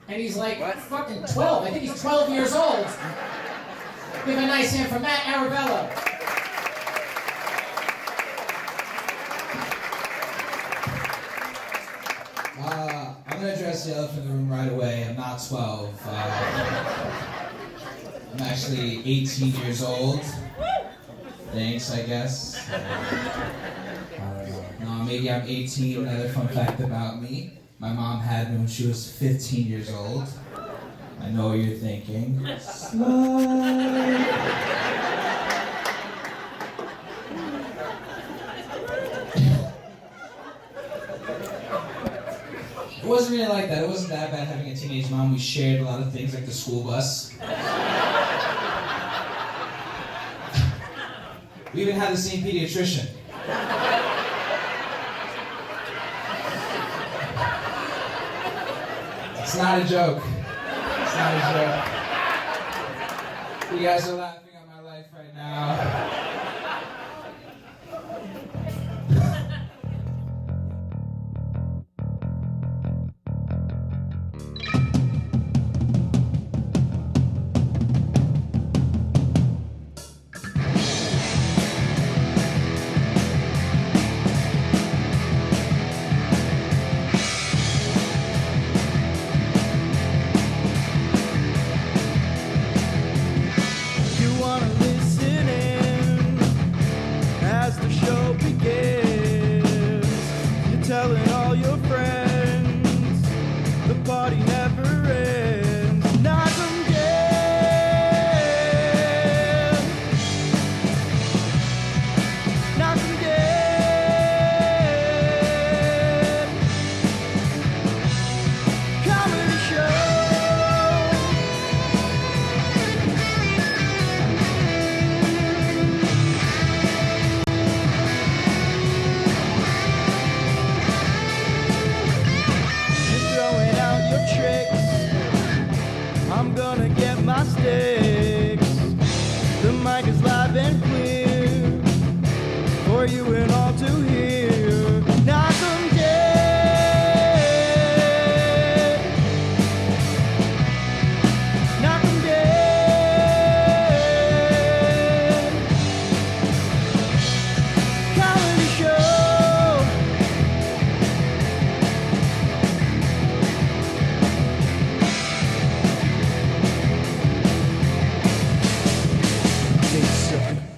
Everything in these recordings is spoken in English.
And he's like fucking 12. I think he's 12 years old. Give a nice hand for Matt Arabello. I'm going to address the elephant in the room right away. I'm not 12. I'm actually 18 years old. Thanks, I guess. No, maybe I'm 18. Another fun fact about me. My mom had me when she was 15 years old. I know what you're thinking. Slide. It wasn't really like that. It wasn't that bad having a teenage mom. We shared a lot of things like the school bus. We even had the same pediatrician. It's not a joke. It's not a joke. You guys are laughing at my life right now.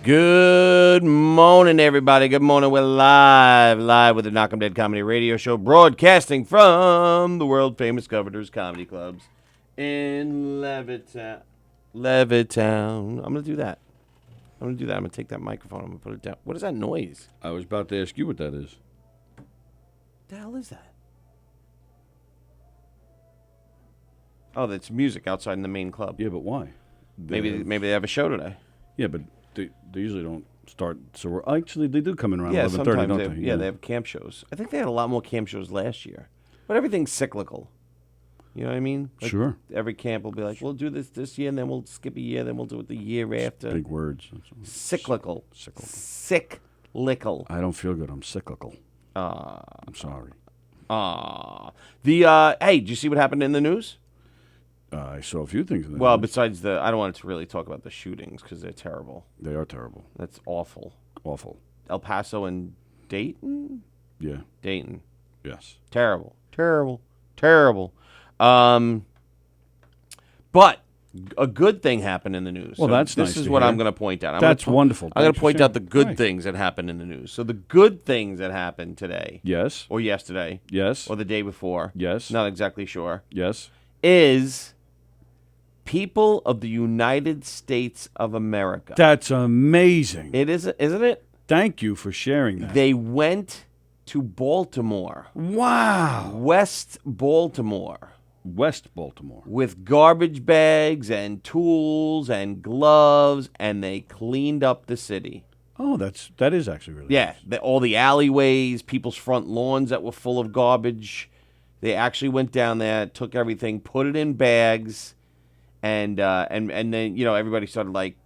Good morning, everybody. Good morning. We're live with the Knock 'em Dead Comedy Radio Show, broadcasting from the world-famous Governor's Comedy Clubs in Levittown. I'm going to do that. I'm going to take that microphone. I'm going to put it down. What is that noise? I was about to ask you what that is. What the hell is that? Oh, that's music outside in the main club. Yeah, but why? Maybe they have a show today. Yeah, but they usually don't start. So actually, they do come in around Yeah, 11:30, sometimes don't they they? have, yeah, they have camp shows. I think they had a lot more camp shows last year. But everything's cyclical. You know what I mean? Like Sure. Every camp will be like, we'll do this year, and then we'll skip a year, then we'll do it the year after. Big words. Cyclical. Cyclical. Cyclical. I don't feel good. I'm cyclical. Ah. I'm sorry. Hey, did you see what happened in the news? I saw a few things in there. Well, besides I don't want to really talk about the shootings because they're terrible. They are terrible. That's awful. Awful. El Paso and Dayton? Yeah. Dayton. Yes. Terrible. But a good thing happened in the news. Well, that's this nice is to what hear. I'm going to point out. That's wonderful. I'm going Thanks to for point out the sharing. good Right. things that happened in the news. So the good things that happened today, Yes. or yesterday, Yes. or the day before, Yes. not exactly sure, Yes. is people of the United States of America. That's amazing. It is, isn't it? Thank you for sharing that. They went to Baltimore, Wow. West Baltimore, West Baltimore. with garbage bags and tools and gloves, and they cleaned up the city. Oh, that is actually really Yeah, nice. all the alleyways, people's front lawns that were full of garbage. They actually went down there, took everything, put it in bags, and then everybody started like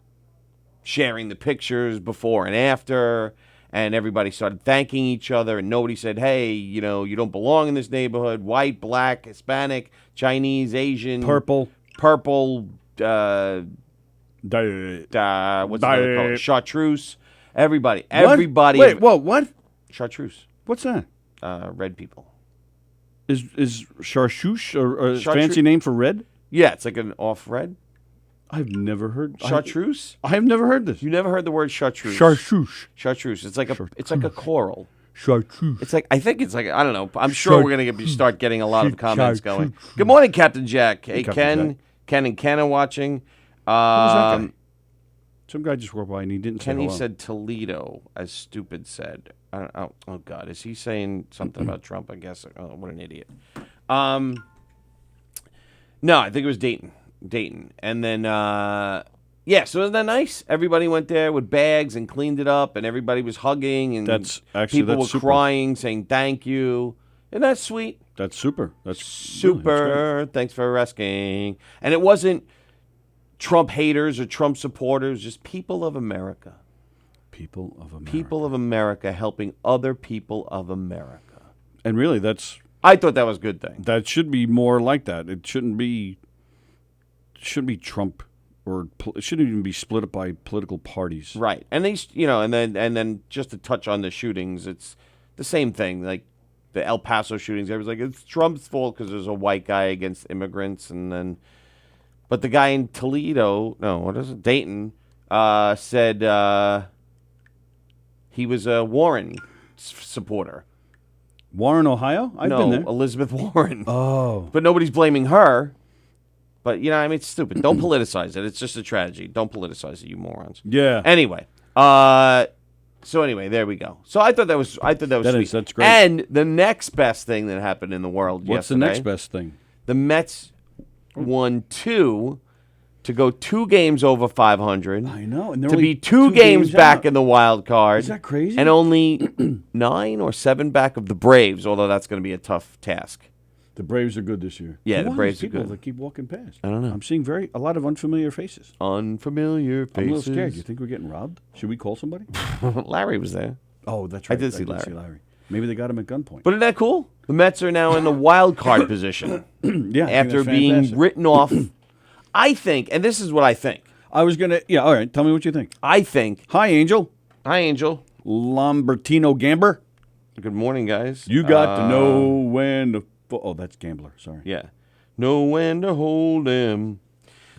sharing the pictures before and after, and everybody started thanking each other, and nobody said, hey, you don't belong in this neighborhood. White, black, Hispanic, Chinese, Asian, Purple. what's another color? Chartreuse. Everybody. Wait, whoa, what? Chartreuse. What's that? Red people. Is chartreuse a Chartreuse- fancy name for red? Yeah, it's like an off red. I've never heard Chartreuse? I've never heard this. You never heard the word chartreuse? Chartreuse. Chartreuse. It's like a coral. Chartreuse. It's like I don't know. I'm sure we're gonna start getting a lot of comments going. Chartreuse. Good morning, Captain Jack. Hey, Captain Jack. Ken and Ken are watching. Who's that guy? Some guy just walked by and he didn't say Kenny hello. said Toledo, as Stupid said. Oh God, is he saying something about Trump? I guess. Oh, what an idiot. No, I think it was Dayton, and then yeah. So isn't that nice? Everybody went there with bags and cleaned it up, and everybody was hugging, and people were super. crying, saying thank you. Isn't that sweet? That's super. That's Super. Really, Thanks for asking. And it wasn't Trump haters or Trump supporters, just people of America. people of America. People of America helping other people of America. And really, I thought that was a good thing. that should be more like that. It shouldn't be Trump, or it shouldn't even be split up by political parties. Right. And these, and then just to touch on the shootings, it's the same thing. Like the El Paso shootings, everyone's like, it's Trump's fault because there's a white guy against immigrants. But the guy in Toledo, Dayton, said he was a Warren supporter. Warren, Ohio? I've been there. Elizabeth Warren. Oh. But nobody's blaming her. But, it's stupid. Don't politicize it. It's just a tragedy. Don't politicize it, you morons. Yeah. Anyway. So anyway, there we go. So I thought that was sweet. That's great. And the next best thing that happened in the world What's yesterday, the next best thing? the Mets won 2 to go 2 games over 500. I know. And they're To only be 2 games back out. in the wild card. Is that crazy? And only 9 or 7 back of the Braves, although that's going to be a tough task. The Braves are good this year. Yeah, Who the are Braves these are people good. that keep walking past? I don't know. I'm seeing a lot of unfamiliar faces. Unfamiliar faces. I'm a little scared. You think we're getting robbed? Should we call somebody? Larry was there. Oh, that's right. I did see Larry. Maybe they got him at gunpoint. But isn't that cool? The Mets are now in the wild card position yeah, I think after that's being fantastic. written off. I think, and this is what I think. I was gonna. Yeah, all right. Tell me what you think. I think. Hi, Angel. Hi, Angel. Lambertino Gamber. Good morning, guys. You got to know when to. Oh, that's Gambler. Sorry. Yeah. Know when to hold him.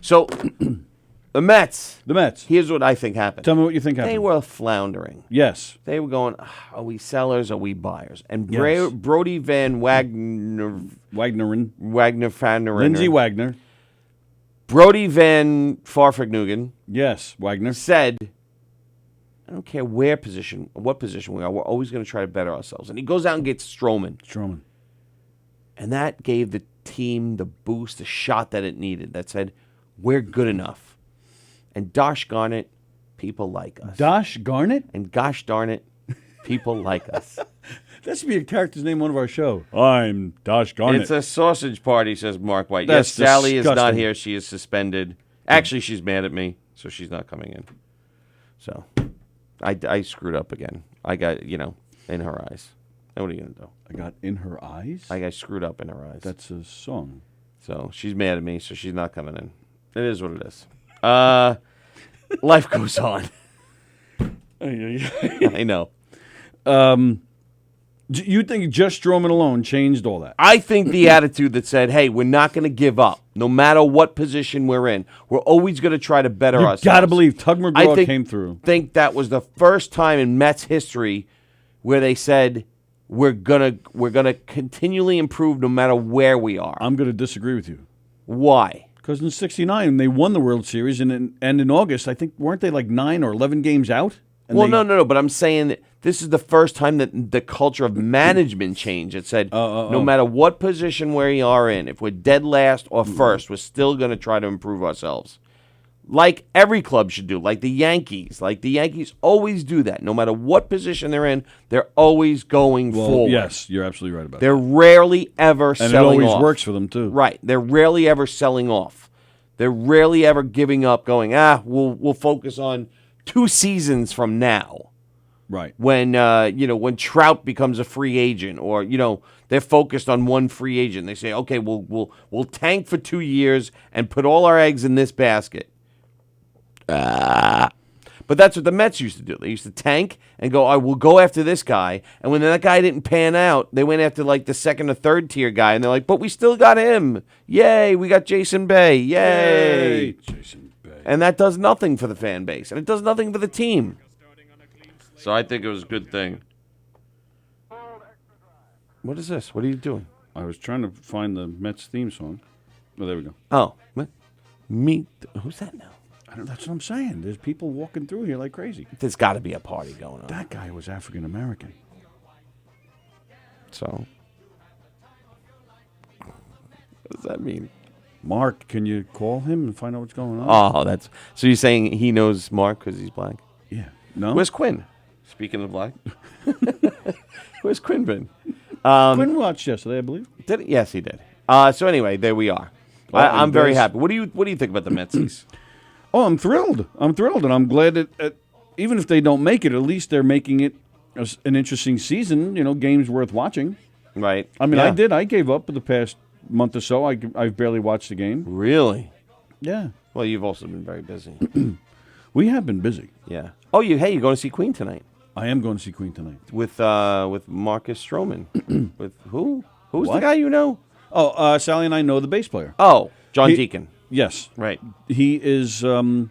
So, the Mets. The Mets. Here's what I think happened. Tell me what you think happened. They were floundering. Yes. They were going, are we sellers? Are we buyers? And Yes. Brody Van Wagner Wagnerin. Lindsey Wagner. Brody Van Farfignugan Yes, Wagner. said, I don't care what position we are, we're always going to try to better ourselves. And he goes out and gets Stroman. And that gave the team the boost, the shot that it needed. That said, we're good enough. And gosh darn it, people like us. Dosh Garnett? And gosh darn it, people like us. That should be a character's name on one of our show. I'm Dosh Garnett. It's a sausage party, says Mark White. That's yes, Sally is not disgusting. here. She is suspended. Actually, she's mad at me, so she's not coming in. So, I screwed up again. I got, in her eyes. And what are you going to do? I got In Her Eyes? I got screwed up in her eyes. That's a song. So, she's mad at me, so she's not coming in. It is what it is. Life goes on. I know. You think just Stroman alone changed all that? I think the attitude that said, hey, we're not going to give up. No matter what position we're in, we're always going to try to better You ourselves. got to believe Tug McGraw I came through. think that was the first time in Mets history where they said we're gonna continually improve no matter where we are. I'm going to disagree with you. Why? Because in '69 they won the World Series, and in August I think weren't they like 9 or 11 games out? And Well, they- no. But I'm saying that this is the first time that the culture of management changed. It said no matter what position we are in, if we're dead last or first, we're still going to try to improve ourselves. Like every club should do, like the Yankees. Like the Yankees always do that. No matter what position they're in, they're always going forward. Yes, you're absolutely right about They're that. rarely ever And it selling always off. works for them too. Right. They're rarely ever selling off. They're rarely ever giving up, going, we'll focus on 2 seasons from now. Right. When when Trout becomes a free agent, or they're focused on one free agent. They say, okay, we'll tank for 2 years and put all our eggs in this basket. But that's what the Mets used to do. They used to tank and go, I will go after this guy. And when that guy didn't pan out, they went after like the second or third tier guy. And they're like, but we still got him. Yay, we got Jason Bay. Yay. Jason Bay. And that does nothing for the fan base. And it does nothing for the team. So I think it was a good thing. What is this? What are you doing? I was trying to find the Mets theme song. Oh, there we go. Oh, what? Who's that now? That's what I'm saying. There's people walking through here like crazy. There's got to be a party going on. That guy was African American. So, what does that mean? Mark, can you call him and find out what's going on? Oh, so you're saying he knows Mark because he's black? Yeah. No? Where's Quinn? Speaking of black, where's Quinn been? Quinn watched yesterday, I believe. Did he? Yes, he did. So anyway, there we are. Well, I'm very there's- happy. What do you think about the Metsies? Oh, I'm thrilled. And I'm glad that even if they don't make it, at least they're making it an interesting season. Games worth watching. Right. I mean, Yeah. I did. I gave up for the past month or so. I've barely watched the game. Really? Yeah. Well, you've also been very busy. We have been busy. Yeah. Oh, you're going to see Queen tonight I am going to see Queen tonight. with Marcus Stroman. With who? Who's the What? guy you know? Oh, Sally and I know the bass player. Oh, John He- Deacon. Yes. Right. He is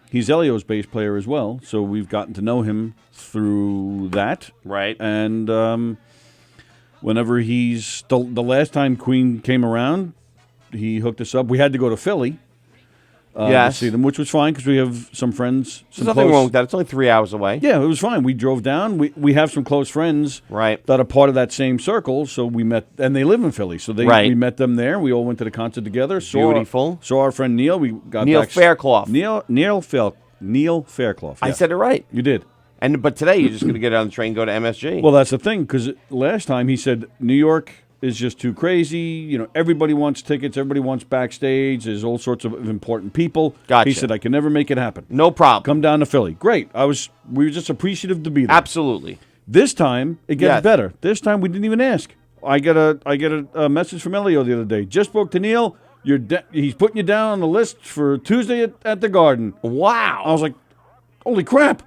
he's Elio's bass player as well, so we've gotten to know him through that. Right. And whenever he's the last time Queen came around, he hooked us up. We had to go to Philly Yes. to see them, which was fine because we have some friends. There's nothing wrong with that. It's only 3 hours away. Yeah, it was fine. We drove down. We have some close friends Right. that are part of that same circle, so we met, and they live in Philly, so Right. we met them there. We all went to the concert together. Beautiful. Saw our friend Neil. We got Neil back, Faircloth. Neil Faircloth. I yes. said it right. You did. But today you're just going to get on the train and go to MSG. Well, that's the thing, because last time he said New York is just too crazy. Everybody wants tickets. Everybody wants backstage. There's all sorts of important people. Gotcha. He said, I can never make it happen. no problem. Come down to Philly. Great. We were just appreciative to be there. Absolutely. This time, it gets Yes. better. This time, we didn't even ask. I get a message from Elio the other day. Just spoke to Neil. He's putting you down on the list for Tuesday at the Garden. Wow. I was like, holy crap.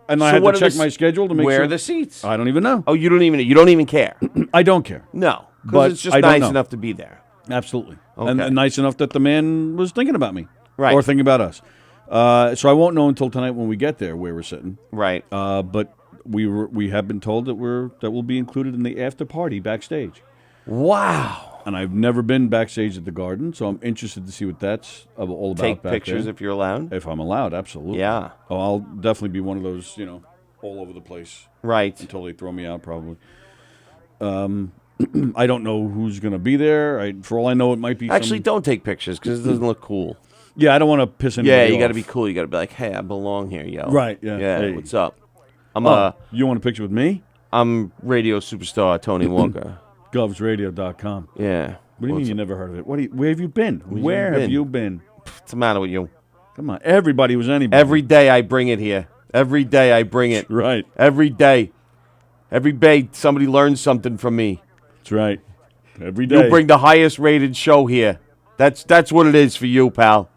And I So had what to are check the my schedule to make Where sure. are the seats? I don't even know. Oh, you don't even care. I don't care. No, because But it's just I don't nice know. enough to be there. Absolutely. Okay. And nice enough that the man was thinking about me. Right. Or thinking about us. So I won't know until tonight when we get there where we're sitting. Right. But we have been told that we'll be included in the after party backstage. Wow. And I've never been backstage at the Garden, so I'm interested to see what that's all about. Take back pictures there. if you're allowed. If I'm allowed, absolutely. Yeah. Oh, I'll definitely be one of those, all over the place Right. until they throw me out, probably. I don't know who's going to be there. For all I know, it might be Actually, some, don't take pictures because it doesn't look cool. Yeah, I don't want to piss anybody Yeah, off. you got to be cool. You got to be like, hey, I belong here, yo. Right, yeah. Yeah. Hey. What's up? You want a picture with me? I'm radio superstar Tony Walker. Govsradio.com. Yeah. What do you mean you never heard of it? Where have you been? Where been? have you been? What's the matter with you? Come on. Everybody was anybody. Every day I bring it here. Every day I bring it. Right. Every day. Every day somebody learns something from me. That's right. Every day. You bring the highest rated show here. That's what it is for you, pal.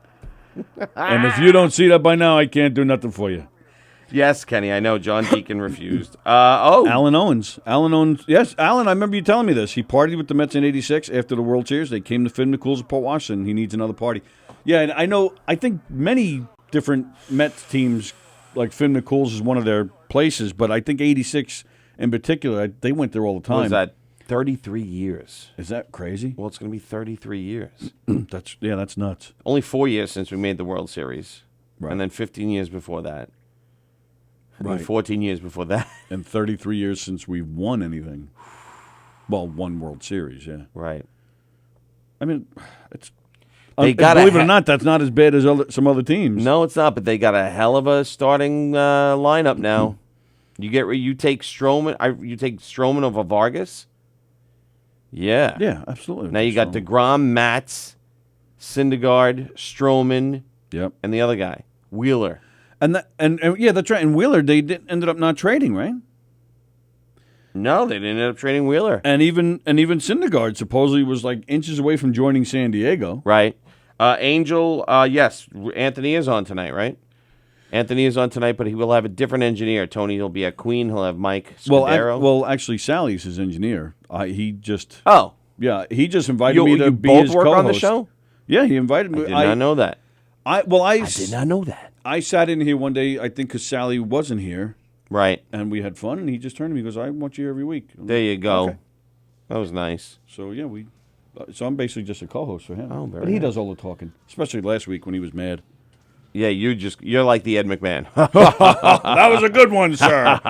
And if you don't see that by now, I can't do nothing for you. Yes, Kenny, I know. John Deacon refused. Alan Owens. Yes, Alan, I remember you telling me this. He partied with the Mets in '86 after the World Series. They came to Finn McCool's at Port Washington. He needs another party. Yeah, and I think many different Mets teams, like Finn McCool's is one of their places, but I think '86 in particular, they went there all the time. What was that? 33 years. Is that crazy? Well, it's going to be 33 years. That's nuts. Only 4 years since we made the World Series. Right. And then 15 years before that. And then Right. 14 years before that. And 33 years since we've won anything. Well, one World Series, yeah. Right. I mean, it's They gotta believe it or not, that's not as bad as some other teams. No, it's not, but they got a hell of a starting lineup now. You take Stroman, you take Stroman over Vargas? Yeah. Yeah, absolutely. Now you got So- DeGrom, Matz, Syndergaard, Stroman, Yep. and the other guy, Wheeler. And yeah, that's right. And Wheeler, they ended up not trading, right? No, they didn't end up trading Wheeler. And even Syndergaard supposedly was like inches away from joining San Diego. Right. Angel, yes, Anthony is on tonight, right? Anthony is on tonight, but he will have a different engineer. Tony will be at Queen. He'll have Mike Scudero. Well, actually, Sally's his engineer. He just Oh. he just invited me to you be both his work co-host. on the show? Yeah, he invited me. I did not know that. I did not know that. I sat in here one day, I think, because Sally wasn't here, Right. and we had fun. And he just turned to me, and goes, "I want you every week." There you go. Okay. That was nice. So yeah, so I'm basically just a co-host for him. Oh, very but he nice. does all the talking, especially last week when he was mad. Yeah, you're like the Ed McMahon. That was a good one, sir.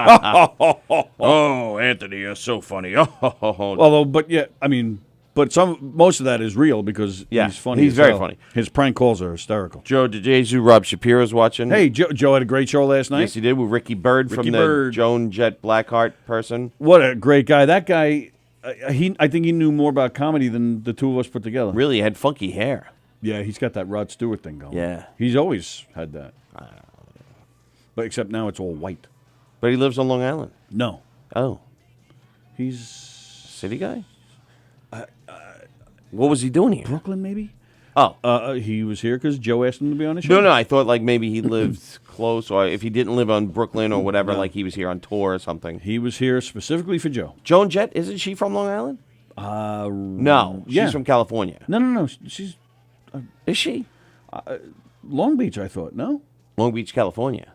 Oh, Anthony, you're so funny. Although, but yeah, I mean, but most of that is real because Yeah, he's funny. he's as very hell. funny. His prank calls are hysterical. Joe DeJesus, Rob Shapiro's watching. Hey, Joe had a great show last night. Yes, he did with Ricky Bird Ricky from the Bird. Joan Jett Blackheart person. What a great guy! That guy, I think he knew more about comedy than the two of us put together. Really had funky hair. Yeah, he's got that Rod Stewart thing going. Yeah. He's always had that. But except now it's all white. But he lives on Long Island. No, Oh, he's city guy? What was he doing here? Brooklyn, maybe. Oh. He was here because Joe asked him to be on the show. No, I thought like maybe he lived close, or if he didn't live on Brooklyn or whatever, like he was here on tour or something. He was here specifically for Joe. Joan Jett, isn't she from Long Island? No, yeah. she's from California. No. She's Is she? Long Beach, I thought. No, Long Beach, California.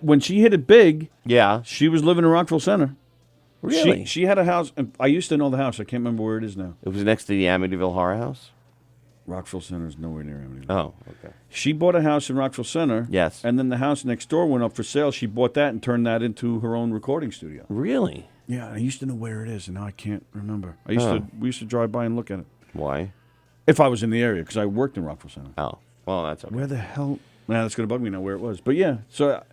when she hit it big, Yeah. she was living in Rockville Center. Really? She had a house. And I used to know the house. I can't remember where it is now. It was next to the Amityville Horror House? Rockville Center is nowhere near Amityville. Oh, okay. She bought a house in Rockville Center. Yes. And then the house next door went up for sale. She bought that and turned that into her own recording studio. Really? Yeah, I used to know where it is, and now I can't remember. We used to drive by and look at it Why? if I was in the area because I worked in Rockville Center. Oh, well, that's okay. Where the hell? Nah, that's gonna bug me now where it was. But yeah, so,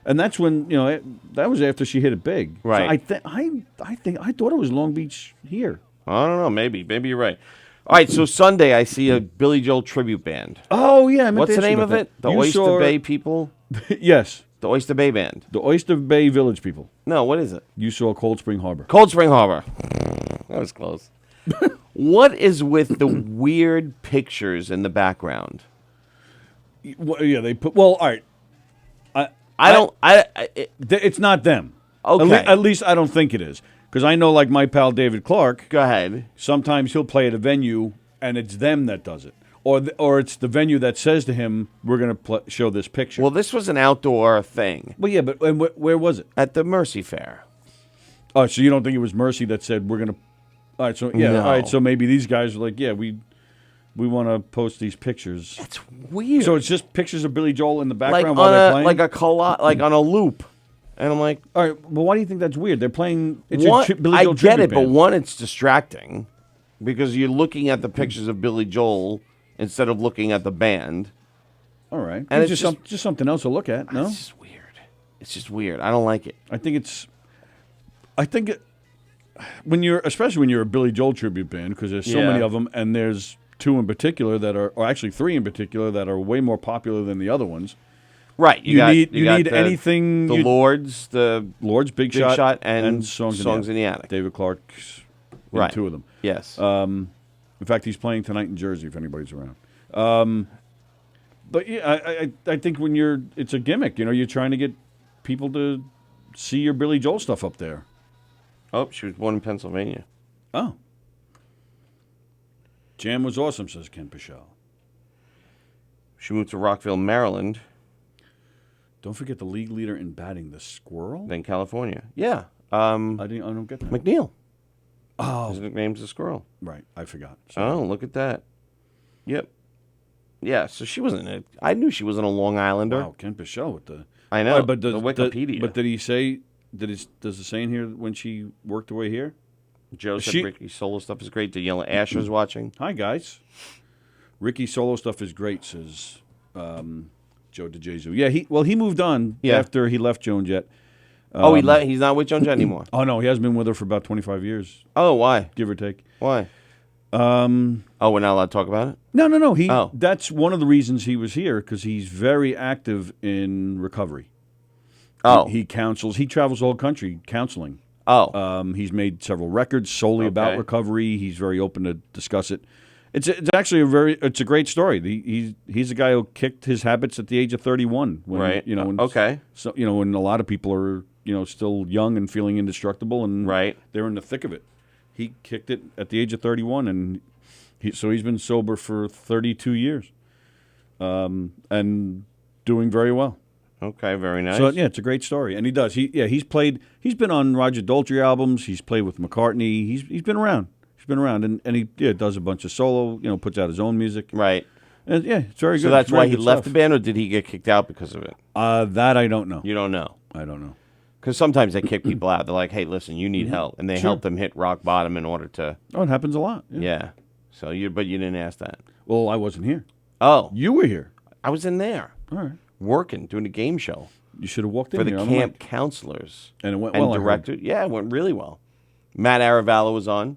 and that's when that was after she hit it big. Right. So I thought it was Long Beach here. I don't know. Maybe you're right. All right, so Sunday I see a Billy Joel tribute band. Oh yeah, I meant What's to the ask you name of about it? that. The You Oyster saw- Bay people? Yes, The Oyster Bay Band. the Oyster Bay Village people. No, what is it? You saw Cold Spring Harbor. Cold Spring Harbor. That was close. What is with the weird pictures in the background? Well, yeah, they put. Well, all right. It's not them. Okay. At least I don't think it is. Because I know, like my pal David Clark, Go ahead. sometimes he'll play at a venue and it's them that does it. Or it's the venue that says to him, we're going to show this picture. Well, this was an outdoor thing Well, yeah, but and where was it? at the Mercy Fair. Oh, so you don't think it was Mercy that said, we're going to. All right, so, yeah, No. all right, so maybe these guys were like, yeah, we want to post these pictures. That's weird. So it's just pictures of Billy Joel in the like background while they're playing? like on a loop, and I'm like, All right, but why do you think that's weird? They're playing. It's one, a Billy I Joel get tribute it, but band. one, it's distracting because you're looking at the pictures of Billy Joel instead of looking at the band. All right, And it's it's just something else to look at. No, It's just weird. It's just weird. I don't like it. I think especially when you're a Billy Joel tribute band, because there's so Yeah. many of them, and there's two in particular or actually three in particular that are way more popular than the other ones. Right. You got need the, anything. The Lords, the Lords, Big Big Shot, and and Songs in the Attic. David Clark's in Right. two of them. Yes. In fact, he's playing tonight in Jersey if anybody's around. But yeah, I think when it's a gimmick. You're trying to get people to see your Billy Joel stuff up there. Oh, she was born in Pennsylvania. Oh. Jam was awesome, says Ken Pichel. She moved to Rockville, Maryland, Don't forget the league leader in batting, the Squirrel. then California. Yeah. I don't get that. McNeil. Oh, His nickname's the Squirrel. right. I forgot. Oh, look at that. Yep. Yeah, so she wasn't I knew she wasn't a Long Islander. Wow, Ken Pichel with the. I know. But the Wikipedia. But did he say? Does it say in here when she worked her way here? Joe said she- Ricky Solo stuff is great. Daniela Asher's watching. Hi guys. Ricky solo stuff is great, says Joe DeJesus. Yeah, he moved on Yeah. after he left Joan Jett. He's not with Joan Jett anymore. Oh no, he hasn't been with her for about 25 years, Oh, why? give or take. Why? Oh, we're not allowed to talk about it? No. Oh. That's one of the reasons he was here because he's very active in recovery. Oh. He counsels. He travels the whole country counseling. Oh. He's made several records solely about Okay. recovery. He's very open to discuss it. It's actually it's a great story. He's a guy who kicked his habits at the age of 31. When, Right. You know. When, Okay. So when a lot of people are still young and feeling indestructible, and Right. they're in the thick of it. He kicked it at the age of 31, and so he's been sober for 32 years, and doing very well. Okay. Very nice. So yeah, it's a great story, and he does. He's been on Roger Daltrey albums. He's played with McCartney. He's been around. He's been around, and he does a bunch of solo. Puts out his own music. Right. And yeah, it's very good. So that's Very why he good left the stuff. band, or did he get kicked out because of it? That I don't know. You don't know. I don't know. Because sometimes they kick people out. They're like, "Hey, listen, you need help," and they Sure. help them hit rock bottom in order to. Oh, it happens a lot. Yeah. Yeah. So but you didn't ask that. Well, I wasn't here. Oh, You were here. I was in there All right. working, doing a game show You should have walked in for the here on camp mic. counselors And it went and well. I heard. director. Yeah, it went really well. Matt Aravalo was on.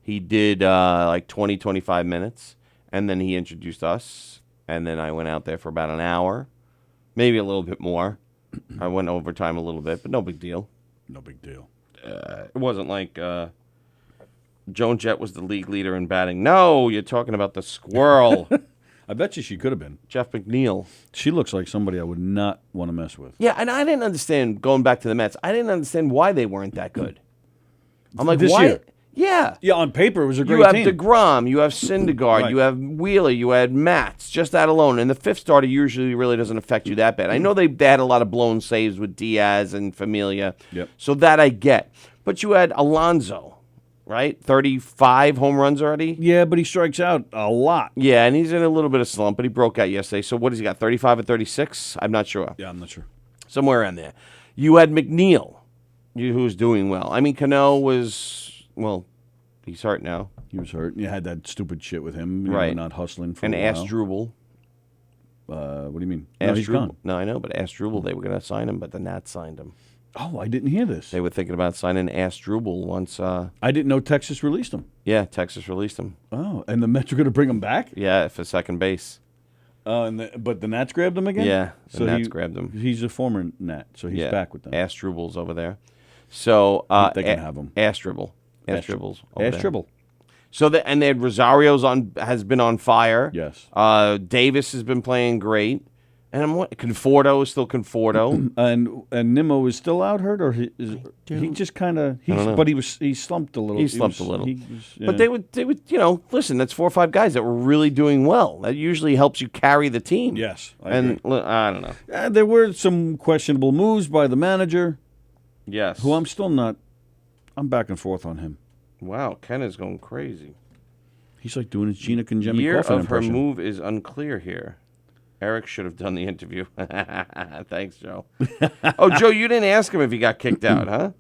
He did like 20, 25 minutes, and then he introduced us, and then I went out there for about an hour, maybe a little bit more. I went overtime a little bit, but no big deal. No big deal. It wasn't like Joan Jett was the league leader in batting. No, you're talking about the squirrel, I bet you she could have been. Jeff McNeil. She looks like somebody I would not want to mess with. Yeah, and I didn't understand, going back to the Mets, I didn't understand why they weren't that good. I'm like, This why? year? Yeah. Yeah, on paper it was a great You have team. DeGrom, you have Syndergaard, Right. you have Wheeler, you had Matz, just that alone. And the fifth starter usually really doesn't affect you that bad. I know they had a lot of blown saves with Diaz and Familia, Yep. so that I get. But you had Alonso, right? 35 home runs already? Yeah, but he strikes out a lot. Yeah, and he's in a little bit of slump, but he broke out yesterday. So what has he got, 35 or 36? I'm not sure. Yeah, I'm not sure. Somewhere around there. You had McNeil, who's doing well. I mean, Cano was, well, he's hurt now. He was hurt. You had that stupid shit with him. Right. Not hustling for And a while. Asdrubal. What do you mean? No, he's Asdrubal. gone. No, I know, but Asdrubal, they were going to sign him, but the Nats signed him. Oh, I didn't hear this. They were thinking about signing Asdrubal once, I didn't know Texas released him. yeah, Texas released him. Oh, and the Mets are going to bring him back? Yeah, for second base. But the Nats grabbed him again? Yeah, the Nats grabbed him. He's a former Nat, so he's Yeah, back with them. Asdrubal's over there. So, They can have him. Asdrubal. Asdrubal's over there. Tribble. So, and they had Rosario's has been on fire. Yes. Davis has been playing great. And Conforto is still Conforto. And Nimmo is still out hurt, or he just kind of but he slumped a little. He slumped a little. Yeah. But they would, listen, that's 4 or 5 guys that were really doing well. That usually helps you carry the team. Yes, I And agree. I don't know. There were some questionable moves by the manager, Yes. who I'm still not. I'm back and forth on him. Wow, Ken is going crazy. He's like doing his Gina Conjemi Year Coffin of her impression. move is unclear here. Eric should have done the interview. Thanks, Joe. Oh, Joe, you didn't ask him if he got kicked out, huh?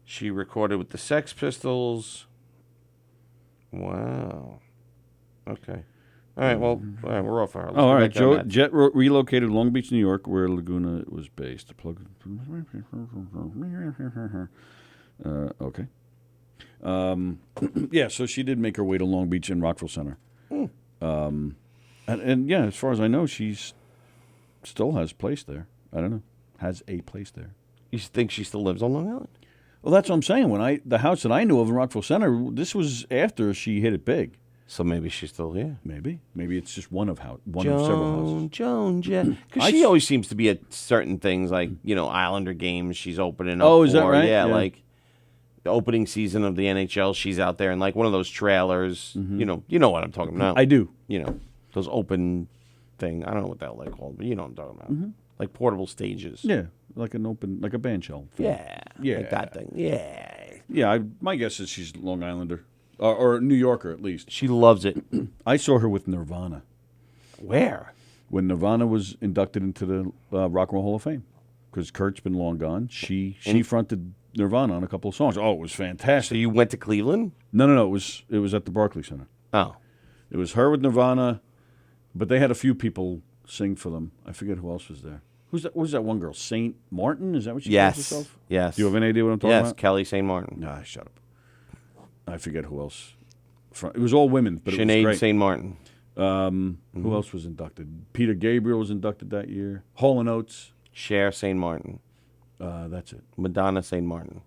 She recorded with the Sex Pistols. Wow. Okay. All right, well, all right, we're off our. Oh, all right. Jet relocated to Long Beach, New York, where Laguna was based. Okay. Yeah, so she did make her way to Long Beach and Rockville Center. And yeah, as far as I know, she's still has place there. I don't know. Has a place there. You think she still lives on Long Island? Well, that's what I'm saying. The house that I knew of in Rockville Center, this was after she hit it big. So maybe she's still here. Maybe it's just one of several houses. Joan Jett. Because she always seems to be at certain things like, Islander games she's opening up. Oh, is that for. right? Yeah, Yeah. like the opening season of the NHL, she's out there in like one of those trailers. You know what I'm talking about. I do. Those open thing. I don't know what that like called, but you know what I'm talking about. Like portable stages. Yeah, like a band shell. Yeah. Yeah. Like that thing. Yeah. Yeah, my guess is she's Long Islander. Or New Yorker, at least. She loves it. I saw her with Nirvana Where? when Nirvana was inducted into the Rock and Roll Hall of Fame. Because Kurt's been long gone. She fronted Nirvana on a couple of songs. Oh, it was So fantastic. you went to Cleveland? No. It was at the Barclays Center. Oh. It was her with Nirvana, but they had a few people sing for them. I forget who else was there. Who's that one girl? Saint Martin? Is that what she calls Yes. herself? Yes. Do you have any idea what I'm talking Yes, about? Kelly St. Martin. Nah, shut up. I forget who else. It was all women, but it was Sinead great. St. Martin. Who else was inducted? Peter Gabriel was inducted that year. Hall & Oates. Cher St. Martin. That's it. Madonna St. Martin.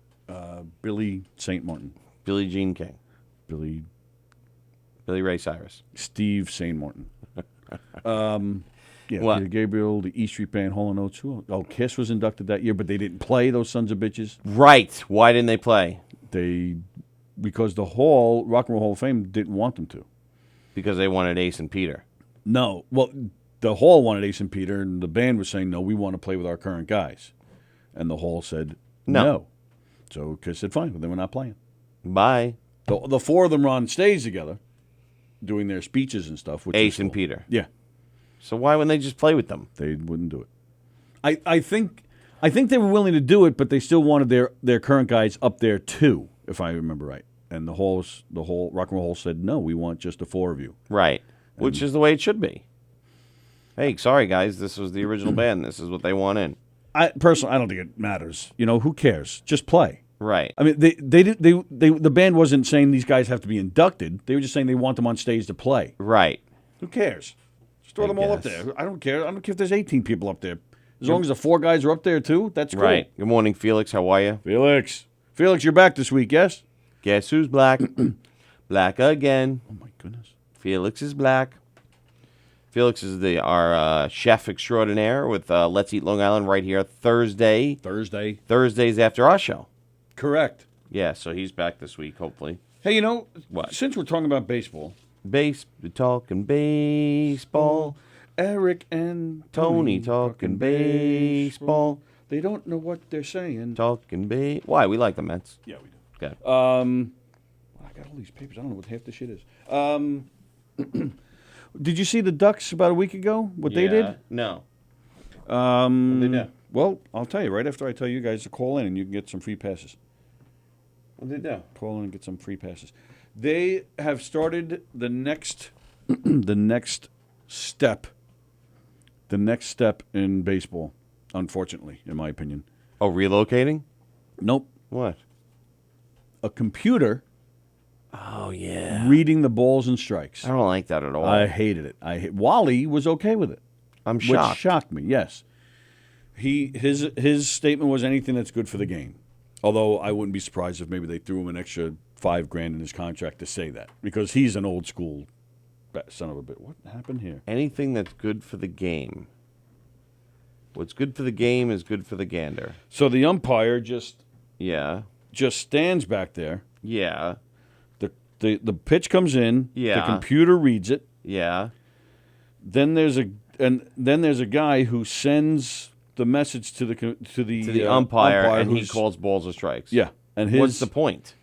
Billy St. Martin. Billie Jean King. Billy Billy Ray Cyrus. Steve St. Martin. Yeah, What? Peter Gabriel, the E Street Band, Hall & Oates. Who else? Oh, Kiss was inducted that year, but they didn't play, those sons of bitches. Right. Why didn't they play? Because the Rock and Roll Hall of Fame didn't want them to. Because they wanted Ace and Peter. No. Well, the Hall wanted Ace and Peter, and the band was saying, no, we want to play with our current guys. And the Hall said, no. So Kiss said, fine, but then we're not playing. Bye. The four of them were on stage together, doing their speeches and stuff. Which Ace was and cool. Peter. Yeah. So why wouldn't they just play with them? They wouldn't do it. I think they were willing to do it, but they still wanted their current guys up there too, if I remember right. And the whole Rock and Roll Hall said, no, we want just the four of you. Right. Which is the way it should be. Hey, sorry guys, this was the original band. This is what they want in. Personally, I don't think it matters. Who cares? Just play. Right. I mean, the band wasn't saying these guys have to be inducted. They were just saying they want them on stage to play. Right. Who cares? Just throw them all up guess. there. I don't care. I don't care if there's 18 people up there. As long as the four guys are up there too, that's cool. Right. Good morning, Felix. How are you? Felix, you're back this week, yes? Guess who's black? Black again. Oh my goodness. Felix is black. Felix is our chef extraordinaire with Let's Eat Long Island right here Thursdays after our show. Correct. Yeah, so he's back this week, hopefully. Hey, What? since we're talking about baseball, We're talking baseball. Eric and Tony talking baseball. They don't know what they're saying. Why? We like the Mets. Yeah, we do. Okay. I got all these papers. I don't know what half the shit is. Did you see the Ducks about a week ago? What they did? No. What they do? Well, I'll tell you right after I tell you guys to call in, and you can get some free passes. What did they do? Call in and get some free passes. They have started the next, the next step in baseball. Unfortunately, in my opinion. Oh, relocating? Nope. What? A computer Oh, yeah. reading the balls and strikes. I don't like that at all. I hated it. Wally was okay with it. I'm Which shocked. shocked me, yes. His statement was anything that's good for the game. Although I wouldn't be surprised if maybe they threw him an extra $5,000 in his contract to say that. Because he's an old school son of a bitch. What happened here? Anything that's good for the game. What's good for the game is good for the gander. So the umpire just Yeah. stands back there. Yeah. The pitch comes in. Yeah. The computer reads it. Yeah. Then there's a guy who sends the message to the umpire, and he who's- calls balls or strikes. Yeah, and What's the point?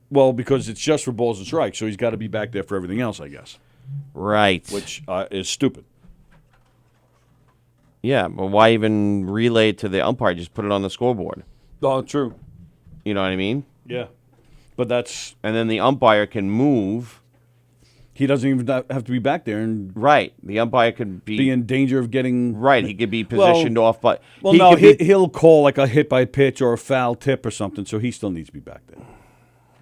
well, because it's just for balls and strikes, so he's got to be back there for everything else, I guess, Right. which is stupid. Yeah, but why even relay it to the umpire? Just put it on the scoreboard. Oh, true. You know what I mean? Yeah, but that's And then the umpire can move. he doesn't even have to be back there and Right. The umpire could be in danger of getting Right. He could be positioned off, but Well, he no, could be- he'll call like a hit by pitch or a foul tip or something, so he still needs to be back there.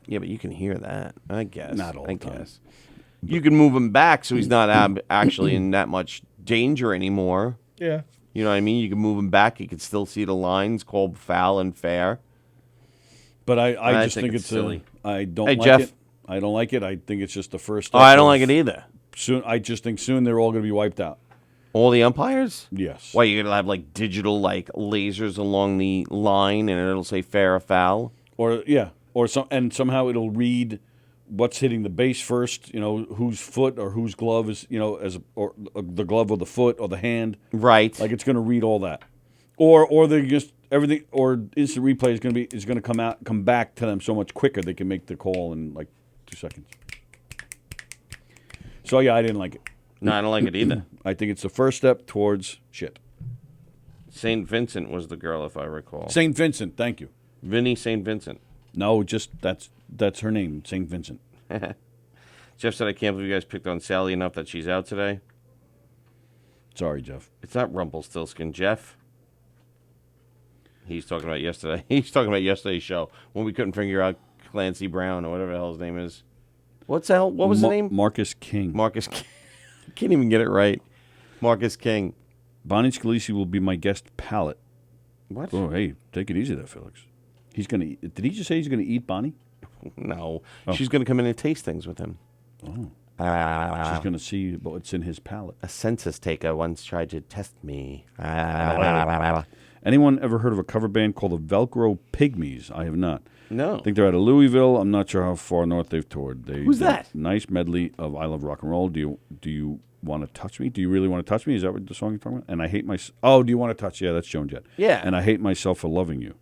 Yeah, but you can hear that. I guess. Not all I the time. guess. You can move him back so he's not actually in that much danger anymore. Yeah. You know what I mean? You can move him back. He can still see the lines called foul and fair. But I I just think think it's it's silly. I don't Hey, like Jeff. it. I don't like it. I think it's just the first Oh, step I don't of- like it either. Soon, I just think soon they're all going to be wiped out. All the umpires? Yes. Why, you're going to have like digital like lasers along the line and it'll say fair or foul? Or somehow it'll read what's hitting the base first. Whose foot or whose glove is or the glove or the foot or the hand. Right. Like it's going to read all that. Or they just everything or instant replay is going to come back to them so much quicker they can make the call in like 2 seconds. So yeah, I didn't like it. No, I don't like it either. I think it's the first step towards shit. St. Vincent was the girl, if I recall. St. Vincent, thank you. Vinnie St. Vincent. No, just that's her name, St. Vincent. Jeff said, I can't believe you guys picked on Sally enough that she's out today. Sorry, Jeff. It's not Rumpelstiltskin, Jeff. He's talking about yesterday. He's talking about yesterday's show when we couldn't figure out Clancy Brown or whatever the hell his name is. What's the hell? What was the name? Marcus King. Marcus King. Can't even get it right. Marcus King. Bonnie Scalisi will be my guest palate. What? Oh, hey, take it easy there, Felix. He's going to. Did he just say he's going to eat Bonnie? No. Oh. She's going to come in and taste things with him. Oh. Ah. She's going to see what's in his palate. A census taker once tried to test me. Anyone ever heard of a cover band called the Velcro Pygmies? I have not. No. I think they're out of Louisville. I'm not sure how far north they've toured. Who's did that? Nice medley of I Love Rock and Roll. Do you want to touch me? Do you really want to touch me? Is that what the song you're talking about? And I hate my. Oh, do you want to touch? Yeah, that's Joan Jett. Yeah. And I hate myself for loving you.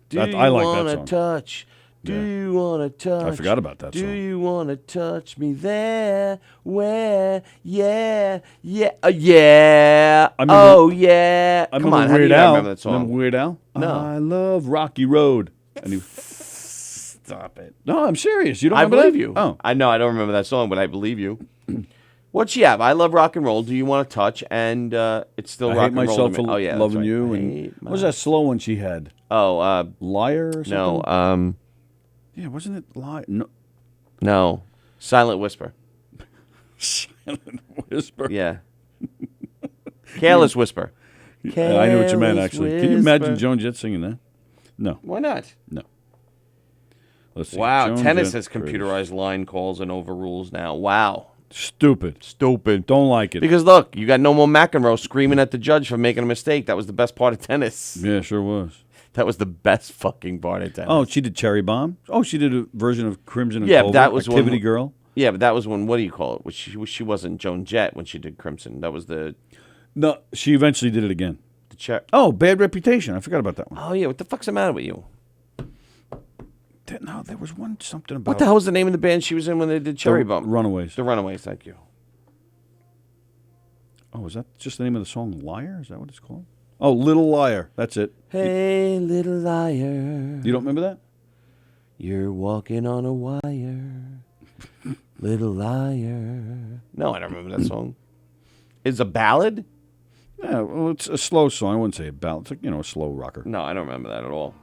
Do I you like that want song. to touch? Do Yeah. you want to touch? I forgot about that Do song. you want to touch me there? Where? Yeah. Yeah. Yeah. I remember- Oh, yeah. I Come on. How do Weird you not Al. remember that song? Remember Weird Al? No. I love Rocky Road. And he, Stop it. no, I'm serious. You don't I remember believe that? you. Oh. I know I don't remember that song, but I believe you. What she have? I love rock and roll. Do you want to touch? And it's still I rock hate and roll. myself to me. for Oh yeah, that's loving right. you. I And hate what was that slow one she had? Oh, Liar or something? no. Yeah, wasn't it Liar? No. No. Silent Whisper. Silent Whisper. Yeah. Careless Whisper. I knew what you meant, Careless actually. Can you imagine Whisper. Joan Jett singing that? No. Why not? No. Let's see. Wow, Joan tennis Jett has Chris. computerized line calls and overrules now. Wow. Stupid. Stupid. Don't like it. Because look, you got no more McEnroe screaming at the judge for making a mistake. That was the best part of tennis. Yeah, sure was. That was the best fucking part of tennis. Oh, she did Cherry Bomb? Oh, she did a version of Crimson and Yeah, Clover, that was one- Activity Girl? Yeah, but that was when, what do you call it? She wasn't Joan Jett when she did Crimson. That was the No, she eventually did it again. chair. Oh, Bad Reputation. I forgot about that one. Oh yeah, what the fuck's the matter with you? No, there was something about What the hell was the name of the band she was in when they did Cherry The Bomb? Runaways. The Runaways, thank you. Oh, is that just the name of the song Liar? Is that what it's called? Oh, Little Liar. That's it. Hey, little liar, You don't remember that? you're walking on a wire. Little liar. No, I don't remember that song. It's a ballad? Yeah, well, it's a slow song. I wouldn't say a ballad. It's like, a slow rocker. No, I don't remember that at all.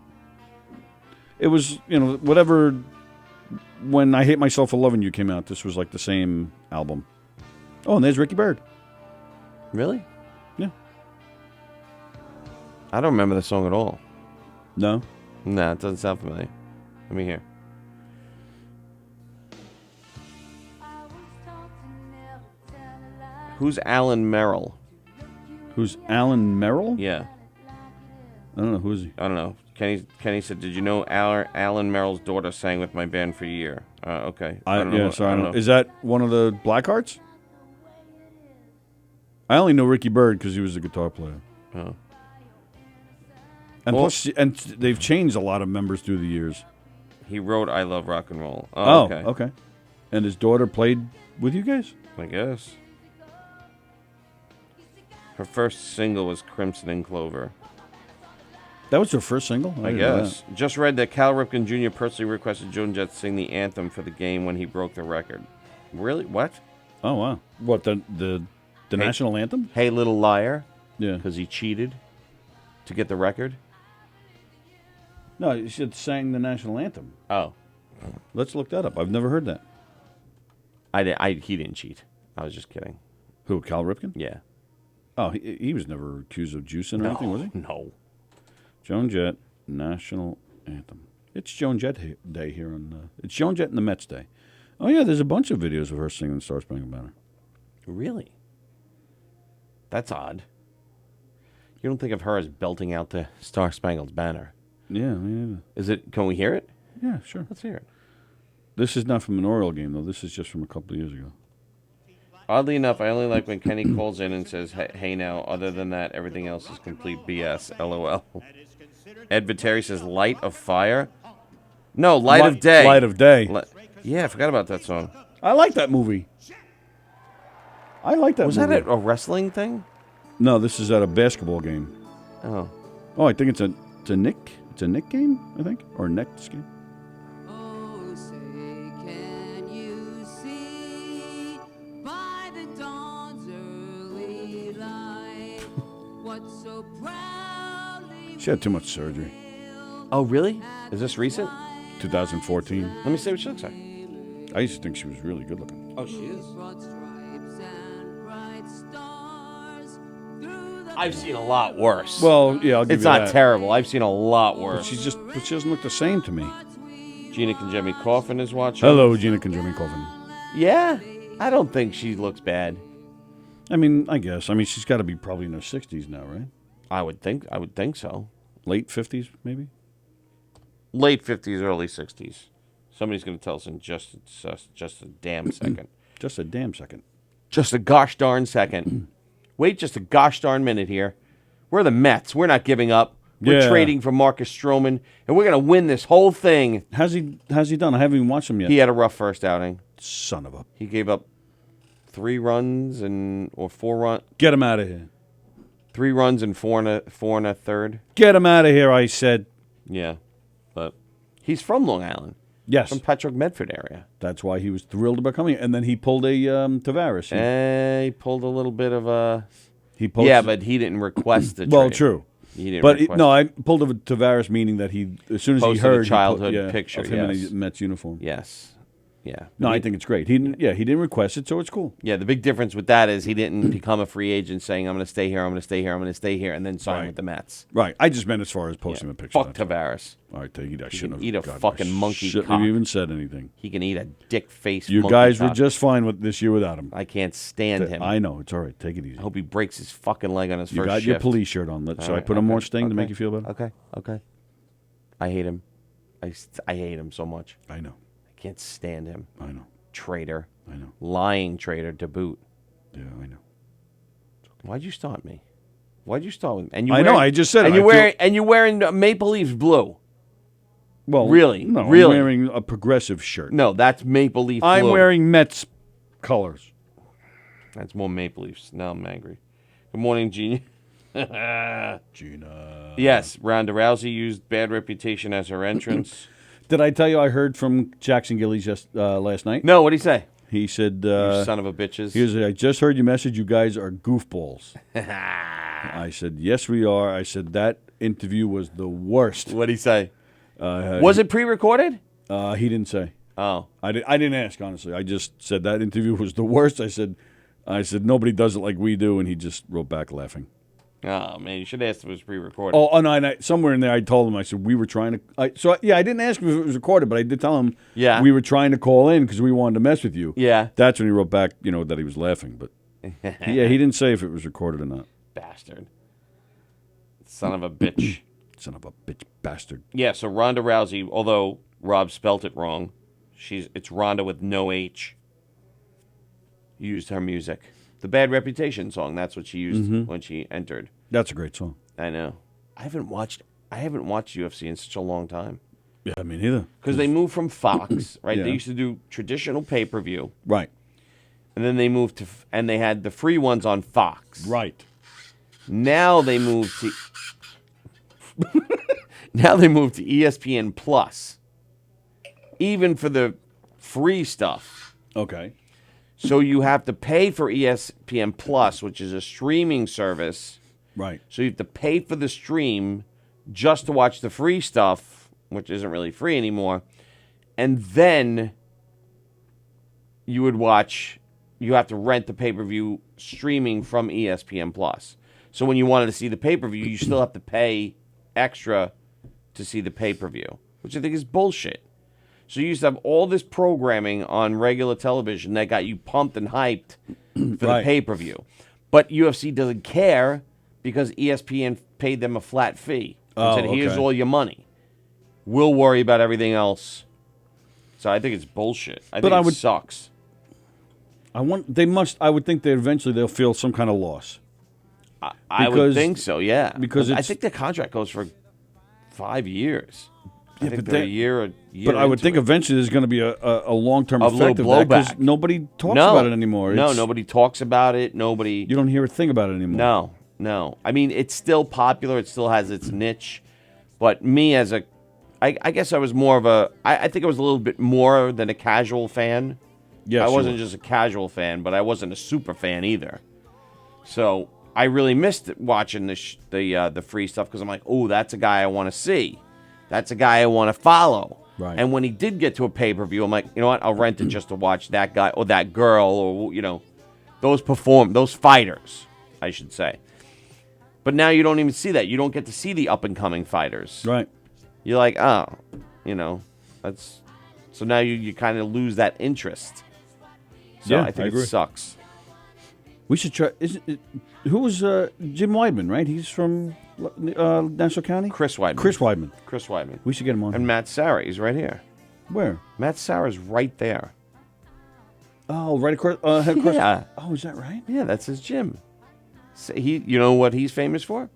It was, whatever. When I Hate Myself for Loving You came out, this was like the same album. Oh, and there's Ricky Bird. Really? Yeah. I don't remember the song at all. No? Nah, it doesn't sound familiar. Let me hear. Who's Alan Merrill? Who's Alan Merrill? Yeah, I don't know. Who is he? I don't know. Kenny said, "Did you know Alan Merrill's daughter sang with my band for a year?" Okay. I don't know. I don't know. Is that one of the Blackhearts? I only know Ricky Bird because he was a guitar player. Oh. And Well- plus, and they've changed a lot of members through the years. He wrote "I Love Rock and Roll." Oh, okay. okay. And his daughter played with you guys? I guess. Her first single was "Crimson and Clover." That was her first single? I didn't know guess. Just read that Cal Ripken Jr. personally requested Joan Jett sing the anthem for the game when he broke the record. Really? What? that. Oh, wow. What, the national anthem? Hey, little liar, Yeah. because he cheated to get the record. No, she had sang the national anthem. Oh, Let's look that up. I've never heard that. he didn't cheat. I was just kidding. Who, Cal Ripken? Yeah. Oh, he was never accused of juicing or anything, was he? No. Joan Jett, national anthem. It's Joan Jett Day here on. It's Joan Jett and the Mets Day. Oh yeah, there's a bunch of videos of her singing Star Spangled Banner. Really? That's odd. You don't think of her as belting out the Star Spangled Banner? Yeah, me neither. Is it? Can we hear it? Yeah, sure. Let's hear it. This is not from an Oriole game though. This is just from a couple of years ago. Oddly enough, I only like when Kenny calls in and says, "Hey now." Other than that, everything else is complete BS. LOL. Ed Viteri says, "Light of Fire." No, Light of Day. Light of Day. Yeah, I forgot about that song. I like that movie. I like that Was movie. that a wrestling thing? No, this is at a basketball game. Oh. Oh, I think it's a Nick. It's a Nick game, I think, or a Knicks game. Oh, say, can you see by the dawn's early light what so proudly She had too much surgery. Oh, really? Is this recent? 2014. Let me see what she looks like. I used to think she was really good looking. Oh, she is. brought stripes and I've seen a lot worse. Well, yeah, I'll give it's you not that. terrible. I've seen a lot But worse. she doesn't look the same to me. Gina Conjemi Coffin is watching. Hello, Gina Conjemi Coffin. Yeah, I don't think she looks bad. I mean, I guess. I mean, she's got to be probably in her 60s now, right? I would think so. Late 50s, maybe? Late 50s, early 60s. Somebody's going to tell us in just a damn second. Just a damn second. Just a gosh darn second. Wait just a gosh darn minute here. We're the Mets. We're not giving up. We're Yeah. trading for Marcus Stroman, and we're going to win this whole thing. How's he done? I haven't even watched him yet. He had a rough first outing. Son of a... He gave up 3 runs or 4 runs. Get him out of here. 3 runs and 4 and a third. Get him out of here, I said. Yeah, but he's from Long Island, Yes. from Patrick Medford area. That's why he was thrilled about coming. And then he pulled a Tavares. He pulled a little bit of a. He posted, Yeah, but he didn't request the trade. Well, true. He didn't But request no, I pulled a Tavares, meaning that he, as soon as Posted he a heard childhood picture, of him in yes. a Mets uniform. Yes. Yeah. No, I think it's great. He didn't request it, so it's cool. Yeah, the big difference with that is he didn't become a free agent saying, I'm going to stay here, I'm going to stay here, I'm going to stay here, and then sign Right. with the Mets. Right. I just meant as far as posting Yeah. a picture. Fuck Tavares. All right, take it. I shouldn't have. eat a God, fucking I monkey shouldn't cock. have even said anything. He can eat a dick-faced You monkey guys were cock. just fine with this year without him. I can't stand him. I know. It's all right. Take it easy. I hope he breaks his fucking leg on his You first got shift. your police shirt on. Should All I right, put on more okay, sting to okay, make you feel better? Okay. I hate him. I hate him so much. I know. I can't stand him. I know. Traitor. I know. Lying traitor to boot. Yeah, I know. Why'd you start me? Why'd you start with me? And you I know, wearing- I just said and it. you're wearing Maple Leafs blue. Well, Really? No, Really? I'm wearing a progressive shirt. No, that's Maple Leaf blue. I'm wearing Mets colors. That's more Maple Leafs. Now I'm angry. Good morning, Gina. Gina. Yes, Ronda Rousey used bad reputation as her entrance. Did I tell you I heard from Jackson Gillies just last night? No, what'd he say? He said, You son of a bitches. he was, I just heard your message. You guys are goofballs. I said, yes, we are. I said, that interview was the worst. What'd he say? Was it pre-recorded? He didn't say. Oh. I didn't ask, honestly. I just said that interview was the worst. I said, nobody does it like we do. And he just wrote back laughing. Oh, man, you should ask if it was pre-recorded. Oh, no, and somewhere in there, I told him, I said, we were trying to. I didn't ask him if it was recorded, but I did tell him Yeah. we were trying to call in because we wanted to mess with you. Yeah. That's when he wrote back, that he was laughing. But yeah, he didn't say if it was recorded or not. Bastard. Son of a bitch. Son of a bitch bastard. Yeah, so Ronda Rousey, although Rob spelt it wrong, it's Ronda with no H, used her music. The Bad Reputation song, that's what she used when she entered. That's a great song. I know. I haven't watched UFC in such a long time. Yeah, me neither. Because they moved from Fox, right? Yeah. They used to do traditional pay-per-view, Right. and then they moved to, and they had the free ones on Fox. Right. Now they moved to, ESPN Plus, even for the free stuff. Okay. So you have to pay for ESPN Plus, which is a streaming service. Right. So you have to pay for the stream just to watch the free stuff, which isn't really free anymore. And then you have to rent the pay-per-view streaming from ESPN Plus. So when you wanted to see the pay-per-view, you still have to pay extra to see the pay-per-view, which I think is bullshit. So you used to have all this programming on regular television that got you pumped and hyped for Right. the pay-per-view. But UFC doesn't care because ESPN paid them a flat fee and Oh, said, here's okay. all your money. We'll worry about everything else. So I think it's bullshit. I think it sucks. I would think that eventually they'll feel some kind of loss. I would Because- think so, yeah. because I it's- think the contract goes for 5 years. I think but they're they- a year But I would into think it. eventually there's going to be a long-term A effect little of that because blowback. nobody talks about it anymore. No, It's- nobody talks about it. Nobody. You don't hear a thing about it anymore. No. I mean, it's still popular. It still has its niche. But me as I guess I was more of I think I was a little bit more than a casual fan. Yes, I you wasn't were. just a casual fan, but I wasn't a super fan either. So I really missed watching the free stuff because I'm like, oh, that's a guy I want to see. That's a guy I want to follow. Right. And when he did get to a pay-per-view, I'm like, you know what? I'll rent it just to watch that guy or that girl or, those fighters, I should say. But now you don't even see that. You don't get to see the up and coming fighters. Right. You're like, oh, that's so now you kind of lose that interest. So Yeah, I think I agree. it sucks. We should try. Who was Jim Weidman? Right, he's from Nassau County. Chris Weidman. Chris Weidman. Chris Weidman. We should get him on. And Matt Sarah, he's right here. Where? Matt Sarah's right there. Oh, right across. Head across. Yeah. Oh, is that right? Yeah, that's his gym. So you know what he's famous for?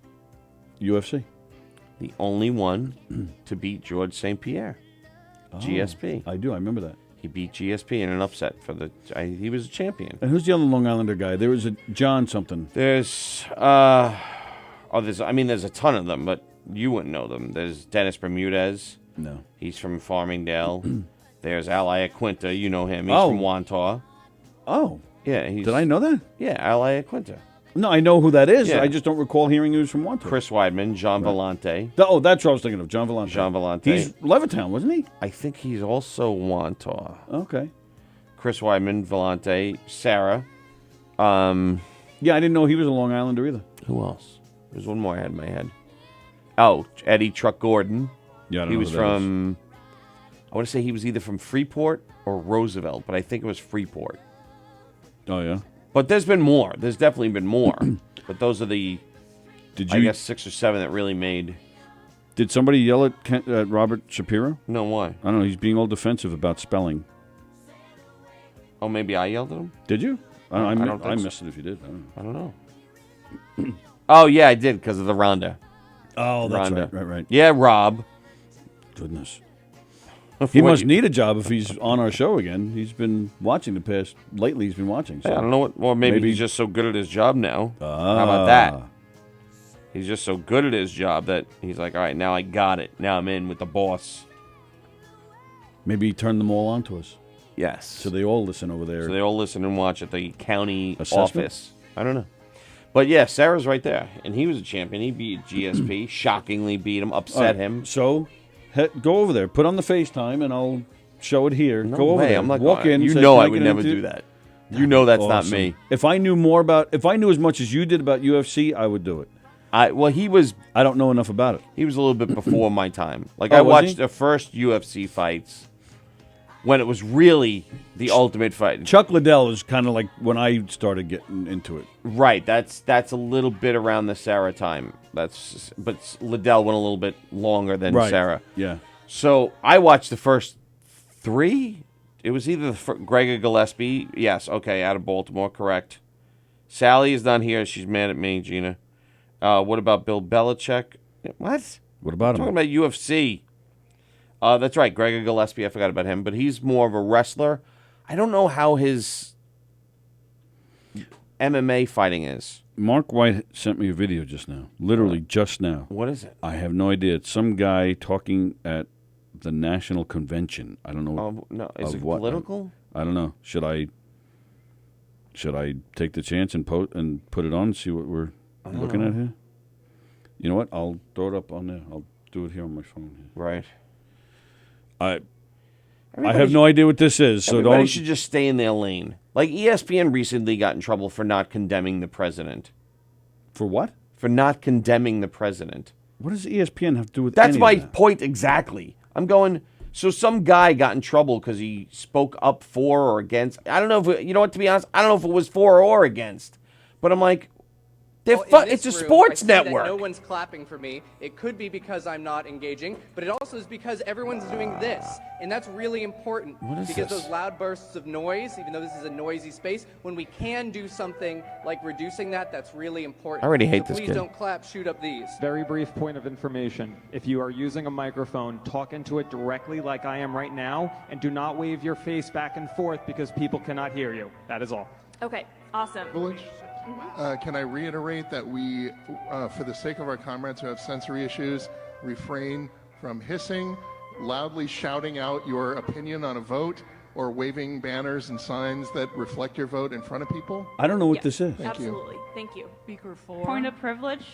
UFC. The only one to beat George St. Pierre. GSP. I do. I remember that. He beat GSP in an upset he was a champion. And who's the other Long Islander guy? There was a John something. There's a ton of them, but you wouldn't know them. There's Dennis Bermudez. No. He's from Farmingdale. There's Ally Aquinta. You know him. He's Oh. from Wantagh. Oh. Yeah, Did I know that? Yeah, Ally Aquinta. No, I know who that is. Yeah. I just don't recall hearing he was from Wanted. Chris Weidman, John Vellante. Oh, that's what I was thinking of. John Vellante. Jean Vellante. He's Levittown, wasn't he? I think he's also Wantagh. Okay. Chris Weidman, Vellante, Sarah. Yeah, I didn't know he was a Long Islander either. Who else? There's one more I had in my head. Oh, Eddie Truck Gordon. Yeah, I don't He know was who that is. from, I want to say he was either from Freeport or Roosevelt, but I think it was Freeport. Oh yeah. But there's been more. There's definitely been more. But those are the, Did I you? guess, 6 or 7 that really made. Did somebody yell at Robert Shapiro? No, why? I don't know. He's being all defensive about spelling. Oh, maybe I yelled at him? Did you? I don't I think so. missed it if you did. I don't know. I don't know. Oh, yeah, I did because of the Ronda. Oh, that's Rhonda. right. Yeah, Rob. Goodness. He What must you- need a job if he's on our show again. He's been watching lately he's been watching. So. Yeah, I don't know what. Well, maybe he's just so good at his job now. How about that? He's just so good at his job that he's like, all right, now I got it. Now I'm in with the boss. Maybe he turned them all on to us. Yes. So they all listen over there. So they all listen and watch at the county Assessment? office. I don't know. But yeah, Sarah's right there. And he was a champion. He beat GSP, shockingly beat him, upset All right, him. So go over there. Put on the FaceTime and I'll show it here. No go over way. there. I'm not Walk going. in. You say, know "Can I get would an never interview?" do that. You know that's not Awesome. me. If I knew as much as you did about UFC, I would do it. He was I don't know enough about it. a little bit before my time. Like Oh, I was watched he? the first UFC fights when it was really the ultimate fight. Chuck Liddell is kind of like when I started getting into it. Right, that's a little bit around the Sarah time. But Liddell went a little bit longer than Right. Sarah. Yeah. So I watched the first 3. It was either Gregor Gillespie. Yes, okay, out of Baltimore, correct. Sally is not here. She's mad at me, Gina. What about Bill Belichick? What? What about I'm him? talking about UFC. That's right, Gregor Gillespie. I forgot about him, but he's more of a wrestler. I don't know how his MMA fighting is. Mark White sent me a video just now. Literally just now. What is it? I have no idea. It's some guy talking at the national convention. I don't know. Oh no, is Of it what? political? I don't know. Should I take the chance and put it on and see what we're looking at here? You know what? I'll throw it up on there. I'll do it here on my phone. Here. Right. I Everybody have no idea what this is, so Everybody don't. should just stay in their lane. Like ESPN recently got in trouble for not condemning the president. For what? For not condemning the president. What does ESPN have to do with That's any my of that? point exactly. I'm going. So some guy got in trouble because he spoke up for or against. I don't know if you know what. To be honest, I don't know if it was for or against. But I'm like, Well, in it's this a room, sports I see that network. no one's clapping for me. It could be because I'm not engaging, but it also is because everyone's doing this, and that's really important. What is because this? those loud bursts of noise, even though this is a noisy space, when we can do something like reducing that, that's really important. I already hate so this please kid. don't clap. Shoot up these. Very brief point of information. If you are using a microphone, talk into it directly like I am right now, and do not wave your face back and forth because people cannot hear you. That is all. Okay, awesome. Village, can I reiterate that we, for the sake of our comrades who have sensory issues, refrain from hissing, loudly shouting out your opinion on a vote, or waving banners and signs that reflect your vote in front of people? I don't know what Yes, this is. you. Absolutely. Thank you. Speaker 4. Point of privilege.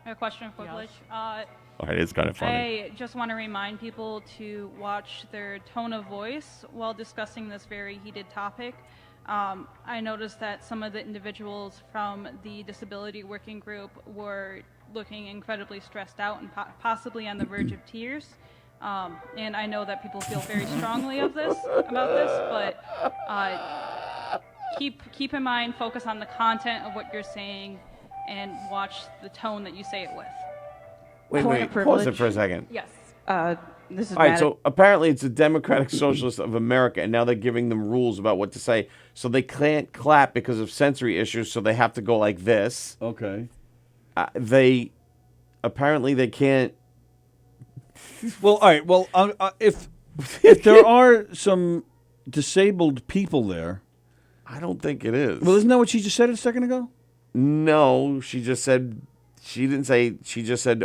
A question of privilege. All right, it's kind of funny. I just want to remind people to watch their tone of voice while discussing this very heated topic. I noticed that some of the individuals from the disability working group were looking incredibly stressed out and possibly on the verge of tears. And I know that people feel very strongly about this, but keep in mind, focus on the content of what you're saying, and watch the tone that you say it with. Wait, pause it for a second. Yes. This is All right, so apparently it's the Democratic Socialists of America, and now they're giving them rules about what to say. So they can't clap because of sensory issues, so they have to go like this. Okay. They can't. Well, all right. Well, if there are some disabled people there, I don't think it is. Well, isn't that what she just said a second ago? No, she just said. She didn't say. She just said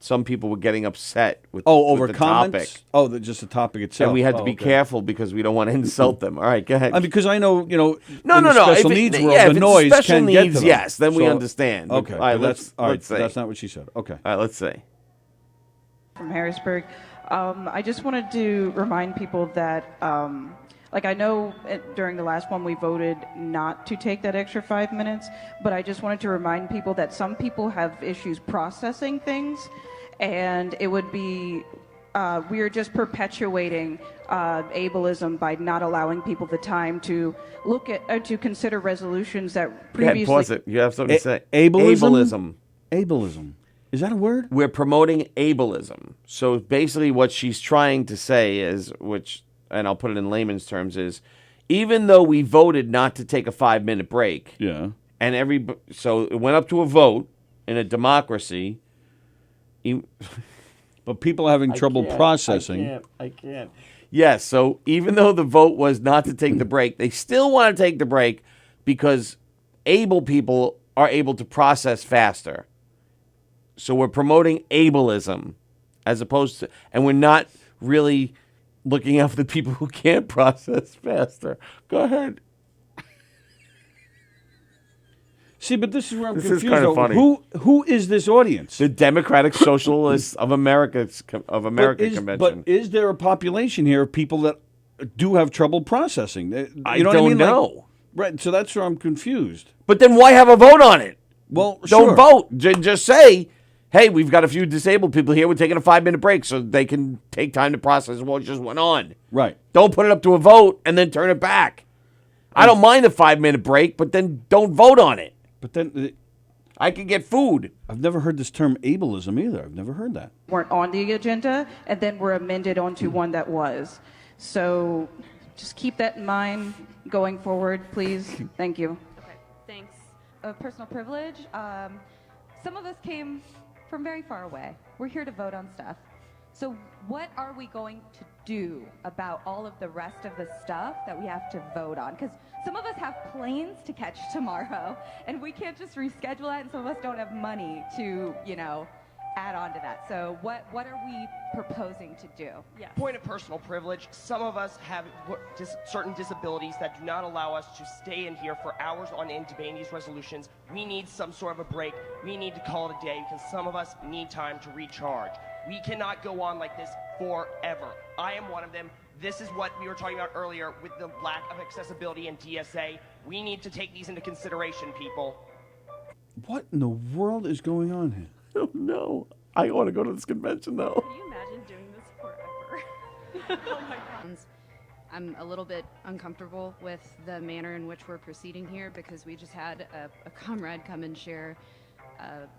some people were getting upset with over the comments. topic. Oh, just the topic itself. And we had to be careful because we don't want to insult them. All right, go ahead. Because I know, no. in the special needs world, the noise special can needs, get to them. yes, then we understand. Okay, All right, let's say. That's not what she said. Okay. All right, let's say. From Harrisburg. I just wanted to remind people that, I know during the last one we voted not to take that extra 5 minutes, but I just wanted to remind people that some people have issues processing things, and it would be, we are just perpetuating ableism by not allowing people the time to look at, to consider resolutions that previously... Go ahead, pause it. You have something to say. Ableism? Ableism. Is that a word? We're promoting ableism. So basically what she's trying to say is, and I'll put it in layman's terms, is even though we voted not to take a 5-minute break, yeah, and so it went up to a vote in a democracy, but people are having trouble processing. I can't. Yes, so even though the vote was not to take the break, they still want to take the break because able people are able to process faster. So we're promoting ableism as opposed to, and we're not really looking out for the people who can't process faster. Go ahead. See, but this is where I'm This confused. is kind of funny. Who is this audience? The Democratic Socialists of America convention. But is there a population here of people that do have trouble processing? I what don't mean? know. Right, so that's where I'm confused. But then why have a vote on it? Well, don't vote. Just say, hey, we've got a few disabled people here. We're taking a 5-minute break so they can take time to process what just went on. Right. Don't put it up to a vote and then turn it back. I don't mind the 5-minute break, but then don't vote on it. But then I can get food. I've never heard this term ableism either. I've never heard that. Weren't on the agenda, and then were amended onto one that was. So just keep that in mind going forward, please. Thank you. Okay, thanks. Personal privilege. Some of us came from very far away. We're here to vote on stuff. So what are we going to do about all of the rest of the stuff that we have to vote on? Because some of us have planes to catch tomorrow, and we can't just reschedule that, and some of us don't have money to, add on to that. So what are we proposing to do? Yes. Point of personal privilege. Some of us have certain disabilities that do not allow us to stay in here for hours on end debating these resolutions. We need some sort of a break. We need to call it a day because some of us need time to recharge. We cannot go on like this forever. I am one of them. This is what we were talking about earlier with the lack of accessibility in DSA. We need to take these into consideration, people. What in the world is going on here? Oh, no. I want to go to this convention, though. Can you imagine doing this forever? Oh, my God. I'm a little bit uncomfortable with the manner in which we're proceeding here because we just had a comrade come and share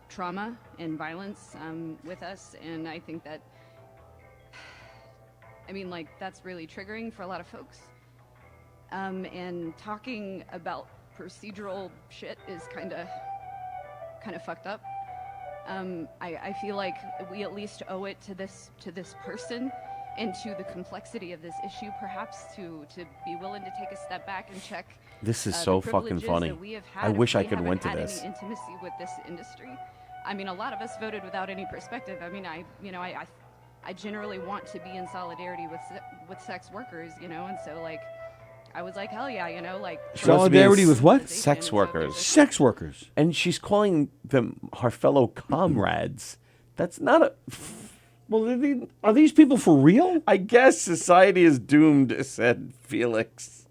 trauma and violence with us, and I think that, that's really triggering for a lot of folks. And talking about procedural shit is kind of fucked up. I feel like we at least owe it to this person and to the complexity of this issue, perhaps to be willing to take a step back and check. This is so fucking funny. I wish I could went to this. Any intimacy with this industry. A lot of us voted without any perspective. I generally want to be in solidarity with sex workers, and so I was like, hell yeah, Solidarity with what? Sex workers. Sex workers. And she's calling them her fellow comrades. That's not a... Well, are these people for real? I guess society is doomed, said Felix.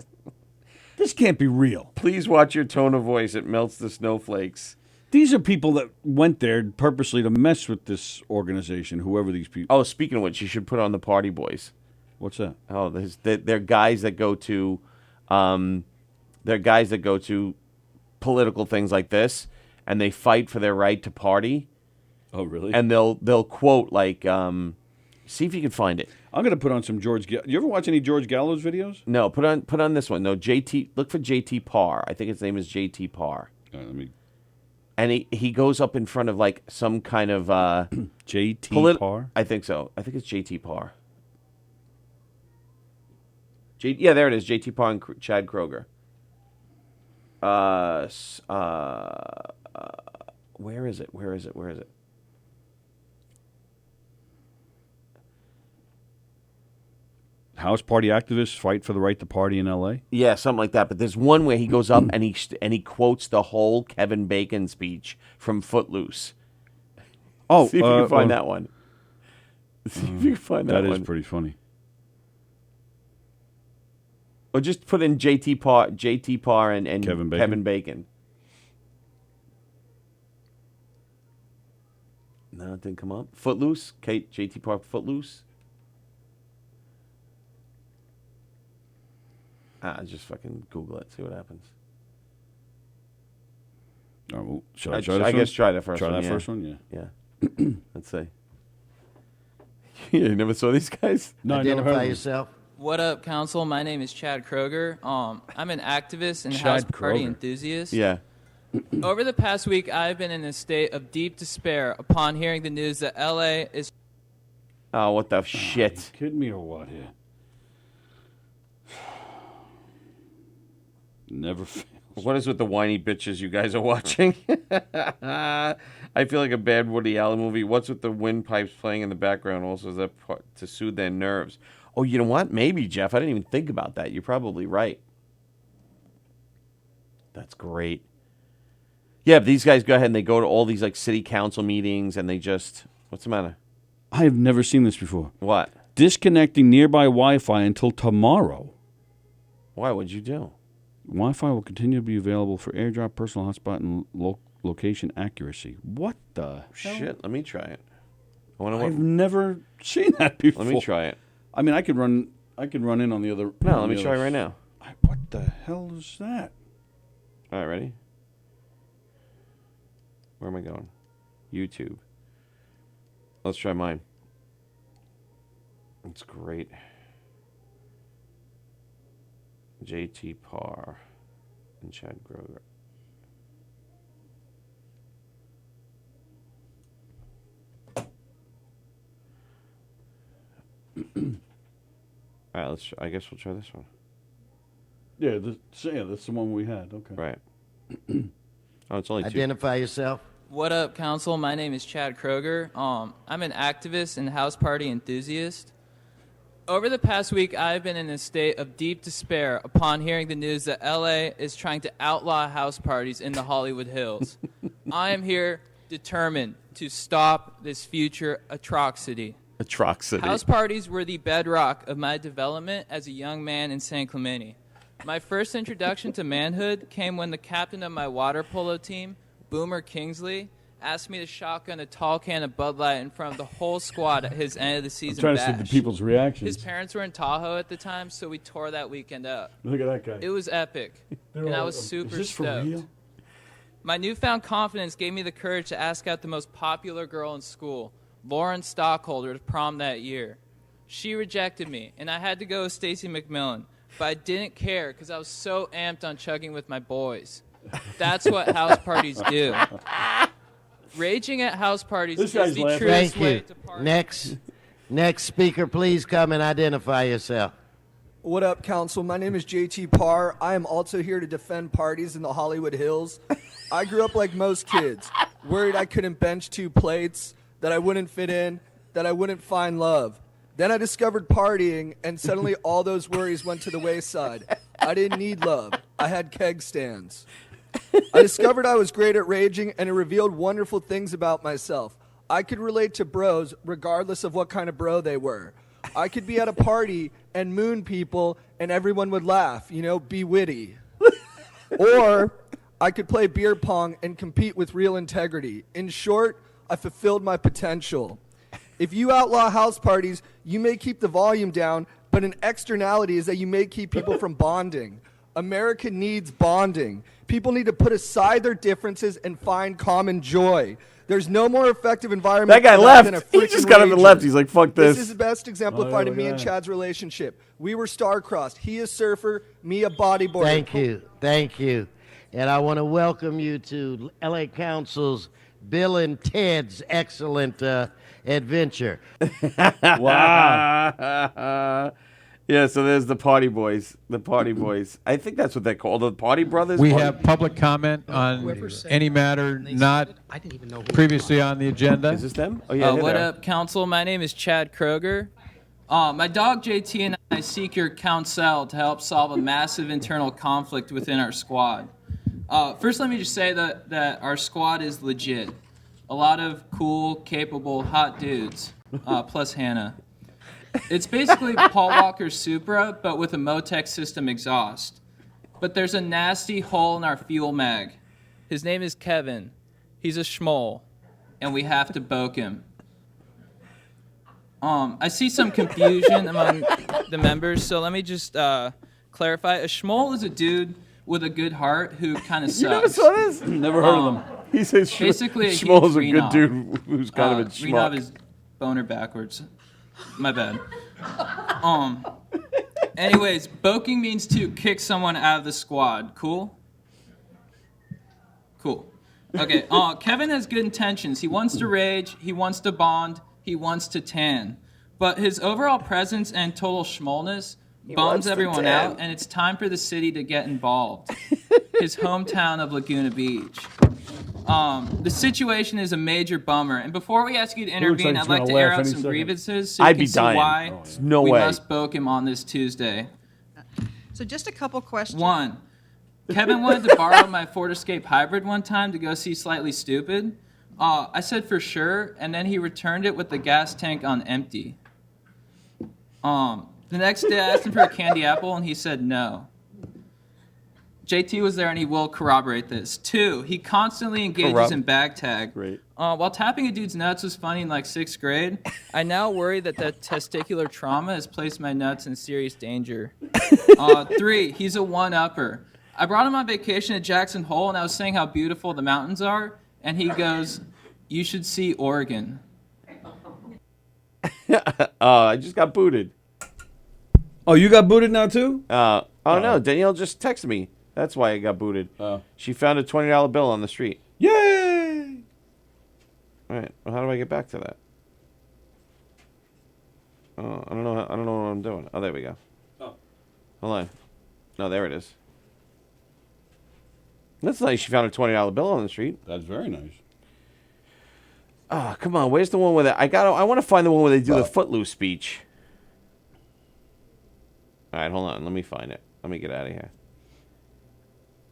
This can't be real. Please watch your tone of voice. It melts the snowflakes. These are people that went there purposely to mess with this organization, whoever these people. Oh, speaking of which, you should put on the Party Boys. What's that? Oh, they're guys that go to, political things like this, and they fight for their right to party. Oh, really? And they'll quote like, see if you can find it. I'm gonna put on some George. You ever watch any George Gallows videos? No, put on this one. No, JT. Look for JT Parr. I think his name is JT Parr. All right, let me. And he goes up in front of like some kind of JT Parr. I think so. I think it's JT Parr. Yeah, there it is. JT Parr and Chad Kroger. Where is it? Where is it? Where is it? House party activists fight for the right to party in L.A. Yeah, something like that. But there's one where he goes up and he quotes the whole Kevin Bacon speech from Footloose. Oh, see if you can find that one. See if you can find that one. That is pretty funny. Or just put in JT Parr and Kevin Bacon. No, it didn't come up. Footloose, JT Parr Footloose. Just fucking Google it, see what happens. All right, well, should I try this one? I guess try the first one. Try that first one, yeah. Let's see. You never saw these guys? No, Identify yourself. What up, Council? My name is Chad Kroger. I'm an activist and Chad house party Kroger. enthusiast. Yeah. Over the past week, I've been in a state of deep despair upon hearing the news that LA is... Oh, what the shit? You kidding me or what here? Never fails. What is with the whiny bitches you guys are watching? I feel like a bad Woody Allen movie. What's with the windpipes playing in the background? Also, is that to soothe their nerves? Oh, you know what? Maybe, Jeff. I didn't even think about that. You're probably right. That's great. Yeah, but these guys go ahead and they go to all these like city council meetings and they just... What's the matter? I have never seen this before. What? Disconnecting nearby Wi-Fi until tomorrow. Why? What'd you do? Wi-Fi will continue to be available for airdrop, personal hotspot, and location accuracy. What the hell? Shit, let me try it. I've never seen that before. Let me try it. I mean, I could run in on the other. No, let me try it right now. What the hell is that? All right, ready? Where am I going? YouTube. Let's try mine. It's great. JT Parr and Chad Kroger. All right, I guess we'll try this one. Yeah, that's the one we had. Okay. Right. Oh, it's only two. Identify yourself. What up, Council? My name is Chad Kroger. I'm an activist and house party enthusiast. Over the past week, I've been in a state of deep despair upon hearing the news that LA is trying to outlaw house parties in the Hollywood Hills. I am here determined to stop this future atrocity. House parties were the bedrock of my development as a young man in San Clemente. My first introduction to manhood came when the captain of my water polo team, Boomer Kingsley, asked me to shotgun a tall can of Bud Light in front of the whole squad at his end of the season I'm trying bash. to see the people's reactions. His parents were in Tahoe at the time, so we tore that weekend up. Look at that guy. It was epic, and I was super stoked. My newfound confidence gave me the courage to ask out the most popular girl in school, Lauren Stockholder, to prom that year. She rejected me, and I had to go with Stacey McMillan, but I didn't care because I was so amped on chugging with my boys. That's what house parties do. Raging at house parties is the truest way to party. Next speaker, please come and identify yourself. What up, Council? My name is JT Parr. I am also here to defend parties in the Hollywood Hills. I grew up like most kids, worried I couldn't bench 2 plates, that I wouldn't fit in, that I wouldn't find love. Then I discovered partying, and suddenly all those worries went to the wayside. I didn't need love. I had keg stands. I discovered I was great at raging, and it revealed wonderful things about myself. I could relate to bros regardless of what kind of bro they were. I could be at a party and moon people, and everyone would laugh, be witty. Or I could play beer pong and compete with real integrity. In short, I fulfilled my potential. If you outlaw house parties, you may keep the volume down, but an externality is that you may keep people from bonding. America needs bonding. People need to put aside their differences and find common joy. There's no more effective environment That guy for left. than a He freaking just got up and rager. left. He's like, fuck this. This is best exemplified in me and Chad's relationship. We were star-crossed. He a surfer, me a bodyboarder. Thank you. Thank you. And I want to welcome you to LA Council's Bill and Ted's excellent adventure. Wow. Yeah, so there's the party boys. The party boys. I think that's what they're called. The party brothers? We Party- have public comment on any matter not previously on the agenda. Is this them? Oh, yeah. What up, council? My name is Chad Kroger. My dog JT and I seek your counsel to help solve a massive internal conflict within our squad. First, let me just say that our squad is legit. A lot of cool, capable, hot dudes, plus Hannah. It's basically Paul Walker's Supra, but with a Motec system exhaust. But there's a nasty hole in our fuel mag. His name is Kevin. He's a schmoll, and we have to boke him. I see some confusion among the members, so let me just clarify. A schmoll is a dude with a good heart who kind of sucks. You never saw this? Never heard of them. He says basically a Schmoll's a huge good Renov. dude who's kind of a schmuck. Renov is boner backwards. My bad. Anyways, boking means to kick someone out of the squad. Cool? Cool. Okay, Kevin has good intentions. He wants to rage, he wants to bond, he wants to tan. But his overall presence and total schmollness He bums wants to everyone tan. out, and it's time for the city to get involved. His hometown of Laguna Beach. The situation is a major bummer, and before we ask you to He looks intervene, like I'd he's like gonna to air laugh out any some second. grievances so you I'd can be see dying. why There's no we way. must boke him on this Tuesday. So just a couple questions. One, Kevin wanted to borrow my Ford Escape Hybrid one time to go see Slightly Stupid. I said for sure, and then he returned it with the gas tank on empty. The next day I asked him for a candy apple, and he said no. JT was there, and he will corroborate this. Two, he constantly engages in bag tag. Great. While tapping a dude's nuts was funny in like 6th grade, I now worry that testicular trauma has placed my nuts in serious danger. Three, he's a one-upper. I brought him on vacation to Jackson Hole, and I was saying how beautiful the mountains are, and he goes, "You should see Oregon." I just got booted. Oh, you got booted now too? No, Danielle just texted me. That's why I got booted. She found a $20 bill on the street. Yay! All right. Well, how do I get back to that? Oh, I don't know. I don't know what I'm doing. Oh, there we go. Oh. Hold on. No, there it is. That's nice. She found a $20 bill on the street. That's very nice. Oh, come on. Where's the one where I want to find the one where they do the Footloose speech. All right, hold on. Let me find it. Let me get out of here.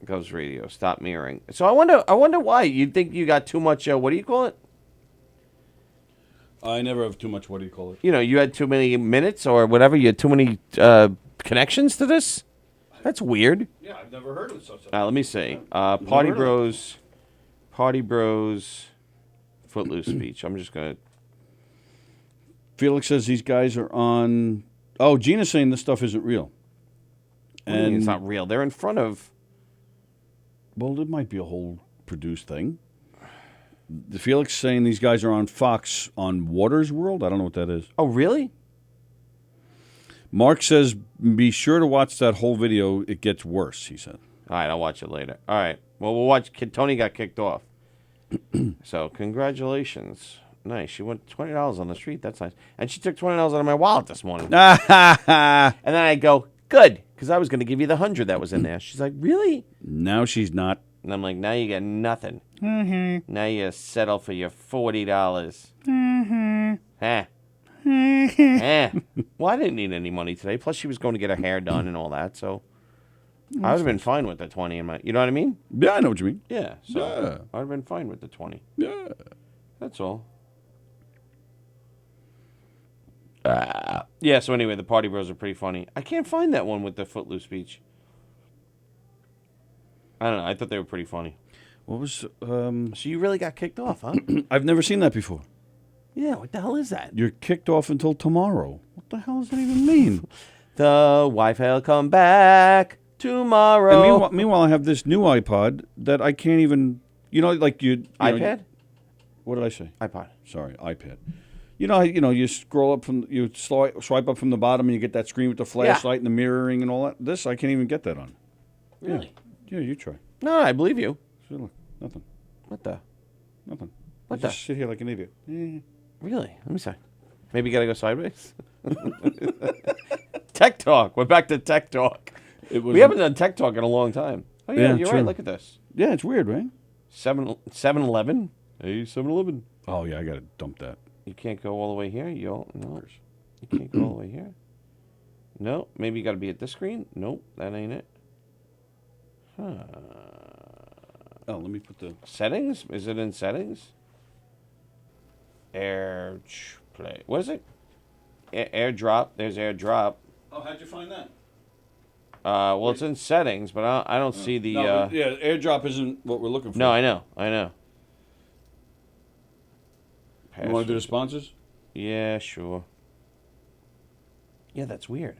Govs Radio. Stop mirroring. So I wonder why. You think you got too much, what do you call it? I never have too much, what do you call it? You know, you had too many minutes or whatever. You had too many connections to this? That's weird. Yeah, I've never heard of such Let me see. Never Party heard of it. Bros, Footloose speech. I'm just going to... Felix says these guys are on... Oh, Gina's saying this stuff isn't real. And it's not real. They're in front of... Well, it might be a whole produced thing. The Felix saying these guys are on Fox on Waters World. I don't know what that is. Oh, really? Mark says, be sure to watch that whole video. It gets worse, he said. All right, I'll watch it later. All right. Well, we'll watch... Tony got kicked off. So, congratulations. Nice. She went $20 on the street. That's nice. And she took $20 out of my wallet this morning. And then I go, good, because I was going to give you the $100 that was in there. She's like, really? Now she's not. And I'm like, now you get nothing. Mm-hmm. Now you settle for your $40. Mm-hmm. Eh. Well, I didn't need any money today. Plus, she was going to get her hair done and all that, so I would have been fine with the 20 in my... You know what I mean? Yeah, I know what you mean. Yeah, so Yeah. I would have been fine with the 20. Yeah. That's all. Yeah, so anyway, the Party Bros are pretty funny. I can't find that one with the Footloose speech. I don't know. I thought they were pretty funny. What was? So you really got kicked off, huh? I've never seen that before. Yeah. What the hell is that? You're kicked off until tomorrow. What the hell does that even mean? The Wi-Fi will come back tomorrow. And meanwhile, I have this new iPod that I can't even. Like you. iPad? What did I say? iPod. Sorry, iPad. You scroll up you swipe up from the bottom, and you get that screen with the flashlight and the mirroring and all that. This I can't even get that on. Really? Yeah, you try. No, I believe you. See, look, nothing. What the? Nothing. What I the? just sit here like an idiot. Really? Let me see. Maybe you gotta go sideways. Tech Talk. We're back to Tech Talk. We haven't done Tech Talk in a long time. Oh yeah, you're true. right. Look at this. Yeah, it's weird, right? 7-Eleven. Hey, 7-Eleven. Oh yeah, I gotta dump that. You can't go all the way here. No. You can't go all the way here. No. Maybe you got to be at this screen. Nope, that ain't it. Huh. Oh, let me put the settings. Is it in settings? AirPlay. What is it? AirDrop. There's AirDrop. Oh, how'd you find that? Well, it's in settings, but I don't see the. Yeah, AirDrop isn't what we're looking for. No, I know. You want to do the sponsors? Yeah, sure. Yeah, that's weird.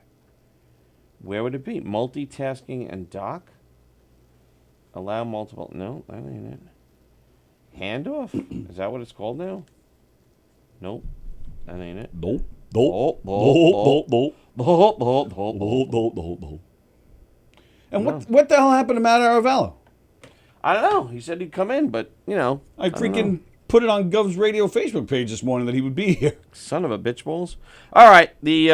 Where would it be? Multitasking and dock? Allow multiple... No, that ain't it. Handoff? Is that what it's called now? Nope. That ain't it. Nope. And what the hell happened to Matt Aravallo? I don't know. He said he'd come in, but, I freaking put it on Gov's radio Facebook page this morning that he would be here. Son of a bitch balls. All right. The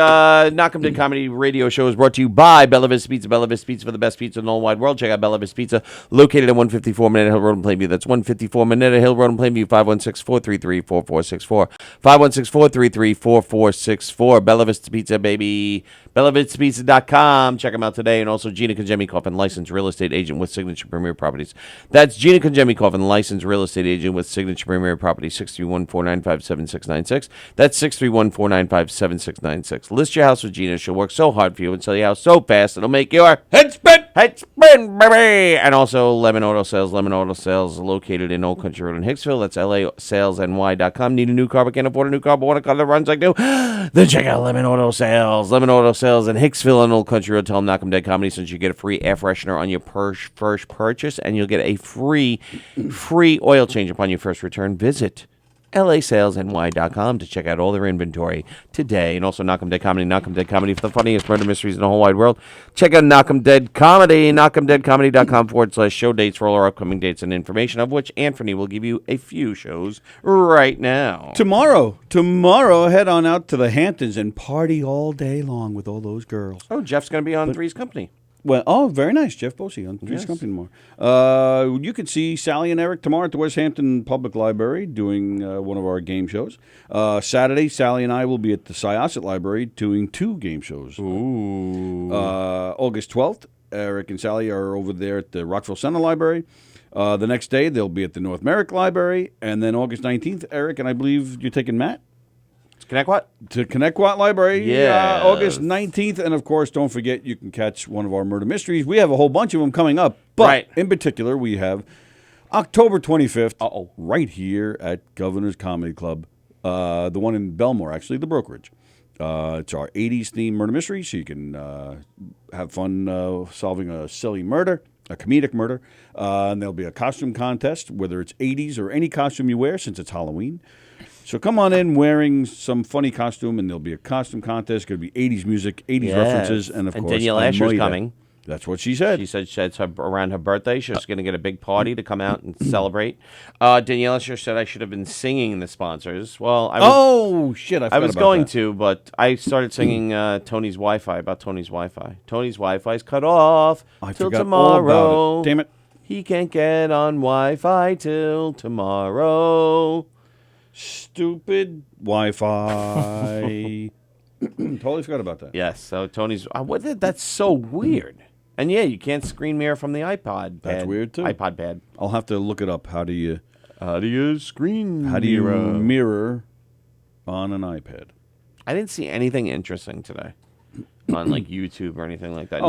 Knock 'em Dead Comedy Radio Show is brought to you by Bella Vista Pizza. Bella Vista Pizza for the best pizza in the whole wide world. Check out Bella Vista Pizza, located at 154 Minetta Hill Road in Plainview. That's 154 Minetta Hill Road in Plainview, 516-433-4464. 516-433-4464. Bella Vista Pizza, baby. BellaVistaPizza.com. Check them out today. And also Gina Konjemi-Coffin, licensed real estate agent with Signature Premier Properties. That's Gina Konjemi-Coffin, licensed real estate agent with Signature Premier Properties, 631-495-7696. That's 631-495-7696. List your house with Gina. She'll work so hard for you and sell your house so fast it'll make your head spin, baby. And also Lemon Auto Sales. Lemon Auto Sales located in Old Country Road in Hicksville. That's LASalesNY.com. Need a new car but can't afford a new car but want a car that runs like new? Then check out Lemon Auto Sales. Lemon Auto Sales in Hicksville and Old Country Road. Tell them Knock 'em Dead Comedy, since you get a free air freshener on your first purchase, and you'll get a free oil change upon your first return. Visit LASalesNY.com to check out all their inventory today. And also Knock 'em Dead Comedy. Knock 'em Dead Comedy for the funniest murder mysteries in the whole wide world. Check out Knock 'em Dead Comedy. Knock'emDeadComedy.com/show dates for all our upcoming dates and information, of which Anthony will give you a few shows right now. Tomorrow, head on out to the Hamptons and party all day long with all those girls. Oh, Jeff's going to be on Three's Company. Well, very nice. Jeff Bosey on Three's Company tomorrow. You can see Sally and Eric tomorrow at the West Hampton Public Library doing one of our game shows. Saturday, Sally and I will be at the Syosset Library doing 2 game shows. Ooh. August 12th, Eric and Sally are over there at the Rockville Center Library. The next day, they'll be at the North Merrick Library. And then August 19th, Eric, and I believe you're taking Matt? Connecticut? To Connecticut Library, yeah. August 19th. And, of course, don't forget, you can catch one of our murder mysteries. We have a whole bunch of them coming up. But, in particular, we have October 25th, right here at Governor's Comedy Club, the one in Belmore, actually, the Brokerage. It's our 80s themed murder mystery, so you can have fun solving a silly murder, a comedic murder. And there'll be a costume contest, whether it's 80s or any costume you wear, since it's Halloween. So come on in wearing some funny costume, and there'll be a costume contest. It's going to be 80s music, 80s references, and, of course, Danielle Asher's coming. That's what she said. She said it's around her birthday. She's going to get a big party to come out and celebrate. Danielle Asher said I should have been singing the sponsors. Well, I was, shit! I was going to, but I started singing Tony's Wi-Fi about Tony's Wi-Fi. Tony's Wi-Fi's cut off till forgot tomorrow. all about it. Damn it! He can't get on Wi-Fi till tomorrow. Stupid Wi-Fi. Totally forgot about that. Yes. So Tony's. That's so weird. And yeah, you can't screen mirror from the iPod. That's weird too. iPod pad. I'll have to look it up. How do you screen? How do you mirror on an iPad? I didn't see anything interesting today on like YouTube or anything like that. Oh,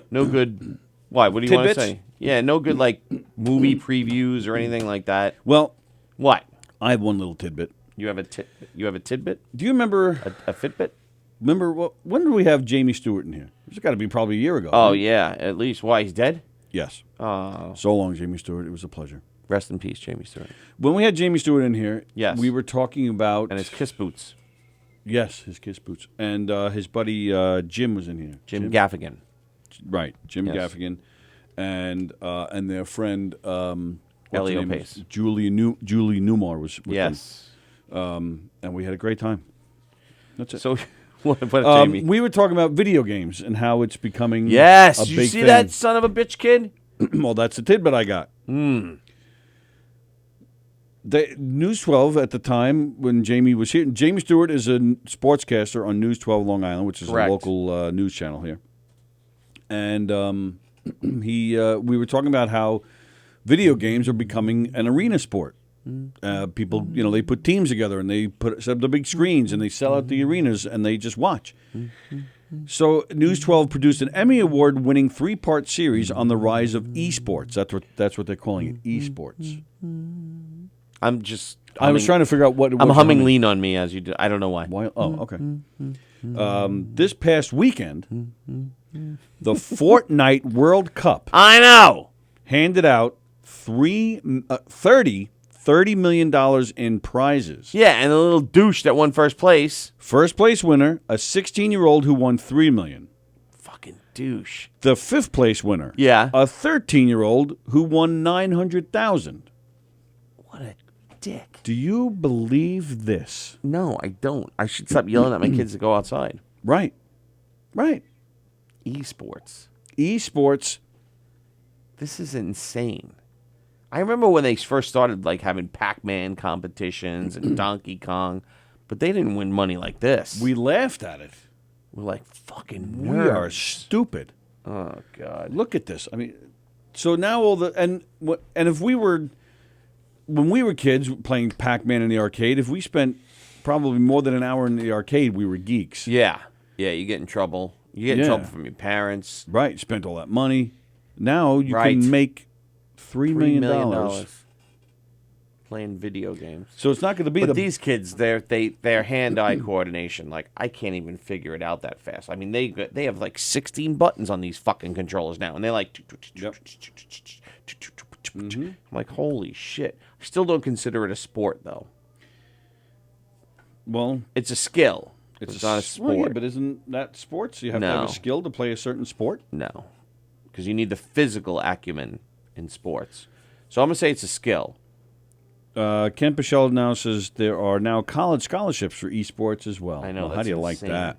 No good. Why? What do you want to say? Yeah, no good like movie previews or anything like that. Well, what? I have one little tidbit. You have a tidbit? Do you remember a Fitbit? Remember when did we have Jamie Stewart in here? It's got to be probably a year ago. Oh right? yeah, at least. Why, he's dead? Yes. Oh. So long, Jamie Stewart. It was a pleasure. Rest in peace, Jamie Stewart. When we had Jamie Stewart in here, yes, we were talking about and his Kiss boots. Yes, his Kiss boots, and his buddy Jim was in here. Jim Gaffigan. Right, Jim Yes. Gaffigan, and their friend Elio Pace. Julie Newmar was with Yes. them. And we had a great time. That's it. So, what Jamie? We were talking about video games and how it's becoming Yes, a you big see thing. that son of a bitch kid? Well, that's the tidbit I got. News 12 at the time when Jamie was here. Jamie Stewart is a sportscaster on News 12 Long Island, which is Correct. a local news channel here. And we were talking about how video games are becoming an arena sport. People, they put teams together and they set up the big screens and they sell out the arenas and they just watch. So News 12 produced an Emmy Award-winning 3-part series on the rise of esports. That's what they're calling it, esports. I was trying to figure out what I'm humming "Lean on Me" as you do. I don't know why. Oh, okay. This past weekend, the Fortnite World Cup. I know. Handed out $30 million in prizes. Yeah, and a little douche that won first place. First place winner, a 16-year-old who won $3 million. Fucking douche. The fifth place winner. Yeah. A 13-year-old who won $900,000. What a dick. Do you believe this? No, I don't. I should stop yelling at my kids to go outside. Right. Esports. This is insane. I remember when they first started like having Pac-Man competitions and Donkey Kong, but they didn't win money like this. We laughed at it. We're like fucking nerds. We are stupid. Oh God. Look at this. I mean, so now and if we were when we were kids playing Pac-Man in the arcade, if we spent probably more than an hour in the arcade, we were geeks. Yeah. Yeah, you get in trouble. You get in trouble from your parents. Right. Spent all that money. Now you Right. can make $3 million. Playing video games. So it's not going to be But these kids, their hand-eye coordination, like I can't even figure it out that fast. I mean, they have like 16 buttons on these fucking controllers now, and they're like, I'm like, holy shit! I still don't consider it a sport though. Well, it's a skill. It's not a sport. Well, yeah, but isn't that sports? You have to have No. a skill to play a certain sport? No, because you need the physical acumen in sports. So I'm gonna say it's a skill. Ken Pichel now says there are now college scholarships for esports as well. I know. Well, how do you like insane. that?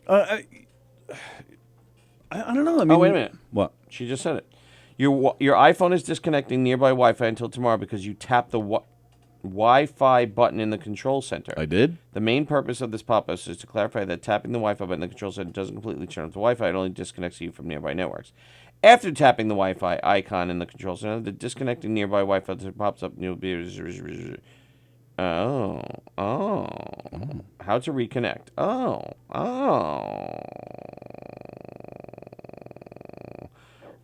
I don't know. I mean, Oh, wait a minute. What? She just said it. Your iPhone is disconnecting nearby Wi-Fi until tomorrow because you tapped the Wi-Fi button in the control center. I did? The main purpose of this pop-up is to clarify that tapping the Wi-Fi button in the control center doesn't completely turn off the Wi-Fi. It only disconnects you from nearby networks. After tapping the Wi-Fi icon in the control center, the disconnecting nearby Wi-Fi pops up. And you'll be how to reconnect.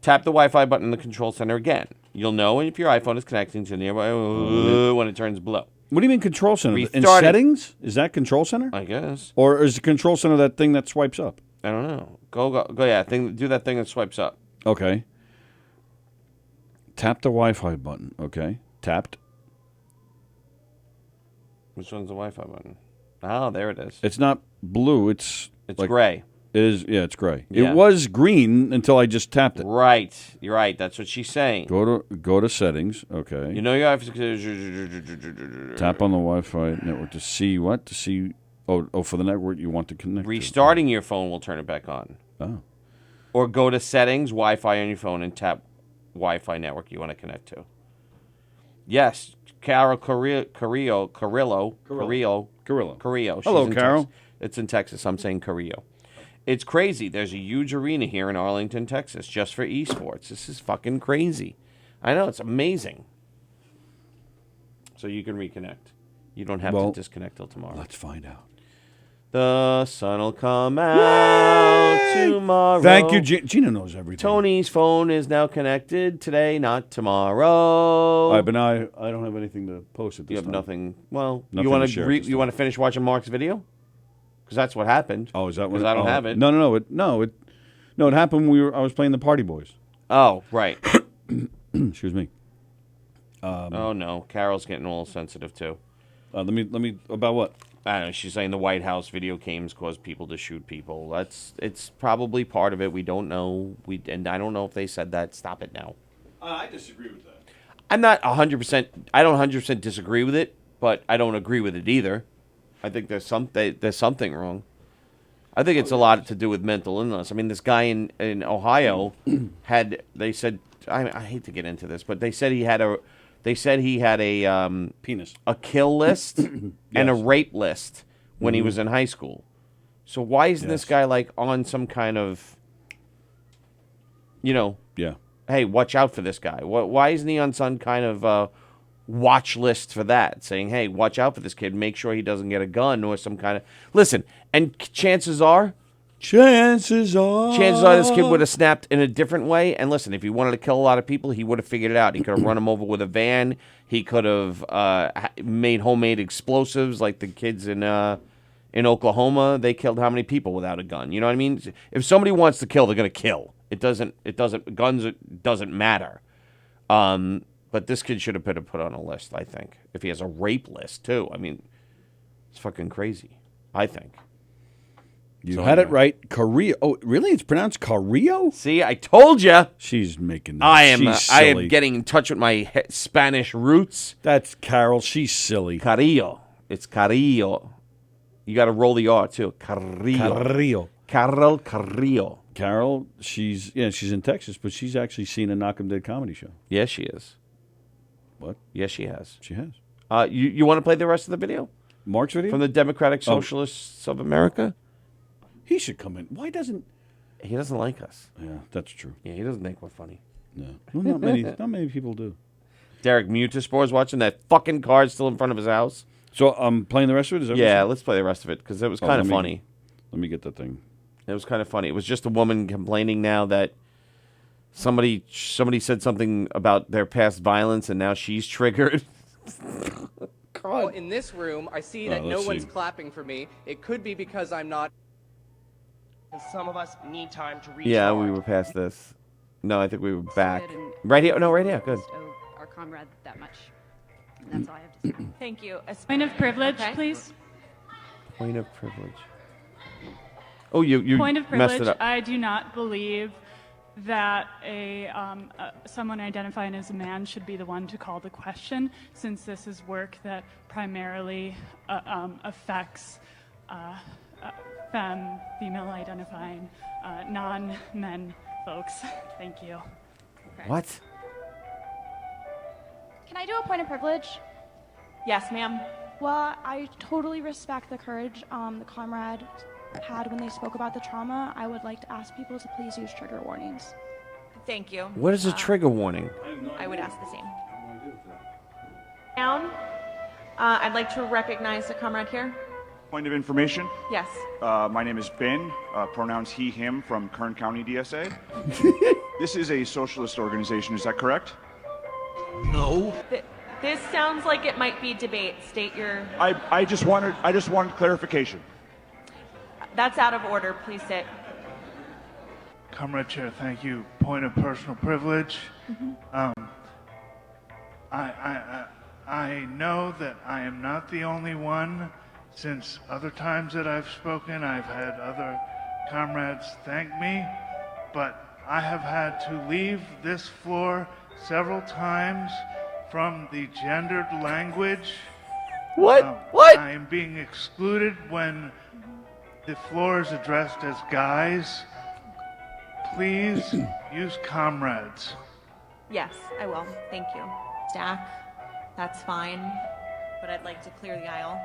Tap the Wi-Fi button in the control center again. You'll know if your iPhone is connecting to nearby when it turns blue. What do you mean control center? In Restarting. settings? Is that control center? I guess. Or is the control center that thing that swipes up? I don't know. Go. Yeah, do that thing that swipes up. Okay. Tap the Wi-Fi button. Okay. Tapped. Which one's the Wi-Fi button? Oh, there it is. It's not blue. It's gray. It is. Yeah, it's gray. Yeah. It was green until I just tapped it. Right. You're right. That's what she's saying. Go to settings. Okay. You know you have to Tap on the Wi-Fi network to see what? To see. Oh, for the network you want to connect. Restarting your phone will turn it back on. Oh. Or go to settings, Wi-Fi on your phone, and tap Wi-Fi network you want to connect to. Yes, Carol Carrillo. Hello, She's in Carol. Texas. It's in Texas. I'm saying Carrillo. It's crazy. There's a huge arena here in Arlington, Texas, just for esports. This is fucking crazy. I know, it's amazing. So you can reconnect. You don't have to disconnect till tomorrow. Let's find out. The sun'll come out tomorrow. Thank you, Gina knows everything. Tony's phone is now connected today, not tomorrow. All right, but now I don't have anything to post at this You have time. nothing. Well, Nothing you want to share to at this you want to finish watching Mark's video? Because that's what happened. Oh, is that what? Because I don't have it. No. It happened. I was playing the Party Boys. Oh, right. Excuse me. Oh no, Carol's getting all sensitive too. Let me about what? I don't know. She's saying the White House video games cause people to shoot people. It's probably part of it. We don't know. And I don't know if they said that. Stop it now. I disagree with that. I'm not 100%. I don't 100% disagree with it, but I don't agree with it either. I think there's something wrong. I think it's a lot to do with mental illness. I mean, this guy in Ohio had. They said I hate to get into this, but they said he had a. They said he had a penis, a kill list, and a rape list when he was in high school. So why isn't this guy like on some kind of, yeah, hey, watch out for this guy? Why isn't he on some kind of watch list for that, saying, hey, watch out for this kid, make sure he doesn't get a gun or some kind of listen? And chances are this kid would have snapped in a different way. And listen, if he wanted to kill a lot of people, he would have figured it out. He could have run them over with a van. He could have made homemade explosives like the kids in Oklahoma. They killed how many people without a gun? You know what I mean? If somebody wants to kill, they're going to kill. Guns doesn't matter. But this kid should have been put on a list, I think. If he has a rape list, too. I mean, it's fucking crazy, I think. You had it right. Carrillo. Oh, really? It's pronounced Carrillo? See, I told you. She's making that. I am Silly. getting in touch with my Spanish roots. That's Carol. She's silly. Carrillo. It's Carrillo. You got to roll the R, too. Carrillo. Carrillo. Carol, she's in Texas, but she's actually seen a Knock 'em Dead comedy show. Yes, she is. What? Yes, she has. She has. You want to play the rest of the video? Mark's video? From the Democratic Socialists of America? He should come in. Why doesn't... He doesn't like us. Yeah, that's true. Yeah, he doesn't think we're funny. No. Well, not many people do. Derek Mutispor's watching that fucking card still in front of his house. So I'm playing the rest of it? Is that Yeah, let's play the rest of it because it was kind of funny. Let me get that thing. It was kind of funny. It was just a woman complaining now that somebody said something about their past violence and now she's triggered. Well, in this room, I see that no let's one's see. clapping for me. It could be because I'm not. And some of us need time to recharge. Yeah, we were past this. No, I think we were back. Right here. No, right here. Good. Our comrade that much. And that's all I have to say. Thank you. A point of privilege, please. Point of privilege. Oh, you Point of messed privilege. it up. I do not believe that someone identifying as a man should be the one to call the question, since this is work that primarily affects female identifying, non-men folks. Thank you. What? Can I do a point of privilege? Yes, ma'am. Well, I totally respect the courage the comrade had when they spoke about the trauma. I would like to ask people to please use trigger warnings. Thank you. What is a trigger warning? I would ask the same. Down. I'd like to recognize the comrade here. Point of information. Yes. My name is Ben, pronouns he, him, from Kern County, DSA. This is a socialist organization, is that correct? No. This sounds like it might be debate. State your... I just wanted clarification. That's out of order. Please sit. Comrade Chair, thank you. Point of personal privilege. I know that I am not the only one. Since other times that I've spoken, I've had other comrades thank me, but I have had to leave this floor several times from the gendered language. What? I am being excluded when the floor is addressed as guys. Please use comrades. Yes, I will. Thank you. Stack, that's fine, but I'd like to clear the aisle.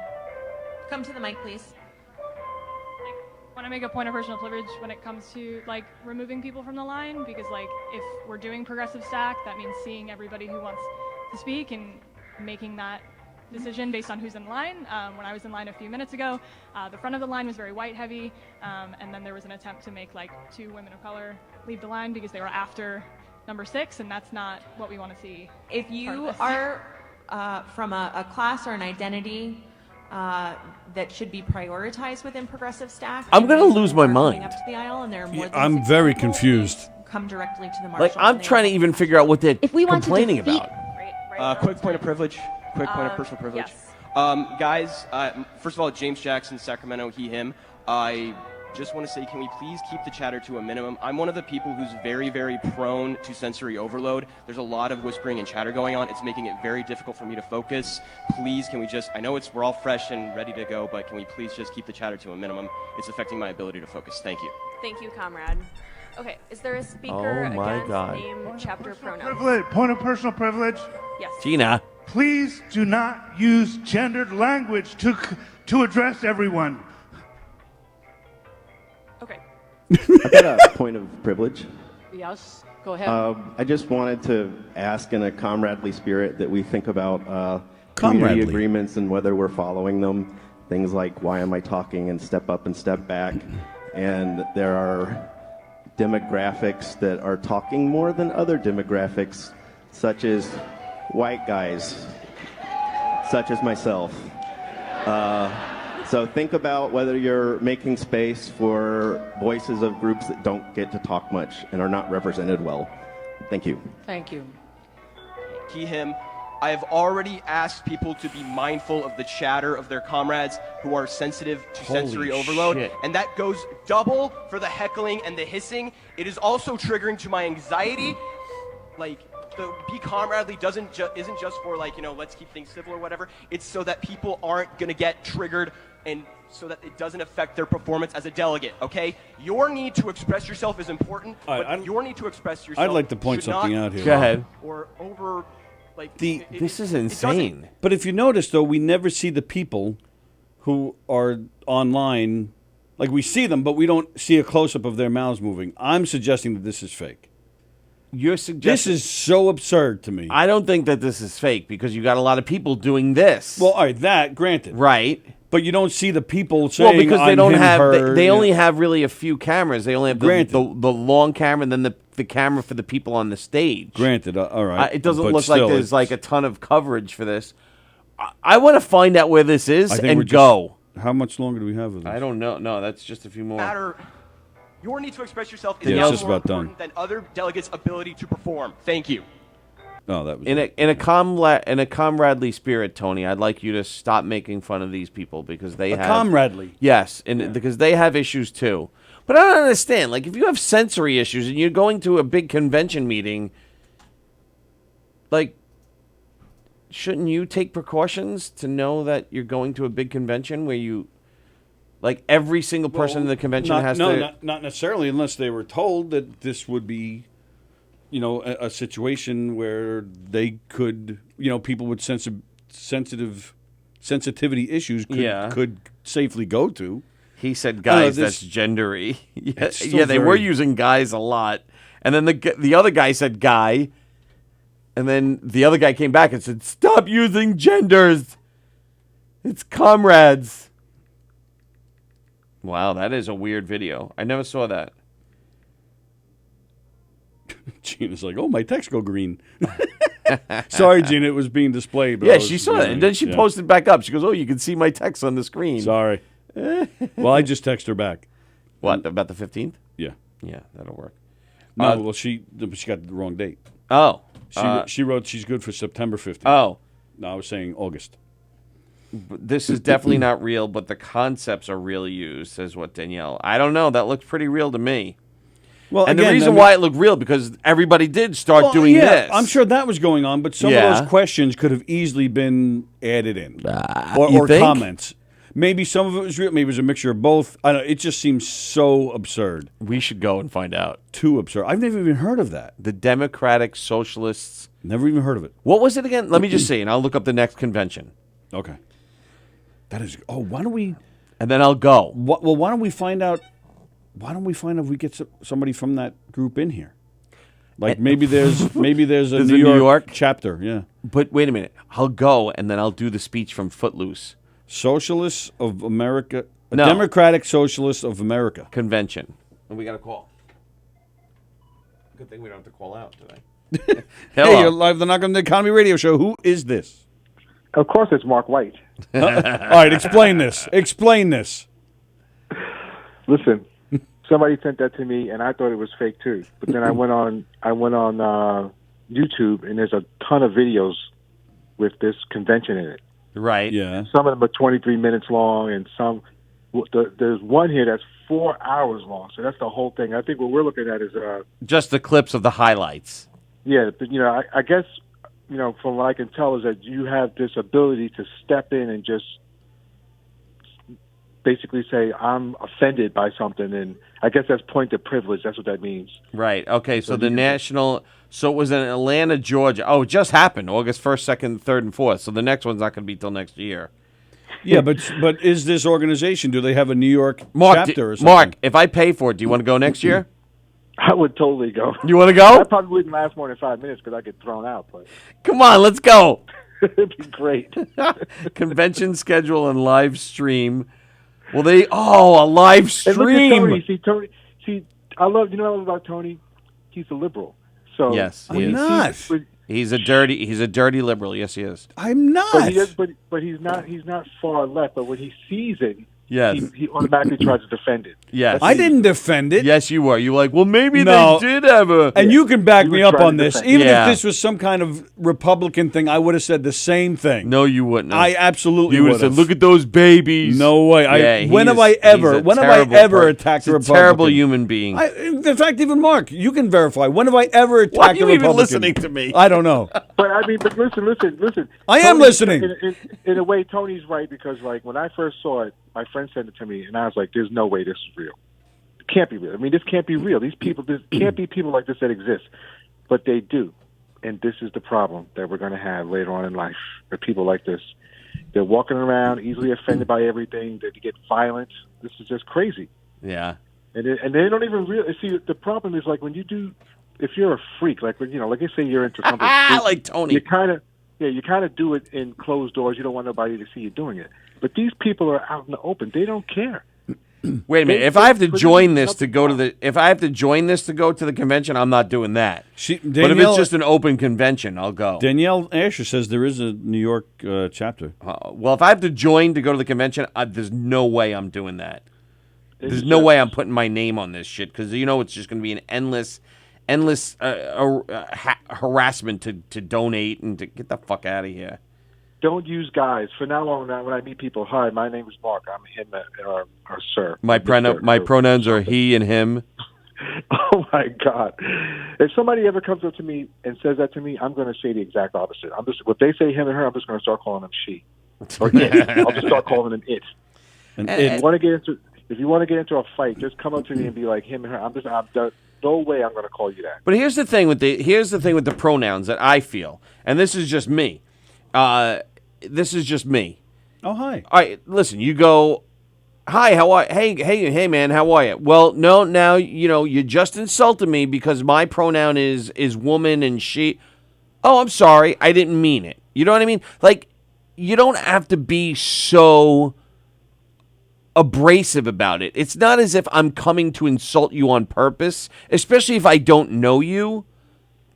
Come to the mic, please. I want to make a point of personal privilege when it comes to like removing people from the line, because like if we're doing progressive stack, that means seeing everybody who wants to speak and making that decision based on who's in line. When I was in line a few minutes ago, the front of the line was very white heavy, and then there was an attempt to make like 2 women of color leave the line because they were after number 6, and that's not what we want to see. If you are from a class or an identity that should be prioritized within progressive staff, I'm gonna and lose my are coming mind. Up to the aisle and there are more than I'm 6 very people, confused. Come directly to the marshal. Like, I'm trying to even figure out what they're we want to complaining defeat- about. Quick point of privilege. Quick point of personal privilege. Guys, first of all, James Jackson, Sacramento, he, him. I just want to say, can we please keep the chatter to a minimum? I'm one of the people who's very, very prone to sensory overload. There's a lot of whispering and chatter going on. It's making it very difficult for me to focus. Please, can we just, I know we're all fresh and ready to go, but can we please just keep the chatter to a minimum? It's affecting my ability to focus. Thank you. Thank you, comrade. Okay, is there a speaker Oh my against God. name, chapter, pronoun? Point of personal privilege. Yes. Gina. Please do not use gendered language to address everyone. Okay. I've got a point of privilege. Yes, go ahead. I just wanted to ask in a comradely spirit that we think about community Comradely. agreements and whether we're following them. Things like why am I talking and step up and step back. And there are demographics that are talking more than other demographics, such as white guys, such as myself. So think about whether you're making space for voices of groups that don't get to talk much and are not represented well. Thank you. Thank you. He, him. I have already asked people to be mindful of the chatter of their comrades who are sensitive to Holy sensory overload. shit. And that goes double for the heckling and the hissing. It is also triggering to my anxiety. Like, the be comradely isn't just for, like, you know, let's keep things civil or whatever. It's so that people aren't going to get triggered and so that it doesn't affect their performance as a delegate, okay? Your need to express yourself is important, but your need to express yourself I'd like to point should something not out here. Go ahead. Or over, like... This is insane. But if you notice, though, we never see the people who are online. Like, we see them, but we don't see a close-up of their mouths moving. I'm suggesting that this is fake. You're suggesting... This is so absurd to me. I don't think that this is fake because you got a lot of people doing this. Well, all right, that, granted. Right. But you don't see the people saying, Well, because they I'm don't him, have, her, they you only know. have really a few cameras. They only have the long camera and then the camera for the people on the stage. Granted, all right. It doesn't But look still, like there's it's- like a ton of coverage for this. I want to find out where this is I think and we're just- go. How much longer do we have of this? I don't know. No, that's just a few more. matter. Your need to express yourself is Yeah, it's now just more about done. important than other delegates' ability to perform. Thank you. No, that was In a comradely spirit, Tony, I'd like you to stop making fun of these people because they A have comradely. Yes, and because they have issues too. But I don't understand. Like, if you have sensory issues and you're going to a big convention meeting, like, shouldn't you take precautions to know that you're going to a big convention where you, like, every single person in the convention has to... Not necessarily, unless they were told that this would be, you know, a situation where they could, you know, people with sensitivity issues could safely go to. He said, I don't "Guys, know, that's gendery." It's still yeah, they were very- using guys a lot, and then the other guy said "guy," and then the other guy came back and said, "Stop using genders. It's comrades." Wow, that is a weird video. I never saw that. Gina's like, "Oh, my text go green." Sorry, Gina, it was being displayed. But Yeah, I was she saw it, reading and then she yeah. posted back up. She goes, "Oh, you can see my text on the screen." Sorry. Well, I just text her back. What, about the 15th? Yeah. Yeah, that'll work. No, well, she got the wrong date. Oh. She wrote she's good for September 15th. Oh. No, I was saying August. This is definitely not real, but the concepts are really used, says what Danielle. I don't know. That looks pretty real to me. Well, and again, the reason I mean- why it looked real because everybody did start Well, doing yeah, this. I'm sure that was going on, but some of Yeah. those questions could have easily been added in. you Or think? comments. Maybe some of it was real. Maybe it was a mixture of both. I don't know. It just seems so absurd. We should go and find out. Too absurd. I've never even heard of that. The Democratic Socialists. Never even heard of it. What was it again? Let me just see, and I'll look up the next convention. Okay. That is. Oh, why don't we? And then I'll go. Well, why don't we find out? Why don't we find out if we get somebody from that group in here? Like maybe there's a There's New York chapter. Yeah. But wait a minute. I'll go, and then I'll do the speech from Footloose. Socialists of America. No. Democratic Socialists of America. Convention. And we got a call. Good thing we don't have to call out today. Hey, you're live the Knock on the Economy radio show. Who is this? Of course, it's Mark White. All right, explain this. Explain this. Listen, somebody sent that to me, and I thought it was fake too. But then I went on YouTube, and there's a ton of videos with this convention in it. Right. Yeah. Some of them are 23 minutes long, and there's one here that's 4 hours long. So that's the whole thing. I think what we're looking at is just the clips of the highlights. Yeah, but I guess from what I can tell is that you have this ability to step in and just basically say, I'm offended by something, and I guess that's point of privilege. That's what that means. Right. Okay, so the national... So it was in Atlanta, Georgia. Oh, it just happened, August 1st, 2nd, 3rd, and 4th. So the next one's not going to be till next year. Yeah, but is this organization, do they have a New York chapter or something? Mark, if I pay for it, do you want to go next year? I would totally go. You want to go? I probably wouldn't last more than 5 minutes because I get thrown out. But Come on, let's go. It'd be great. Convention schedule and live stream. Well, a live And look at stream. Tony. See, I love about Tony. He's a liberal. So Yes, he when is. He's a dirty liberal. Yes, he is. I'm not. But he's not far left. But when he sees it, Yes. he automatically tries to defend it. Yes. I didn't defend it. Yes, you were. You were like, well, maybe No. they did have a... And you can back me up on this. Even Yeah. if this was some kind of Republican thing, I would have said the same thing. No, you wouldn't have. I absolutely You would would have have. said, look at those babies. No way. Yeah, When have I ever attacked a He's Republican? terrible human being. In fact, even Mark, you can verify. When have I ever attacked Why are you a even Republican? listening to me? I don't know. But listen. I am listening. In a way, Tony's right because when I first saw it, my friend sent it to me, and I was like, "There's no way this is real. It can't be real. I mean, this can't be real. These people, there can't be people like this that exist, but they do, and this is the problem that we're going to have later on in life. With people like this, they're walking around easily offended by everything. They get violent. This is just crazy. Yeah. And they don't even realize. See, the problem is when you do, if you're a freak, like they say you're into something, like Tony. you kind of do it in closed doors. You don't want nobody to see you doing it. But these people are out in the open. They don't care. Wait a minute. If I have to join this to go to the convention, I'm not doing that. But if it's just an open convention, I'll go. Danielle Asher says there is a New York chapter. Well, if I have to join to go to the convention, there's no way I'm doing that. There's no way I'm putting my name on this shit because it's just going to be an endless harassment to donate and to get the fuck out of here. Don't use guys. For now on, when I meet people, hi, my name is Mark. I'm him or sir. My pronouns are he and him. Oh my God! If somebody ever comes up to me and says that to me, I'm going to say the exact opposite. If they say him and her, I'm just going to start calling them she or it. I'll just start calling them it. If you want to get into a fight, just come up to me and be like him and her. No way I'm going to call you that. But here's the thing with the pronouns that I feel, and this is just me. This is just me. Oh, hi. All right, listen, you go, hi, how are you? Hey, man, how are you? Well, no, now, you just insulted me because my pronoun is woman and she. Oh, I'm sorry. I didn't mean it. You know what I mean? Like, you don't have to be so abrasive about it. It's not as if I'm coming to insult you on purpose, especially if I don't know you.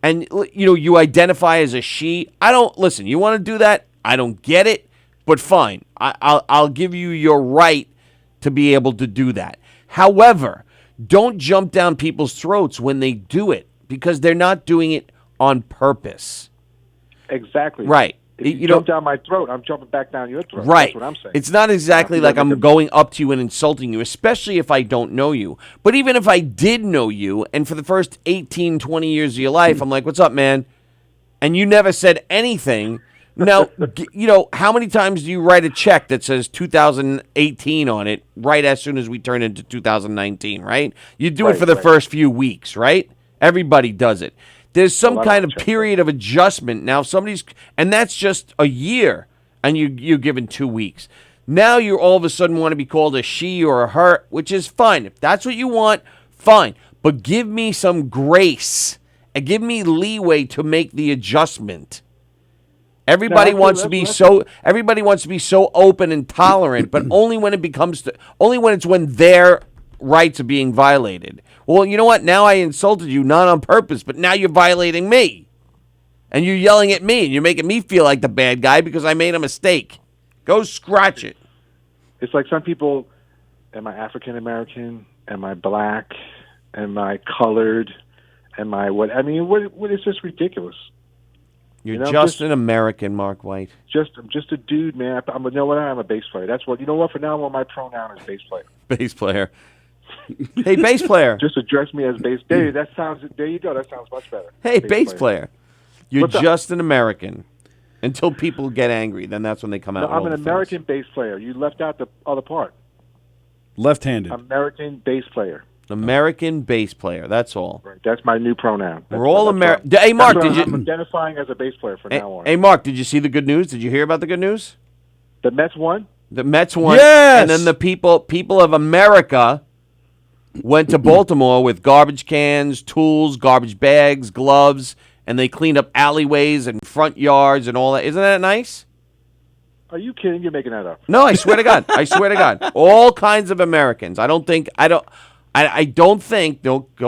And, you identify as a she. Listen, you want to do that? I don't get it, but fine. I'll give you your right to be able to do that. However, don't jump down people's throats when they do it because they're not doing it on purpose. Exactly. Right. If you jump down my throat, I'm jumping back down your throat. Right. That's what I'm saying. It's not exactly like I'm going up to you and insulting you, especially if I don't know you. But even if I did know you, and for the first 18, 20 years of your life, I'm like, what's up, man? And you never said anything. Now, how many times do you write a check that says 2018 on it right as soon as we turn into 2019, right? You do it for the first few weeks, right? Everybody does it. There's some kind of period of adjustment. Now, and that's just a year, and you're given 2 weeks. Now you all of a sudden want to be called a she or a her, which is fine. If that's what you want, fine. But give me some grace and give me leeway to make the adjustment. Everybody No, wants to be everybody wants to be so open and tolerant, but only when it's when their rights are being violated. Well, you know what? Now I insulted you, not on purpose, but now you're violating me. And you're yelling at me, and you're making me feel like the bad guy because I made a mistake. Go scratch it. It's like some people, am I African American? Am I black? Am I colored? Am I what? I mean, what is this ridiculous? You're just an American, Mark White. I'm just a dude, man. I'm a bass player. That's what. You know what? For now on, my pronoun is bass player. Bass player. Hey, bass player. Just address me as bass. There you go. That sounds much better. Hey, bass player. You're just an American. Until people get angry, then that's when they come out. No, with I'm all an the American bass player. You left out the other part. Left-handed. American bass player. American bass player. That's all. Right. That's my new pronoun. We're all American. Hey, Mark, I'm identifying as a bass player from now on. Hey, Mark, did you see the good news? Did you hear about the good news? The Mets won? The Mets won. Yes! And then the people of America went to Baltimore with garbage cans, tools, garbage bags, gloves, and they cleaned up alleyways and front yards and all that. Isn't that nice? Are you kidding? You're making that up. No, I swear to God. I swear to God. All kinds of Americans. I don't think, don't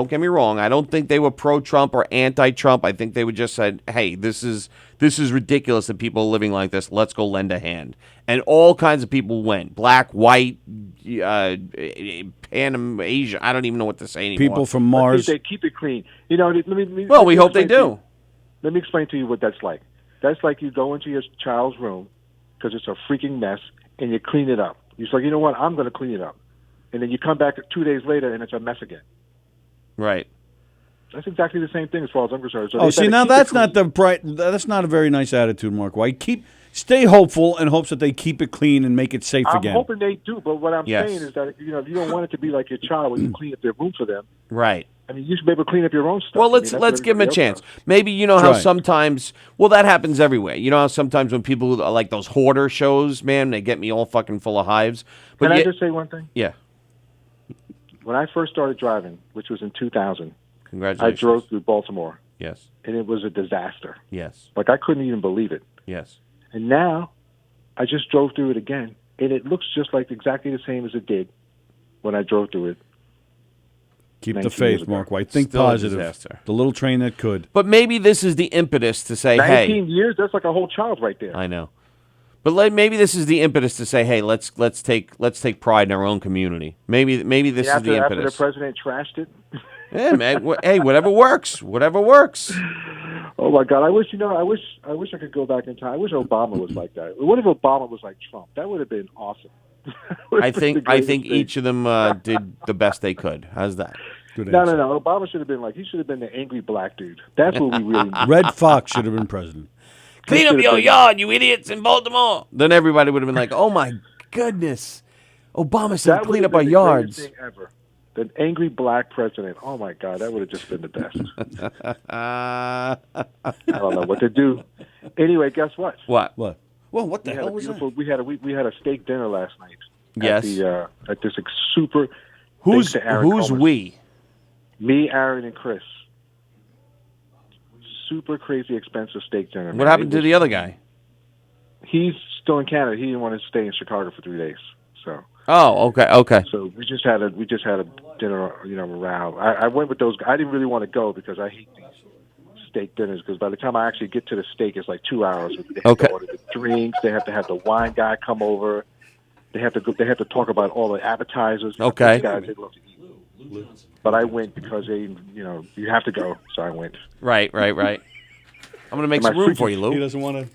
get me wrong, I don't think they were pro-Trump or anti-Trump. I think they would just said, hey, this is ridiculous that people are living like this. Let's go lend a hand. And all kinds of people went. Black, white, Pan Asia. I don't even know what to say anymore. People from Mars. They keep it clean. You know, well, we hope they do. Let me explain to you what that's like. That's like you go into your child's room because it's a freaking mess, and you clean it up. You're like, you know what? I'm going to clean it up. And then you come back 2 days later, and it's a mess again. Right. That's exactly the same thing as far as I'm concerned. So see, now that's not that's not a very nice attitude, Mark White. Stay hopeful in hopes that they keep it clean and make it safe again. I'm hoping they do, but what I'm saying is that you don't want it to be like your child when you clean up their room for them. Right. I mean, you should be able to clean up your own stuff. Well, let's give them a chance. Maybe how sometimes. Well, that happens everywhere. You know how sometimes when people are like those hoarder shows, man, they get me all fucking full of hives. But Can I just say one thing? Yeah. When I first started driving, which was in 2000, congratulations. I drove through Baltimore. Yes. And it was a disaster. Yes. Like I couldn't even believe it. Yes. And now, I just drove through it again, and it looks just like exactly the same as it did when I drove through it. Keep the faith, Mark White. Think Still a positive. disaster. The little train that could. But maybe this is the impetus to say, 19 years? That's like a whole child right there. I know. But maybe this is the impetus to say, hey, let's take pride in our own community. Maybe this is the impetus. After the president trashed it? Yeah, man. Hey, whatever works. Whatever works. Oh my God! I wish I could go back in time. I wish Obama was like that. What if Obama was like Trump? That would have been awesome. I think each of them did the best they could. How's that? Good No. answer. Obama should have been like, he should have been the angry black dude. That's what we really need. Red Fox should have been president. Clean up your yard, you idiots in Baltimore. Then everybody would have been like, oh my goodness. Obama said That clean would up our have been the yards. greatest thing ever. The angry black president. Oh my God, that would have just been the best. I don't know what to do. Anyway, guess what? What? Well, what the hell was that? We had a steak dinner last night. Yes. At this super. Who's thanks to Aaron Coleman. we? Me, Aaron, and Chris. Super crazy expensive steak dinner. What happened to the other guy? He's still in Canada. He didn't want to stay in Chicago for 3 days. So. Oh, okay. So we just had a dinner, around. I went with those. I didn't really want to go because I hate these steak dinners. Because by the time I actually get to the steak, it's like 2 hours. They have to order the drinks. They have to have the wine guy come over. They have to talk about all the appetizers. Okay. These guys, they love to eat. But I went because you have to go, so I went. Right. I'm going to make some room for you, Lou. He doesn't want to.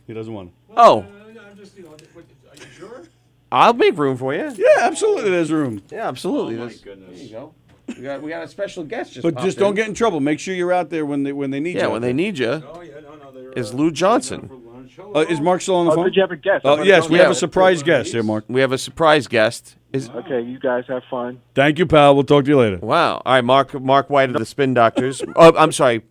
Oh. I'm just, are you sure? I'll make room for you. Yeah, absolutely. There's room. Yeah, absolutely. Oh, my goodness. There you go. We got a special guest But just don't get in trouble. Make sure you're out there when they need you. Yeah, when they need you. Oh, yeah, no, Is Lou Johnson. Is Mark still on the phone? Did you have a guest? Oh, yes, we have a surprise guest here, Mark. We have a surprise guest. Okay, you guys have fun. Thank you, pal. We'll talk to you later. Wow. All right, Mark White of the Spin Doctors. Oh, I'm sorry.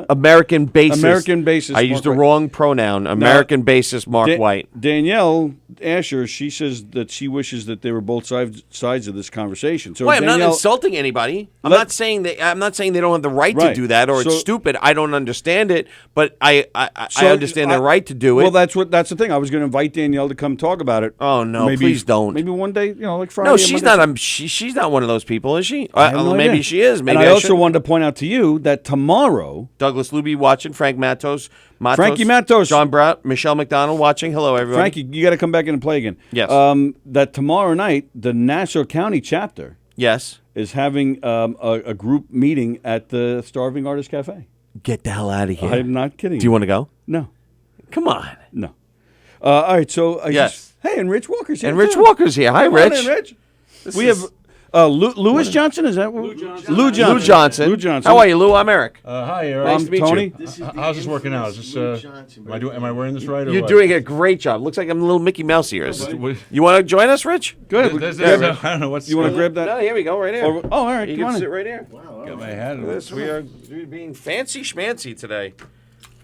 American bassist. American bassist I used the Mark White. wrong pronoun. American bassist Mark White. Danielle Asher, she says that she wishes that they were both sides of this conversation. So Wait, I'm not Danielle- insulting anybody. I'm not saying they don't have the right to Right. do that or So- it's stupid. I don't understand it, but I So understand their right to do it. Well, that's the thing. I was going to invite Danielle to come talk about it. Oh no, Maybe- please don't. Maybe one day, like Friday. No, or she's Monday. not. She's not one of those people, is she? I have no Maybe idea. she is. Maybe and I also should. wanted to point out to you that tomorrow, Douglas Luby watching, Frank Matos, Frankie Matos, John Brown, Michelle McDonald watching. Hello, everybody. Frankie, you got to come back in and play again. Yes. That tomorrow night, the Nassau County chapter, yes, is having a group meeting at the Starving Artist Cafe. Get the hell out of here. I'm not kidding. Do you want to go? No. Come on. No. All right. So Yes. hey, and Rich Walker's here. And Rich too. Walker's here. Hi, Come on Rich. in, Rich. This We is- have Louis Johnson. Is that Lou Johnson? Lou Johnson. Lou Johnson. How are you, Lou? I'm Eric. Hi, Eric. Nice to meet Tony. you. How's this working out? Is this, am I wearing this right? Or You're what? doing a great job. Looks like I'm a little Mickey Mouse here. You want to join us, Rich? Good. I don't know what's. You want to grab that? No, here we go, right here. Oh, all right. You Come can on sit in. right here. Got my hat on. This we are being fancy schmancy today.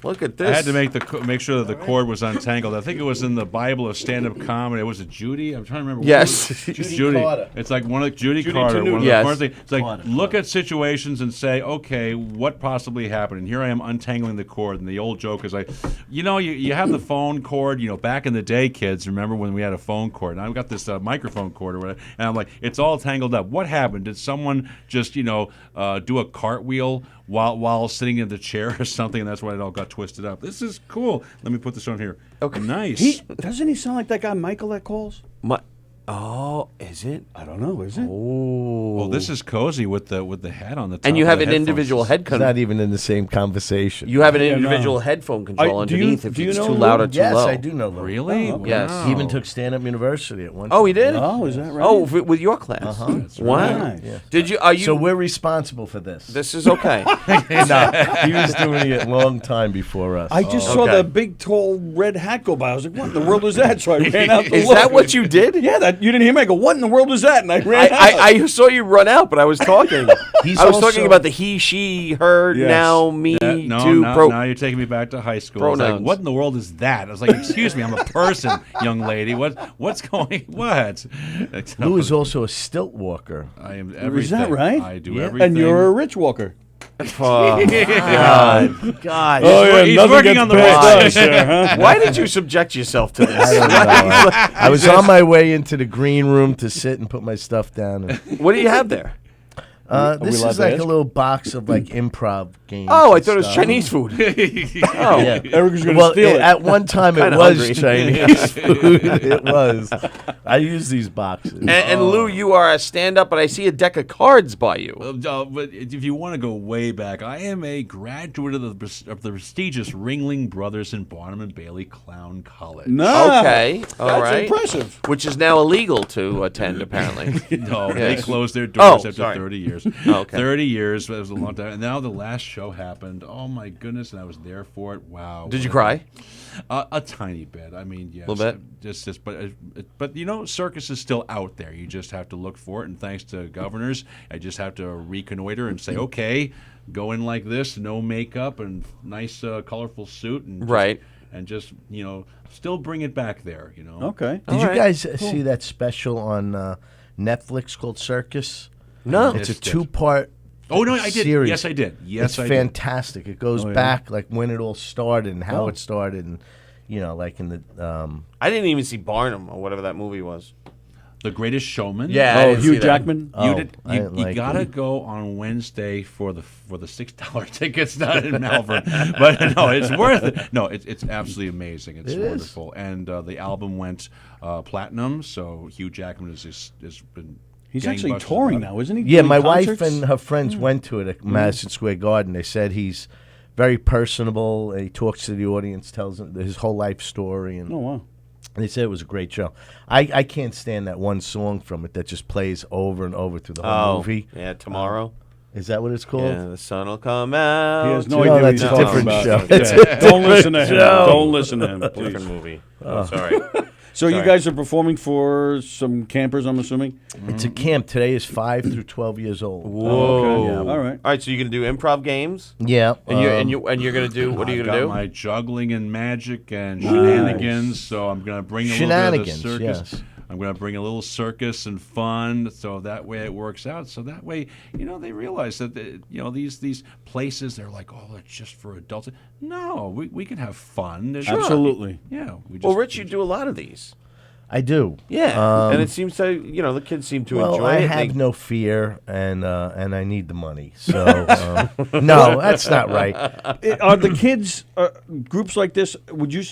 Look at this. I had to make sure that the cord was untangled. I think it was in the Bible of stand-up comedy. Was it Judy? I'm trying to remember. Yes. Judy Carter. It's like one of Judy Carter. Tenuta. One of the Yes. first things. It's like look at situations and say, okay, what possibly happened? And here I am untangling the cord. And the old joke is like, you have the phone cord. Back in the day, kids, remember when we had a phone cord? And I've got this microphone cord or whatever. And I'm like, it's all tangled up. What happened? Did someone just do a cartwheel while sitting in the chair or something, and that's why it all got twisted up. This is cool. Let me put this on here. Okay. Nice. Doesn't he sound like that guy Michael that calls? Oh, is it? I don't know. Is it? Oh. Well, this is cozy with the hat on the top. And you of have the an headphones. individual head It's not even in the same conversation. You have an Yeah, no. individual headphone control Do you- underneath if do you it's know too Lou? loud or too Yes, low. I do know Lou. Really? Oh, Yes. He even took stand-up university at one Oh, time. he did? Oh, is that right? Oh, with your class. Uh-huh. Wow. right. Yeah. Did you? Are you? So we're responsible for this. This is okay. No, he was doing it a long time before us. I just saw Okay. the big, tall, red hat go by. I was like, what in the world is that? So I ran out to Is look. that what you did? Yeah, you didn't hear me. I go, what in the world is that? And I ran out. I saw you run out, but I was talking. He's I was also- talking about the he, she, her, Yes. now, me, No, too. now you're taking me back to high school. I was like, Pronouns. what in the world is that? I was like, excuse me, I'm a person, young lady. What's going? What? Lou is also a stilt walker. I am everything. Is that right? I do Yeah. everything. And you're a rich walker. Oh, God. God. Oh, yeah, he's nothing working gets on the past right us here, huh? Why did you subject yourself to I this? don't know. I was on my way into the green room to sit and put my stuff down. And, What do you have there? this allowed is to like ask? a little box of like improv games. Oh, I and thought it was stuff. Chinese food. Oh, yeah. Eric was going to Well, steal it. at one time it Kinda was hungry. Chinese food. It was. I use these boxes. And Lou, you are a stand-up, but I see a deck of cards by you. But if you want to go way back, I am a graduate of the prestigious Ringling Brothers and Barnum and Bailey Clown College. No. Okay, all That's right. impressive. Which is now illegal to attend, apparently. No, they Yes. closed their doors Oh, after sorry. 30 years. Okay. 30 years, that was a long time. And now the last show happened. Oh, my goodness, and I was there for it. Wow. Did you what cry? A tiny bit. I mean, yes. Little bit? Just, but circus is still out there. You just have to look for it. And thanks to governors, I just have to reconnoiter and say, okay, go in like this, no makeup, and nice, colorful suit, and just, Right. and just still bring it back there. Okay. Did you guys see that special on Netflix called Circus? No. It's a Missed it. 2-part. Oh, no, I did. Series. Yes, I did. Yes, it's I did. fantastic. It goes Oh, yeah. back like when it all started and how Oh. it started, and like in the. I didn't even see Barnum or whatever that movie was. The Greatest Showman. Yeah. I Oh, didn't Hugh see that. Jackman? Oh, I didn't You like gotta it. go on Wednesday for the $6 tickets, not in Malvern, but no, it's worth it. No, it's absolutely amazing. It's It is. wonderful, and the album went platinum. So Hugh Jackman has been. He's actually gangbusters touring about it. now, isn't he? Yeah, Doing my concerts? wife and her friends went to it at Madison Square Garden. They said he's very personable. He talks to the audience, tells them his whole life story, and Oh, wow. they said it was a great show. I can't stand that one song from it that just plays over and over through the whole movie. Yeah, Tomorrow. Is that what it's called? Yeah, the sun will come out. He has no No, idea what that's he's a talking different about. show. Yeah. That's a Don't listen to him. different show. Don't listen to him, please. Different movie. Oh, sorry. So you Sorry. guys are performing for some campers, I'm assuming? It's a camp. Today is 5 through 12 years old. Whoa! Yeah. All right. All right. So you're gonna do improv games. Yeah. And you're gonna do what are you I've gonna got do? my juggling and magic and shenanigans. So I'm gonna bring a little bit of the Shenanigans, circus. yes. I'm going to bring a little circus and fun, so that way it works out. So that way, they realize that these places, they're like, oh, it's just for adults. No, we can have fun. Absolutely. Yeah. Well, Rich, you do a lot of these. I do. Yeah, and it seems to the kids seem to enjoy I it. have no fear, and I need the money. So no, that's not right. Are the kids groups like this? Would you?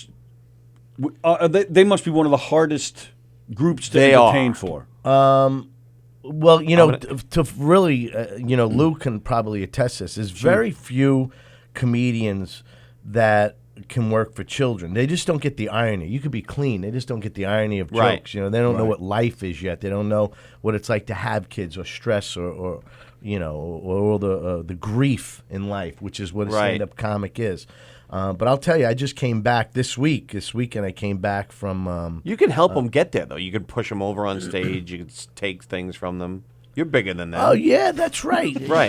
They must be one of the hardest groups to entertain for. Well, to really, Lou can probably attest this. There's very few comedians that can work for children. They just don't get the irony. You could be clean. They just don't get the irony of Right. jokes. They don't know what life is yet. They don't know what it's like to have kids or stress or the grief in life, which is what a Right. stand-up comic is. But I'll tell you, I just came back this weekend. I came back from. You can help them get there, though. You can push them over on stage. You can take things from them. You're bigger than that. Oh yeah, that's right. Right.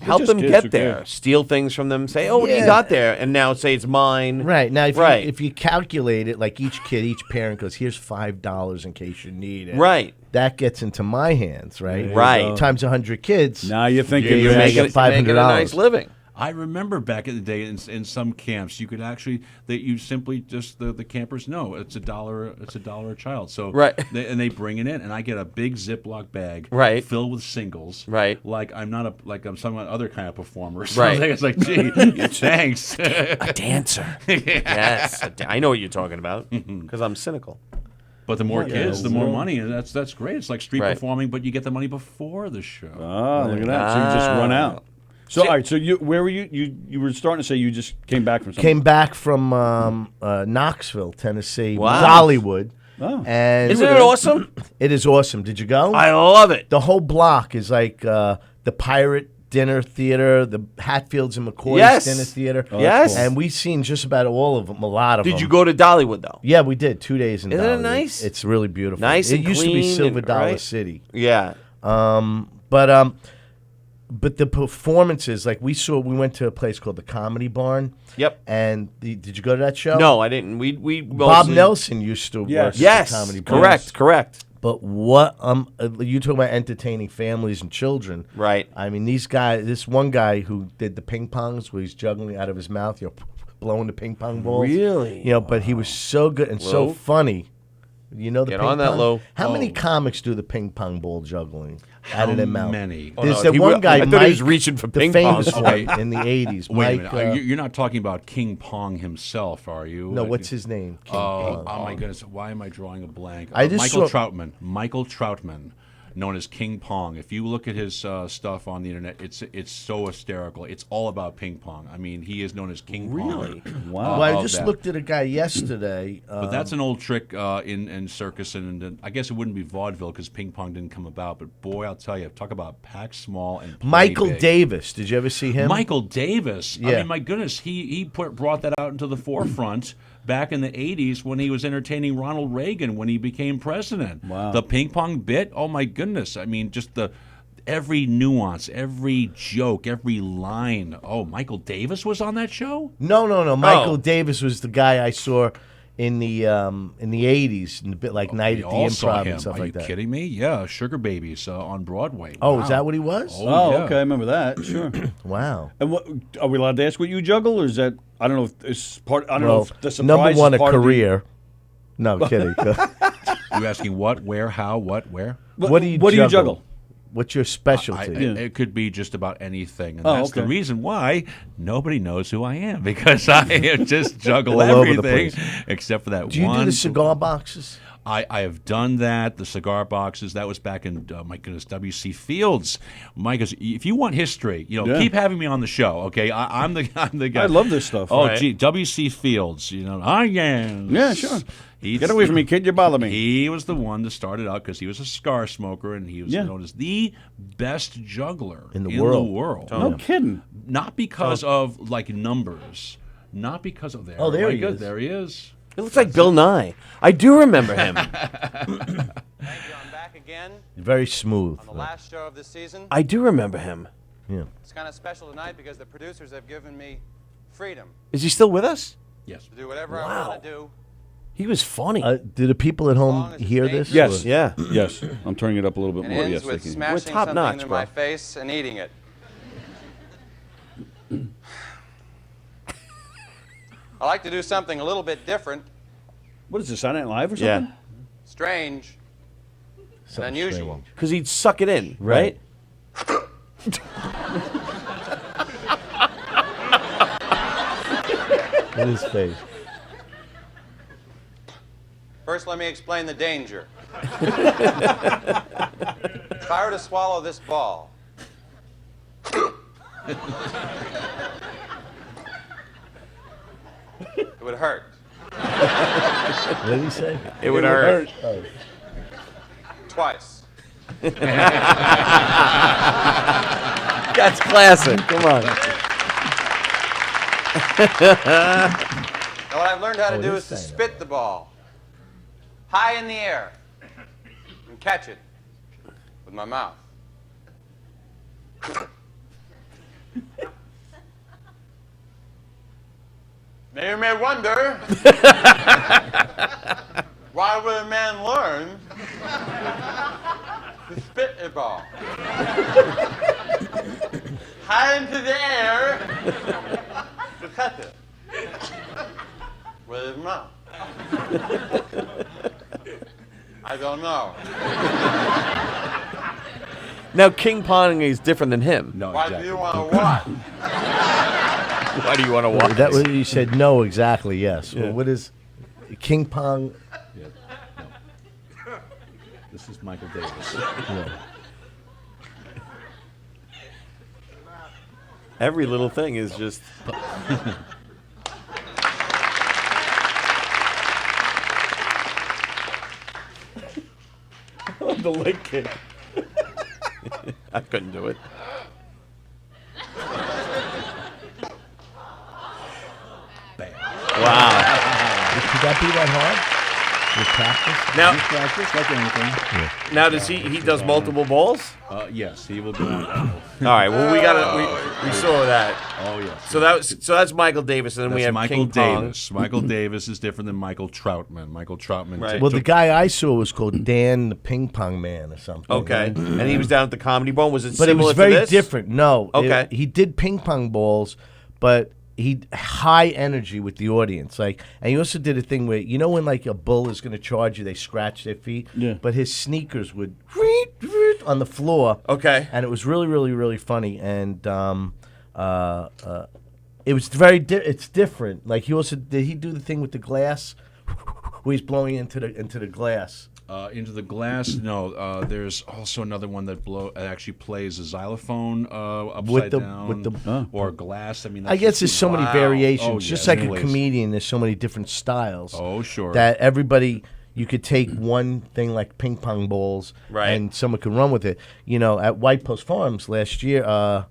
Help them get there. Steal things from them. Say, oh, what do you got there? And now say it's mine. Right. Now, if you calculate it, like each parent goes, here's $5 in case you need it. Right. That gets into my hands, right? Right. Times 100 kids. Now you're thinking you're making $500. a nice living. I remember back in the day in some camps, you could actually you simply just the campers know it's $1 a child. So right, and they bring it in, and I get a big Ziploc bag right filled with singles. Right, like I'm some other kind of performer. So right, it's like, gee, thanks, a dancer. Yes, I know what you're talking about because I'm cynical. But the more kids, the more money, and that's great. It's like street performing, but you get the money before the show. Oh, look at that! So you just run out. So, all right. So, where were you? You were starting to say you just came back from something. Came back from Knoxville, Tennessee, Wow. Dollywood. Oh. And Isn't it awesome? It is awesome. Did you go? I love it. The whole block is like the Pirate Dinner Theater, the Hatfields and McCoy's Yes. Dinner Theater. Oh, yes. And we've seen just about all of them, a lot of them. Did you go to Dollywood, though? Yeah, we did. 2 days in Isn't Dollywood. it nice? It's really beautiful. Nice It and used to be clean Silver and- Dollar right? City. Yeah. But the performances, like we went to a place called the Comedy Barn. Yep. And did you go to that show? No, I didn't. We Bob mostly- Nelson used to work at Yes. the Comedy Barn. Correct. But what you talk about entertaining families and children, right? I mean, these guys. This one guy who did the ping pongs, where he's juggling out of his mouth, blowing the ping pong balls. Really? But he was so good and so Lou? funny. You know the Get ping on that, pong? Lou. How many comics do the ping pong ball juggling out of their mouth? many? Oh, There's no, that he one wa- guy, I thought Mike, he was reaching for the ping famous pong. one in the '80s. Wait Mike, a minute. You're not talking about King Pong himself, are you? No, what's his name? King Pong. Oh my goodness! Why am I drawing a blank? I just Michael saw- Troutman. Michael Troutman, known as King Pong. If you look at his stuff on the internet, it's so hysterical. It's all about ping pong. I mean, he is known as King Really? Pong. Well, I just looked at a guy yesterday. But that's an old trick in circus, and I guess it wouldn't be vaudeville because ping pong didn't come about. But boy, I'll tell you, talk about pack small and play Michael big. Davis. Did you ever see him? Michael Davis. I Yeah. mean, my goodness, he brought that out into the forefront back in the 80s when he was entertaining Ronald Reagan when he became president. Wow. The ping pong bit, oh my goodness. I mean, just every nuance, every joke, every line. Oh, Michael Davis was on that show? No. Michael Davis was the guy I saw in the '80s, in the bit like Night We at the all saw Improv him. and stuff Are like you that. kidding me? Yeah, Sugar Babies on Broadway. Oh, Wow. is that what he was? Oh, yeah. okay, I remember that. Sure. Wow. And what are we allowed to ask what you juggle, or is that I don't know if it's part? I don't know Well, if the surprise number one, is a part of the- career. No, kidding. You asking what, where, how, what, where? What do you juggle? What's your specialty? It could be just about anything, and Oh, that's the okay. reason why nobody knows who I am because I just juggle All over the everything place. except for that Do you one. do the cigar boxes? I have done that. The cigar boxes. That was back in my goodness, W.C. Fields. Mike, if you want history, Yeah. keep having me on the show. Okay, I'm the guy. I love this stuff. Oh, Right. gee, W.C. Fields. I am. Yeah, sure. Get away from me, kid. You bother me. He was the one that started out because he was a cigar smoker and he was Yeah. known as the best juggler In the world. No kidding. Not because of like numbers, not because of there. Oh, there my he God, is. There he is. It looks like Bill Nye. I do remember him. Very smooth. On the last show of this season. I do remember him. Yeah. It's kind of special tonight because the producers have given me freedom Is he still with us? Yes. to do whatever I want to do. He was funny. Do the people at home hear this? Yes. or- Yeah. Yes. I'm turning it up a little bit And more. ends Yes, with they can. smashing top something notch, into bro. my face and eating it. I like to do something a little bit different, What is this, Saturday Night Live or Yeah. something? strange, and unusual. Because he'd suck it in, right? In his face. First, let me explain the danger. If I were to swallow this ball, it would hurt. What did he say? It would hurt. Oh. Twice. That's classic. Come on. Now, what I've learned how to Oh, do it is is to saying spit the ball high in the air and catch it with my mouth. Now you may wonder, why would a man learn to spit a ball high into the air to catch it with his mouth? I don't know. Now, King Pong is different than him. No, Why do you want to watch? Why do you want to watch? That was, you said no, exactly, yes. Yeah. Well, what is King Pong? Yeah. No. This is Michael Davis. Yeah. Every little thing is just. The leg kick. I couldn't do it. Wow. Could that be that hard? With practice? Now, Practice like anything. now does he does multiple balls? Yes, he will be on. All right. Well, we saw that. Oh yes. So that's Michael Davis, and then we That's have Michael King Pong. Davis. Michael Davis is different than Michael Troutman. Michael Troutman. Right. Well, the guy I saw was called Dan the Ping Pong Man or something. Okay, and he was down at the Comedy Bone. Was it But it similar was very to this? different. No. Okay. He did ping pong balls, but he high energy with the audience. Like, and he also did a thing where, you know, when like a bull is going to charge you, they scratch their feet. Yeah. But his sneakers would on the floor. Okay. And it was really, really, really funny. And it was very. It's different. Like he also did. He do the thing with the glass, where he's blowing into the glass. Into the glass. No, there's also another one that actually plays a xylophone upside down or glass. I mean, I guess there's so many variations. Oh, Just yeah, like a anyways. comedian, there's so many different styles. Oh, sure. That everybody, you could take one thing like ping pong balls, Right. and someone could run with it. You know, at White Post Farms last year, the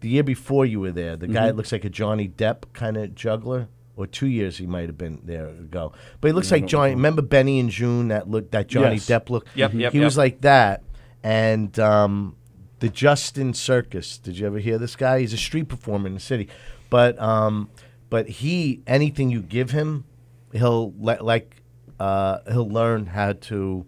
year before you were there, the guy that looks like a Johnny Depp kind of juggler. Or 2 years he might have been there ago, but he looks like Johnny. Remember Benny and June? That Johnny Yes. Depp look. Yep, He was like that. And the Justin Circus. Did you ever hear this guy? He's a street performer in the city, but he anything you give him, he'll he'll learn how to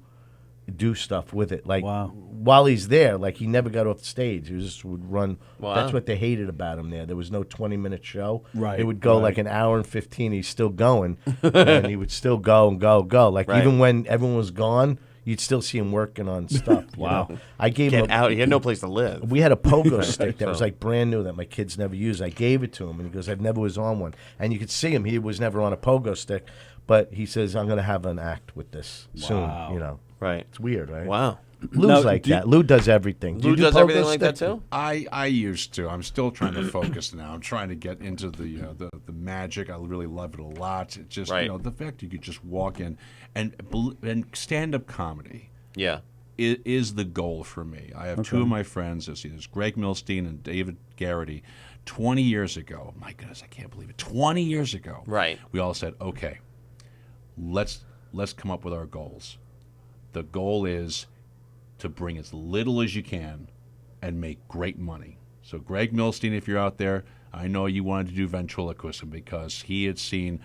do stuff with it. Like while he's there, like he never got off the stage. He just would run. Wow. That's what they hated about him there. There was no 20-minute show. Right, It would go right. like an hour and 15. He's still going, and he would still go and go. Like Right. even when everyone was gone, you'd still see him working on stuff. you Wow. know? I gave Get him out. He had no place to live. We had a pogo stick that was like brand new that my kids never used. I gave it to him, and he goes, "I've never was on one." And you could see him; he was never on a pogo stick, but he says, "I'm going to have an act with this soon." You know, Right. It's weird, right? Wow. Lou's Now, like do you- that. Lou does everything. Do Lou you do does pogo everything like that stick? too? I used to. I'm still trying to focus now. I'm trying to get into the magic. I really love it a lot. It just Right. the fact you could just walk in and stand up comedy. Yeah. Is the goal for me. I have two of my friends. There's Greg Milstein and David Garrity. 20 years ago, my goodness, I can't believe it. 20 years ago, Right. we all said, okay, let's come up with our goals. The goal is to bring as little as you can and make great money. So Greg Milstein, if you're out there, I know you wanted to do ventriloquism because he had seen,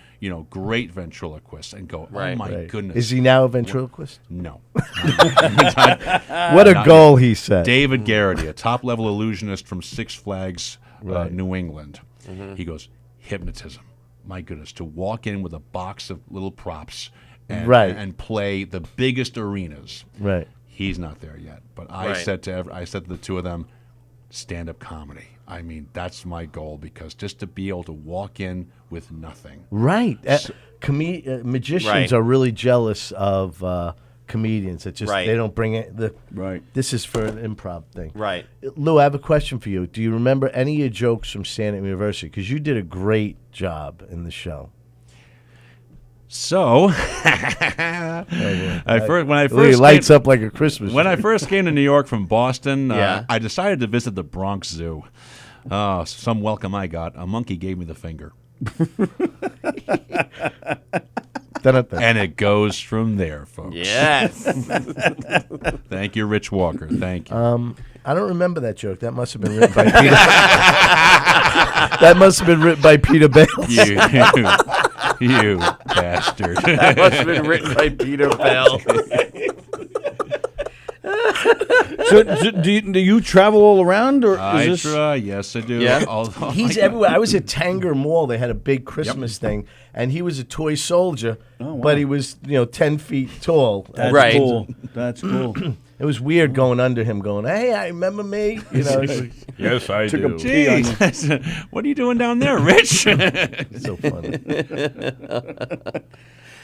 great ventriloquists and go, oh my goodness. Is he now a ventriloquist? No. What a goal he set. David Garrity, a top-level illusionist from Six Flags, New England. Mm-hmm. He goes, hypnotism. My goodness, to walk in with a box of little props and play the biggest arenas. Right. He's not there yet. But I said to the two of them, stand-up comedy. I mean, that's my goal, because just to be able to walk in with nothing. Right. Magicians are really jealous of comedians. It just they don't bring it. This is for an improv thing. Right. Lou, I have a question for you. Do you remember any of your jokes from stand-up university? Because you did a great job in the show. So, lights up like a Christmas When tree. I first came to New York from Boston, Yeah. I decided to visit the Bronx Zoo. Some welcome I got. A monkey gave me the finger. And it goes from there, folks. Yes. Thank you, Rich Walker. Thank you. I don't remember that joke. That must have been written by Peter. That must have been written by Peter Bales. You bastard. That must have been written by Peter Bell. So, do you travel all around, or I is this? try. Yes, I do. Yeah. Although He's everywhere. I was at Tanger Mall. They had a big Christmas thing, and he was a toy soldier, but he was 10 feet tall. That's cool. That's cool. It was weird going under him, going, "Hey, I remember me." Yes, I Took a do. pee on you. Jeez. What are you doing down there, Rich? So funny.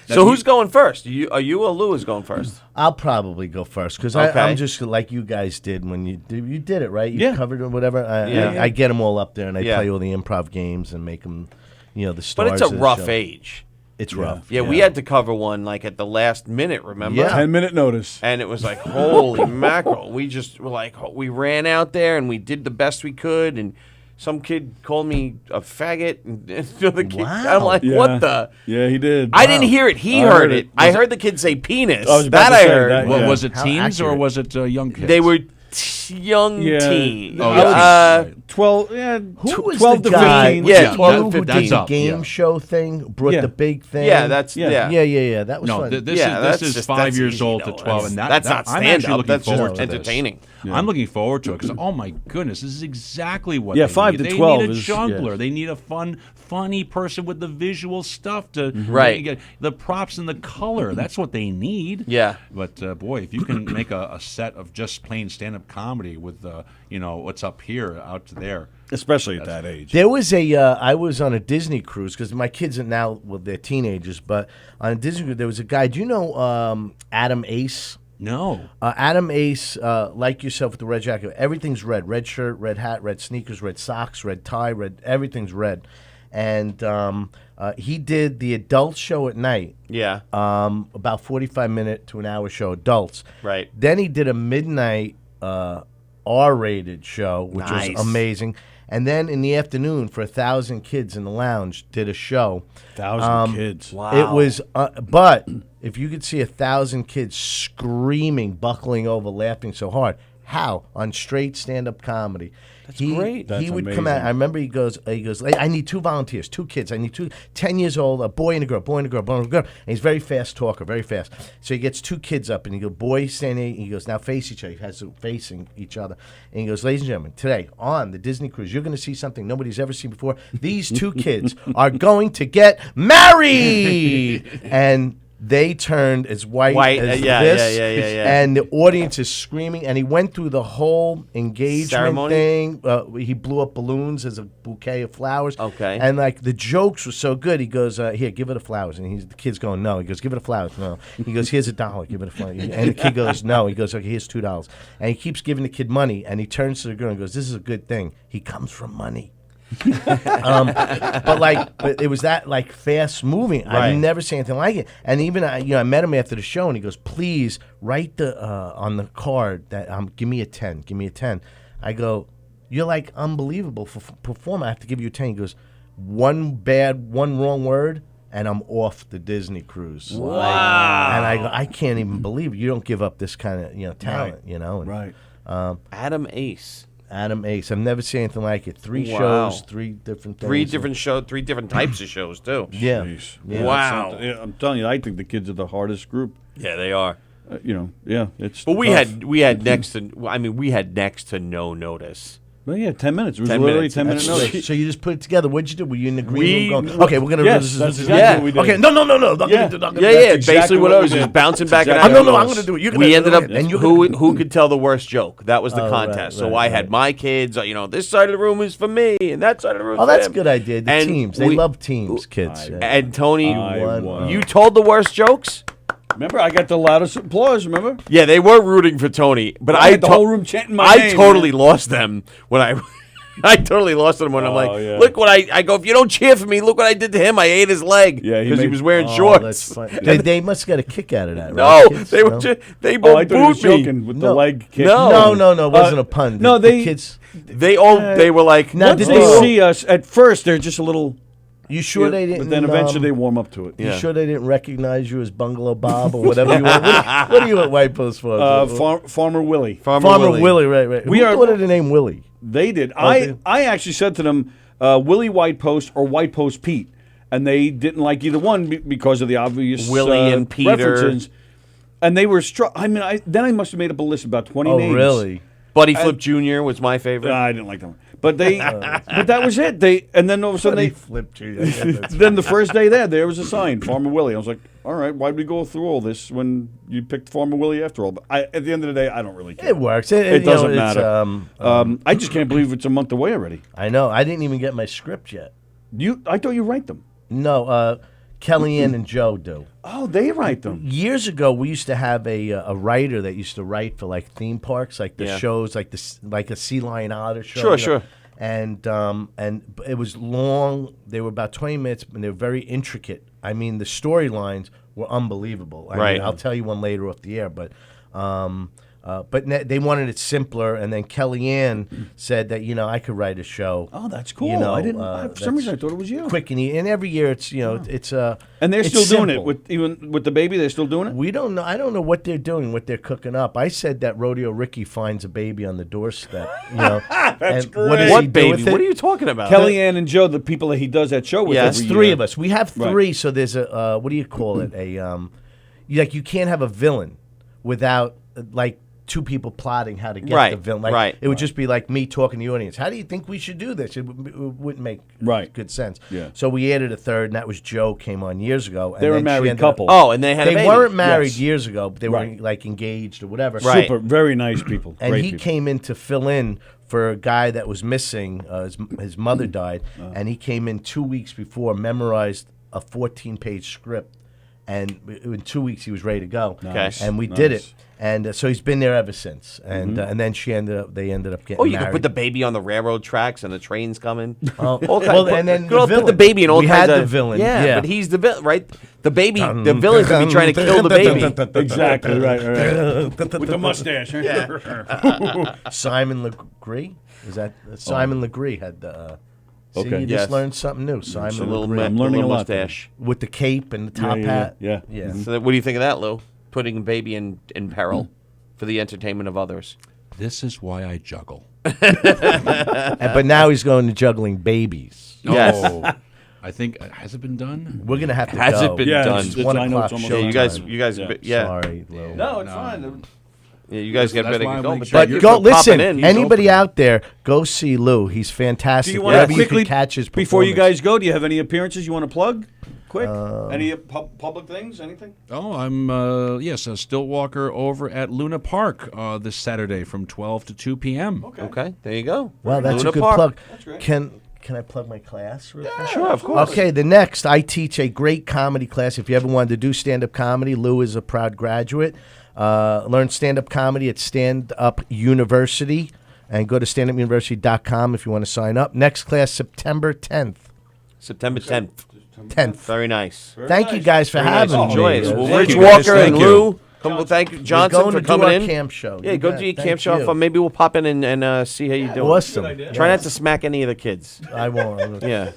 So who's going first? Are you or Lou is going first? I'll probably go first because Okay. I'm just like you guys did when you did it, right? You Yeah. covered it, whatever. I get them all up there and I play all the improv games and make them, the stars. But it's a of the rough show. age. It's rough. Yeah, we had to cover one like at the last minute, remember? Yeah. 10-minute notice. And it was like, holy mackerel. We just were like, we ran out there and we did the best we could. And some kid called me a faggot. And the kid, I'm like, what the? Yeah, he did. I didn't hear it. He heard it. I heard the kid say penis. I was about That to I say heard. that, yeah. Was it How teens or accurate. was it young kids? They were young Yeah. teen. Oh, yeah. 12. Yeah, Who was 12 the to guy? 15. Yeah, 12 who that's did the up, game yeah. show thing, brought Yeah. the big thing. Yeah, that's Yeah. yeah. That was No, fun. this that's is just- 5 that's years easy, old to though. 12, and That's not I'm stand actually up. looking That's just forward to entertaining. This. I'm looking forward to it because oh my goodness, this is exactly what Yeah, they 5 need. to They 12 need a is- juggler. yeah. They need a funny person with the visual stuff to Right. get the props and the color. That's what they need. Yeah. But boy, if you can make a set of just plain stand-up comedy with what's up here out to there. Especially at that age. There was I was on a Disney cruise because my kids are now, they're teenagers, but on a Disney cruise, there was a guy. Do you know Adam Ace? No. Adam Ace, like yourself with the red jacket, everything's red. Red shirt, red hat, red sneakers, red socks, red tie, red, everything's red. And he did the adult show at night. Yeah. About 45-minute to an hour show, adults. Right. Then he did a midnight R-rated show, which Nice. was amazing. And then in the afternoon, for 1,000 kids in the lounge, did a show. 1,000 kids. Wow. It was, but if you could see 1,000 kids screaming, buckling over, laughing so hard, how? On straight stand-up comedy. That's great. He That's would come out. amazing. I remember he goes, I need 2 volunteers, 2 kids. I need 2, 10 years old, a boy and a girl, boy and a girl, boy and a girl. And he's very fast talker, very fast. So he gets 2 kids up, and he goes, boy standing, he goes, now face each other. He has them facing each other. And he goes, ladies and gentlemen, today on the Disney Cruise, you're going to see something nobody's ever seen before. These 2 kids are going to get married. And they turned as white as yeah, this, yeah. and the audience is screaming. And he went through the whole engagement Ceremony? thing. He blew up balloons as a bouquet of flowers. Okay. And like the jokes were so good. He goes, "Here, give her the flowers." And the kid's going, "No." He goes, "Give her the flowers." No. He goes, "Here's $1. Give her the flowers." And the kid goes, "No." He goes, "Okay, here's $2." And he keeps giving the kid money. And he turns to the girl and goes, "This is a good thing. He comes from money." But it was that like fast moving. Right. I've never seen anything like it. And even I met him after the show, and he goes, "Please write the on the card that give me a 10, give me a 10." I go, "You're like unbelievable for performer. I have to give you a 10." He goes, one wrong word, and I'm off the Disney cruise. Wow. And I go, I can't even believe it. You don't give up this kind of talent, And, Right. Adam Ace. Adam Ace. I've never seen anything like it. 3 Wow. shows, 3 different things. 3 different types of shows too. Yeah. Jeez. Yeah. Wow. Yeah, I'm telling you, I think the kids are the hardest group. Yeah, they are. It's. But we tough. had next to no notice. Well, yeah, 10 minutes. It was 10 literally minutes. 10 minute notice. So you just put it together. What'd you do? Were you in agreement? We- Going, okay, we're gonna. Yes, that's exactly what we did. Okay, no. Not gonna Yeah, do- not gonna do- yeah. that's Basically, what I was we just did. bouncing back and Exactly. out. No, I'm gonna do it. You're gonna We do ended it. up And you're who could tell the worst joke. That was the Oh, contest. right, So I had my kids. This side of the room is for me, and that side of the room. Oh, for that's a him. good idea. The And teams. They love teams, kids. And Tony, I won. you told the worst jokes. Remember, I got the loudest applause. Remember? Yeah, they were rooting for Tony, but I had the whole room chanting my I name, totally lost them when I. I totally lost them when I'm like, yeah. look what I go. If you don't cheer for me, look what I did to him. I ate his leg because he was wearing shorts. That's funny. They must get a kick out of that, No, right? kids? they were No? just, they I both thought he was booed me. joking with the leg kick. No, it wasn't a pun. No, The they kids. They were like, Now, Once did they they see us, at first they're just a little. You sure they didn't? But then eventually they warm up to it. You sure they didn't recognize you as Bungalow Bob or whatever you were? What are you at White Post for? Farmer Willie. Farmer Willie, right. We Who are. thought of the name Willie? They did. Okay. I actually said to them, Willie White Post or White Post Pete, and they didn't like either one because of the obvious Willie and Peter. references. And they were struck. I mean, I must have made up a list of about 20 names. Oh, really? Buddy Flip Jr. was my favorite. I didn't like them. But they, but that was it. And then all of a sudden Buddy they Flip Jr. Then the first day there was a sign, Farmer Willie. I was like, all right, why'd we go through all this when you picked Farmer Willie after all? But at the end of the day, I don't really care. It works. It doesn't it's, matter. I just can't believe it's a month away already. I know. I didn't even get my script yet. I thought you write them. No, Kellyanne and Joe do. Oh, they write them. Years ago, we used to have a writer that used to write for like theme parks, like the shows, like a Sea Lion Otter show. Sure. And it was long. They were about 20 minutes, and they were very intricate. I mean, the storylines were unbelievable. I mean, I'll tell you one later off the air, but they wanted it simpler. And then Kellyanne said that I could write a show. Oh, that's cool. I didn't. For some reason, I thought it was you. Quick and easy. And every year, it's it's and they're it's still doing simple. it even with the baby. They're still doing it. We don't know. I don't know what they're doing, what they're cooking up. I said that Rodeo Ricky finds a baby on the doorstep. That's and great. What, does What he do baby? with it? What are you talking about? Kellyanne and Joe, the people that he does that show with. Yes. It's every 3 year. of us. We have 3, so there's a what do you call it? You can't have a villain without like 2 people plotting how to get the villain. Like, it would just be like me talking to the audience. How do you think we should do this? It wouldn't make good sense. Yeah. So we added a 3rd, and that was Joe. Came on years ago. And They were a then she married ended up- couple. Oh, and they had a They baby. weren't married Yes. years ago, but they were Right. like engaged or whatever. Right. Super, very nice people. And Great he people. came in to fill in for a guy that was missing. His mother died, and he came in 2 weeks before, memorized a 14-page script, and in 2 weeks he was ready to go. Nice. And we did Nice. it. And so he's been there ever since. And and then they ended up getting Oh, you married. could put the baby on the railroad tracks and the train's coming. Oh, All well, kinds- and then could all the put the villain. baby in all We kinds had of the villain, Yeah, yeah. but he's the villain, right? The villain could be trying to kill the baby. Exactly right. With the mustache. Simon Legree? Is that Simon Legree had the? See, Okay. you Yes. just learned something new. Simon It's a little, Legree. I'm learning a lot. mustache. With the cape and the top hat. Yeah. So what do you think of that, Lou? Putting a baby in peril for the entertainment of others. This is why I juggle. But now he's going to juggling babies. Yes. Oh, I think has it been done? We're gonna have to Has go. it been Yeah, done? It's it's- 1 I know o'clock it's almost show Yeah, you guys, time. yeah. Sorry, Lou. No, it's fine. Yeah, you guys get That's ready to why go. I'm But, But you're go popping listen. in. He's Anybody opening. out there, go see Lou. He's fantastic. Do you want Wherever to you quickly can catch his before you performance. guys go? Do you have any appearances you want to plug? Quick, any public things? Anything? Oh, I'm yes, a stilt walker over at Luna Park this Saturday from 12 to 2 p.m. Okay, there you go. Wow, that's Luna a good Park. plug. That's great. Can I plug my class? Real quick? Sure, of course. Okay, the next, I teach a great comedy class. If you ever wanted to do stand-up comedy, Lou is a proud graduate. Learn stand-up comedy at Stand Up University, and go to standupuniversity.com if you want to sign up. Next class, September 10th. September 10th. 10th. Very nice. Thank you guys for Very nice. having Enjoy me. it. Well, Thank Rich you, guys. Walker and Thank you. Lou. Thank you, Johnson, going for to do coming our in. camp show. Yeah, You go bet. do your Thank camp show. you. Maybe we'll pop in and see how you're doing. Awesome. Try not to smack any of the kids. I won't. Yeah.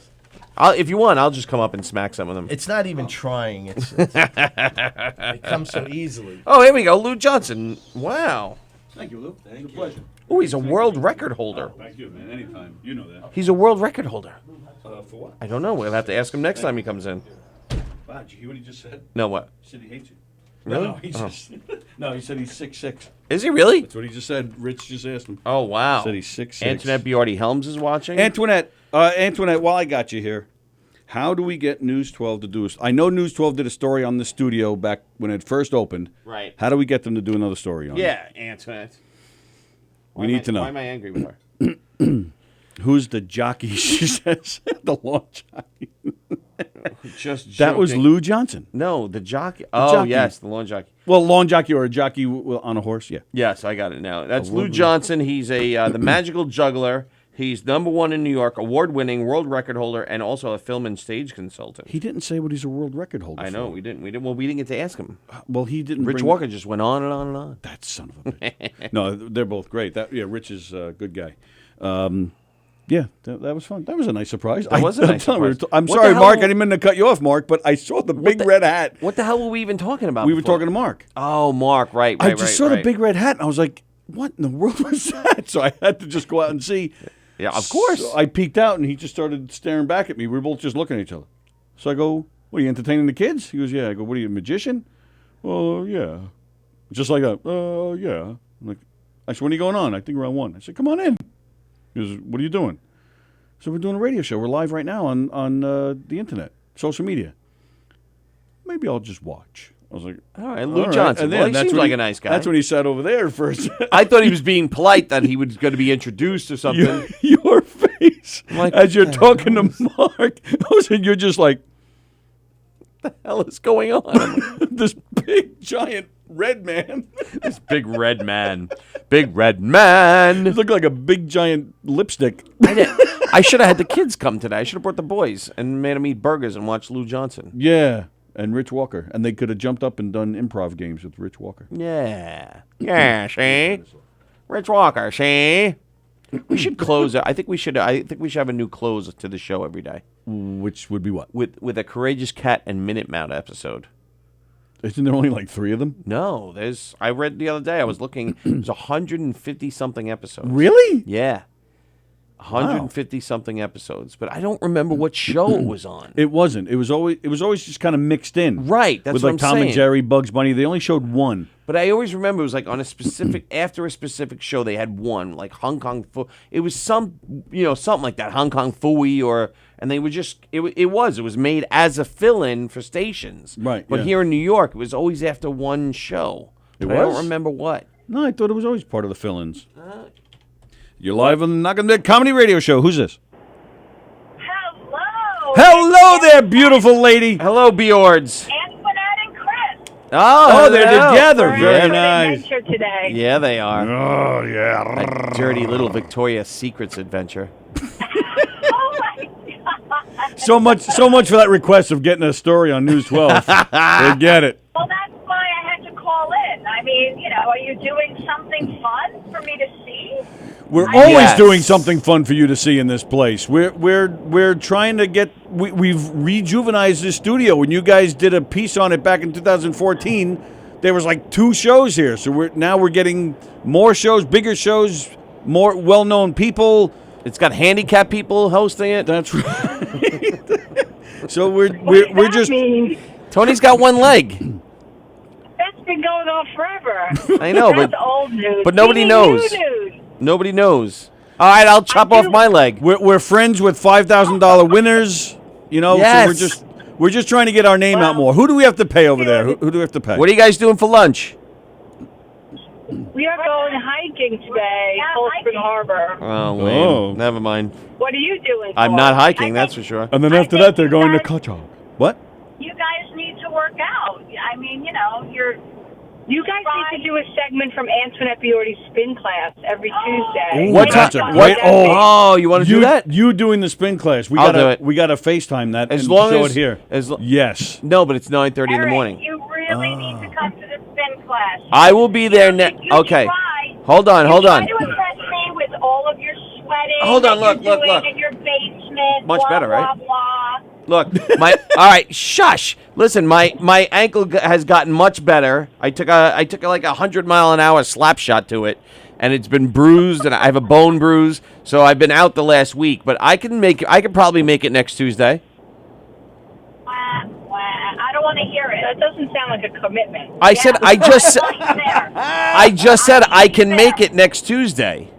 If you want, I'll just come up and smack some of them. It's not even trying. It comes so easily. Oh, here we go. Lou Johnson. Wow. Thank you, Lou. It's a pleasure. Oh, he's a world record holder. Thank you, man. Anytime. You know that. He's a world record holder. For what? I don't know. We'll have to ask him next time he comes in. Wow, did you hear what he just said? No, what? He said he hates you. Really? No, he just, no, he said he's 6'6". Is he really? That's what he just said. Rich just asked him. Oh, wow. Said he's 6'6". Antoinette Biordi Helms is watching. Antoinette, while I got you here, how do we get News 12 to do this? I know News 12 did a story on the studio back when it first opened. Right. How do we get them to do another story on it? Yeah, Antoinette. We need to know. Why am I angry with her? Who's the jockey, she says. The lawn jockey. Just that was joking. Lou Johnson. No, the jockey. The Oh, jockey. yes, the lawn jockey. Well, lawn jockey or a jockey on a horse, yeah. Yes, I got it now. That's Lou Award-winning. Johnson. He's the magical juggler. He's #1 in New York, award-winning, world record holder, and also a film and stage consultant. He didn't say what he's a world record holder I know, for. we didn't. Well, we didn't get to ask him. Well, he didn't. Rich bring- Walker just went on and on and on. That son of a bitch. No, they're both great. Rich is a good guy. Yeah, that was fun. That was a nice surprise. That was a nice surprise. I'm What sorry, the hell- Mark. I didn't mean to cut you off, Mark, but I saw the big red hat. What the hell were we even talking about? We were before? talking to Mark. Oh, Mark, right. I just saw the big red hat, and I was like, what in the world was that? So I had to just go out and see. Yeah, of course. So I peeked out, and he just started staring back at me. We were both just looking at each other. So I go, what, are you entertaining the kids? He goes, yeah. I go, what are you, a magician? Oh, yeah. Just like that. Oh, yeah. I'm like, I said, when are you going on? I think around 1. I said, come on in. He goes, what are you doing? So we're doing a radio show. We're live right now on the internet, social media. Maybe I'll just watch. I was like, all right, Lou Johnson. And Well, he seems when like a nice guy. That's when he sat over there first. I thought he was being polite, that he was going to be introduced or something. Your face Like, as you're talking to Mark, you're just like, what the hell is going on? This big giant red man. This big red man. Big red man. It looked like a big giant lipstick. I should have had the kids come today. I should have brought the boys and made them eat burgers and watch Lou Johnson. Yeah, and Rich Walker. And they could have jumped up and done improv games with Rich Walker. Yeah. Yeah, see? Rich Walker, see? We should close it. I think we should have a new close to the show every day. Which would be what? With a Courageous Cat and Minute Mouse episode. Isn't there only like 3 of them? No, I read the other day, I was looking, there's 150 something episodes. Really? Yeah. 150 something episodes, but I don't remember what show it was on. It wasn't. It was always just kind of mixed in. Right, that's with what like I'm Tom saying. and Jerry, Bugs Bunny. They only showed 1. But I always remember it was like on a specific after a specific show they had one, like Hong Kong it was something like that, Hong Kong Phooey, and they were just it was made as a fill-in for stations. Right. But yeah. here in New York it was always after one show. It But I don't was? remember what. No, I thought it was always part of the fill-ins. You're live on the Knock on the Dead Comedy Radio Show. Who's this? Hello. Hello there, beautiful lady. Hello, Bjords. Antoinette and Chris. Oh, they're hello. together. We're Very on an nice. adventure today. Yeah, they are. Oh, yeah. That dirty little Victoria's Secrets adventure. Oh my God. So much for that request of getting a story on News 12. Forget it. Well, that's why I had to call in. I mean, are you doing something fun for me to see? We're always doing something fun for you to see in this place. We're trying to get we've rejuvenized this studio. When you guys did a piece on it back in 2014, there was like 2 shows here. So we're getting more shows, bigger shows, more well-known people. It's got handicapped people hosting it. That's right. So we're just Tony's got one leg. That's been going on forever. I know, That's but old news. but nobody We need knows. new news. Nobody knows. All right, I'll chop off my leg. We're friends with $5,000 winners. Yes. So we're just trying to get our name out more. Who do we have to pay over there? Who do we have to pay? What are you guys doing for lunch? We are going hiking today, Cold Spring Harbor. Oh, lame. Never mind. What are you doing? I'm for not it? hiking, that's for sure. And then after that, they're going to Kachok. What? You guys need to work out. I mean, You guys need to do a segment from Antoinette Biordi's spin class every Tuesday. What time? Oh, you want to do that? You doing the spin class? I'll do it. We got to FaceTime that As and long show as it here. Yes. No, but it's 9:30 in the morning. You really need to come to the spin class. I will be there next. Okay. Hold on. Try to impress me with all of your sweating. Hold on, that look. you're doing in your basement. Much blah, better, blah, right? Blah. Look, all right, shush. Listen, my ankle has gotten much better. I took like 100-mile-an-hour slap shot to it, and it's been bruised, and I have a bone bruise. So I've been out the last week, but I can probably make it next Tuesday. I don't want to hear it. That doesn't sound like a commitment. I just said I can make it next Tuesday.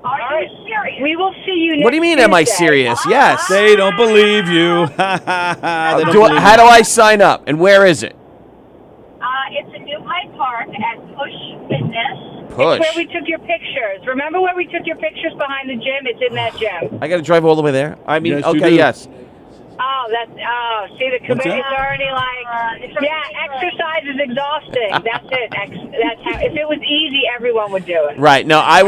Are you serious? We will see you next What do you mean, am I Tuesday. serious? Yes. They don't believe you. How do I sign up, and where is it? It's in New Hyde Park at Push Fitness. Push. It's where we took your pictures. Remember where we took your pictures behind the gym? It's in that gym. I got to drive all the way there? I mean, Yes, you okay, do. yes. See, the What's committee's that? already like, exercise is exhausting. That's it. That's how. If it was easy, everyone would do it. Right. No, I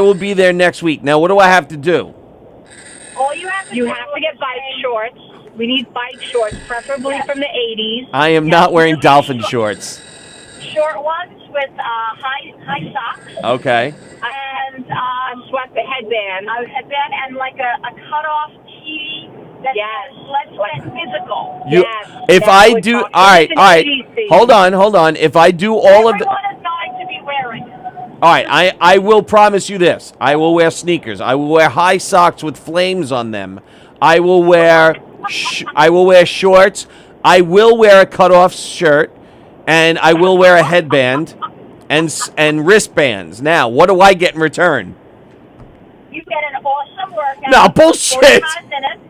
will be there next week. Now, what do I have to do? All you have to get bike shorts. We need bike shorts, preferably from the 80s. I am not wearing dolphin shorts. Short ones with high socks. Okay. And a headband. A headband and like a cutoff tee. Let's get physical. If I do, all right. Hold on. If I do all of the, Everyone is going to be wearing it. all right, I will promise you this. I will wear sneakers. I will wear high socks with flames on them. I will wear shorts. I will wear a cutoff shirt, and I will wear a headband and wristbands. Now, what do I get in return? You get an awesome workout. No, bullshit. 45 minutes.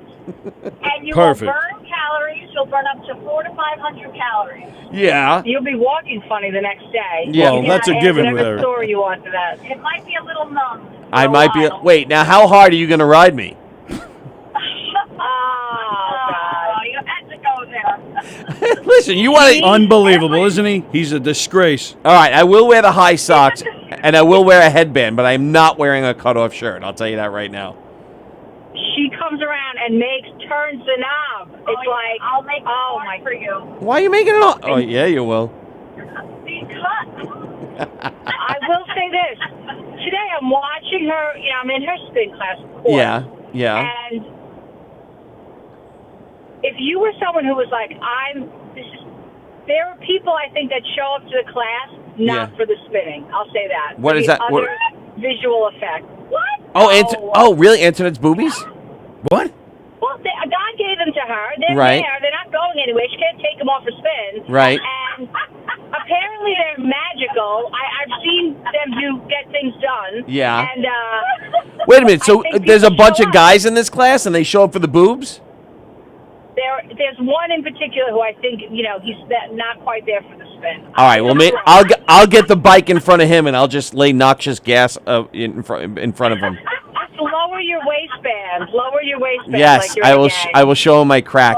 And you Perfect. will burn calories. You'll burn up to 400 to 500 calories. Yeah. You'll be walking funny the next day. Yeah. Well, You that's can a add given with whatever her. story you want to that. It might be a little numb. I might be. Wait, now how hard are you going to ride me? You had to go there. Listen, you want to. Unbelievable, isn't he? He's a disgrace. All right, I will wear the high socks and I will wear a headband, but I'm not wearing a cutoff shirt. I'll tell you that right now. She comes around and turns the knob. It's like, I'll make my for you. Why are you making it all? Oh, yeah, you will. Because I will say this. Today I'm watching her, I'm in her spin class, of course. Yeah. And if you were someone who was like, there are people I think that show up to the class not for the spinning. I'll say that. What is that? Other visual effect. What? Oh, really? Antoinette's boobies? What? Well, God gave them to her. They're Right. there. They're not going anywhere. She can't take them off her spin. Right. And apparently they're magical. I've seen them get things done. Yeah. And Wait a minute. So I think there's a people bunch show of up. guys in this class and they show up for the boobs? There's one in particular who I think he's not quite there for the spin. All right. Well, I'll get the bike in front of him and I'll just lay noxious gas in front of him. Just lower your waistband. Lower your waistband. Yes, like you're I in a will. gang. I will show him my crack.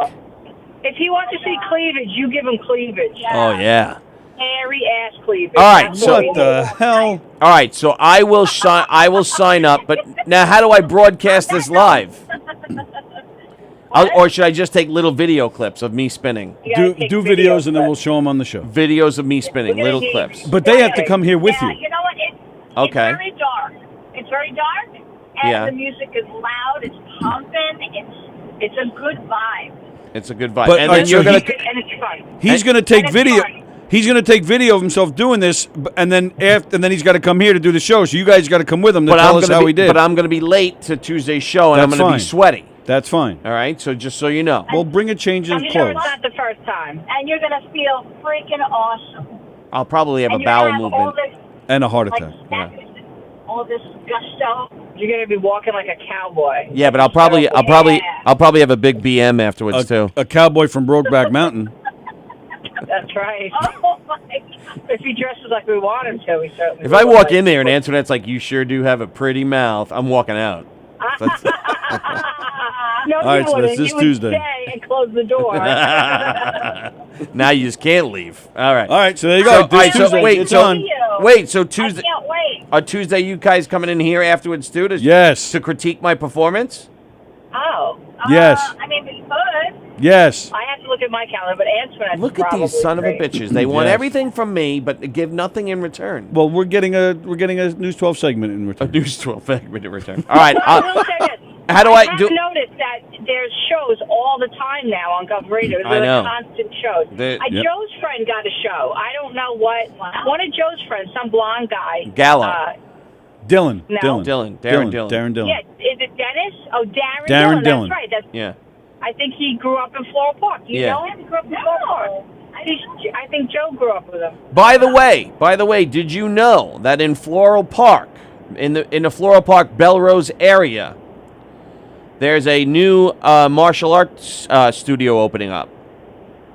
If he wants to see cleavage, you give him cleavage. Oh yeah. Hairy ass cleavage. All right. That's So what he needs. hell? All right. So I will sign up. But now, how do I broadcast this live? Or should I just take little video clips of me spinning? Do videos and then we'll show them on the show. Videos of me spinning, little clips. But they have to come here with you. You know what? It's Okay. very dark. It's very dark, and Yeah. the music is loud. It's pumping. It's a good vibe. It's a good vibe. But, And all then right, you're so gonna. And it's fun. He's going to take video. He's going to take video of himself doing this, and then he's got to come here to do the show. So you guys got to come with him to tell us how he did. But I'm gonna be late to Tuesday's show, and That's I'm gonna fine. be sweaty. That's fine. All right. So just so you know, Well, bring a change in I'm sure clothes. it's not the first time, and you're gonna feel freaking awesome. I'll probably have a And you're bowel gonna have all movement. this, And a heart attack. all this gusto. You're gonna be walking like a cowboy. Yeah, but I'll probably have a big BM afterwards too. A cowboy from Brokeback Mountain. That's right. Oh my God. If he dresses like we want him to, we certainly. If I will. walk in there and Antoinette's like, "You sure do have a pretty mouth," I'm walking out. That's- No, All right, you so wouldn't. that's this You would Tuesday. stay and close the door. now you just can't leave. All right. All right, so there you go. This all right, so Tuesday, wait, it's so on. wait, so Tuesday. Can't wait. On Tuesday, you guys coming in here afterwards too? Yes. To critique my performance? Oh. Yes. I mean, we could. Yes. I have to look at my calendar, but Antoinette's Look at these son of a bitches. They want everything from me, but give nothing in return. Well, we're getting a News 12 segment in return. A News 12 segment in return. All right. I will say this. How do I have do? noticed that there's shows all the time now on Gov Radio. I There's know. constant shows. Yep. Joe's friend got a show. I don't know what. One of Joe's friends, some blonde guy. Gallo. Dylan. No. Darren Dillon. Darren Dillon. Yeah, is it Dennis? Oh, Darren Darren Dillon. That's right. That's. Yeah. I think he grew up in Floral Park. You Yeah. know him? He grew up in Floral Park. I think Joe grew up with him. By the way, did you know that in Floral Park, in the Floral Park Belrose area, there's a new martial arts studio opening up?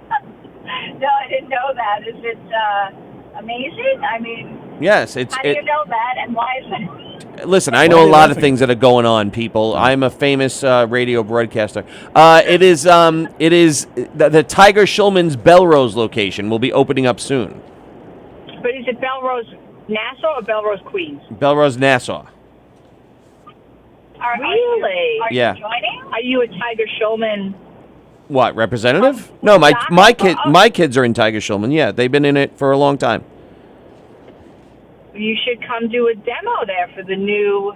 No, I didn't know that. Is it amazing? I mean, Yes, how do you know that, and why is it? Listen, I know a lot of things that are going on, people. I'm a famous radio broadcaster. It is the Tiger Schulman's Belrose location will be opening up soon. But is it Belrose, Nassau, or Belrose, Queens? Belrose, Nassau. Really? Are Yeah. you joining? Are you a Tiger Schulman? What, representative? No, my kids are in Tiger Schulman. Yeah, they've been in it for a long time. You should come do a demo there for the new.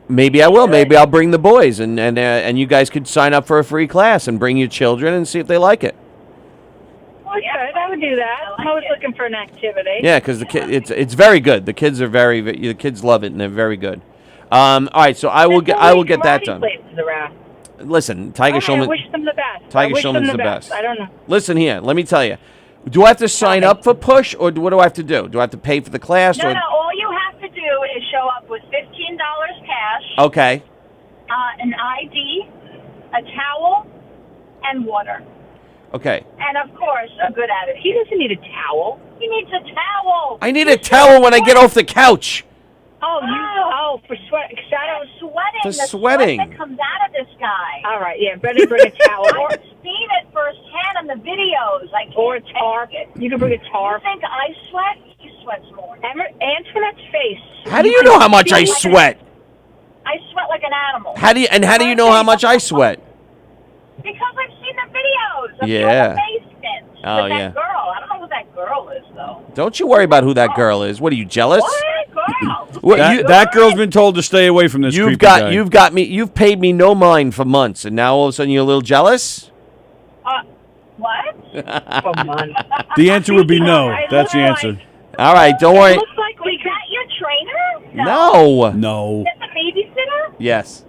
Maybe I will. Maybe I'll bring the boys, and you guys could sign up for a free class and bring your children and see if they like it. Well, yeah, I would do that. I'm always looking for an activity. Yeah, because it's very good. The kids are the kids love it and they're very good. All right, so I will get that done. Places around. Listen, Tiger All right, Schulman. I wish them the best. Tiger I wish them Schulman's the the best. best. I don't know. Listen here, let me tell you. Do I have to sign up for Push, or what do I have to do? Do I have to pay for the class? No, or no. All you have to do is show up with $15 cash, Okay. an ID, a towel, and water. Okay. And of course, a good attitude. He doesn't need a towel. He needs a towel. I need a towel when I get off the couch. For sweat. Sweating. For the sweating. Sweat that comes out of this guy. All right, yeah. Better bring a towel. I've seen it firsthand in the videos. I can't or a tarp. You can bring a tarp. You think I sweat? He sweats more. Antoinette's face. How do you know how much I sweat? I sweat like an animal. How do you know how much I sweat? Because I've seen the videos of you Yeah. in the basement Oh, with that yeah. girl. I don't know who that girl is, though. Don't you worry about who that girl is. What are you, jealous? Girl. What, That girl's been told to stay away from this. You've creepy guy. you've paid me no mind for months, and now all of a sudden you're a little jealous? What? For months. The answer would be no. That's the answer. All right, don't worry. It looks like we got your trainer? No. No. Is the babysitter? Yes.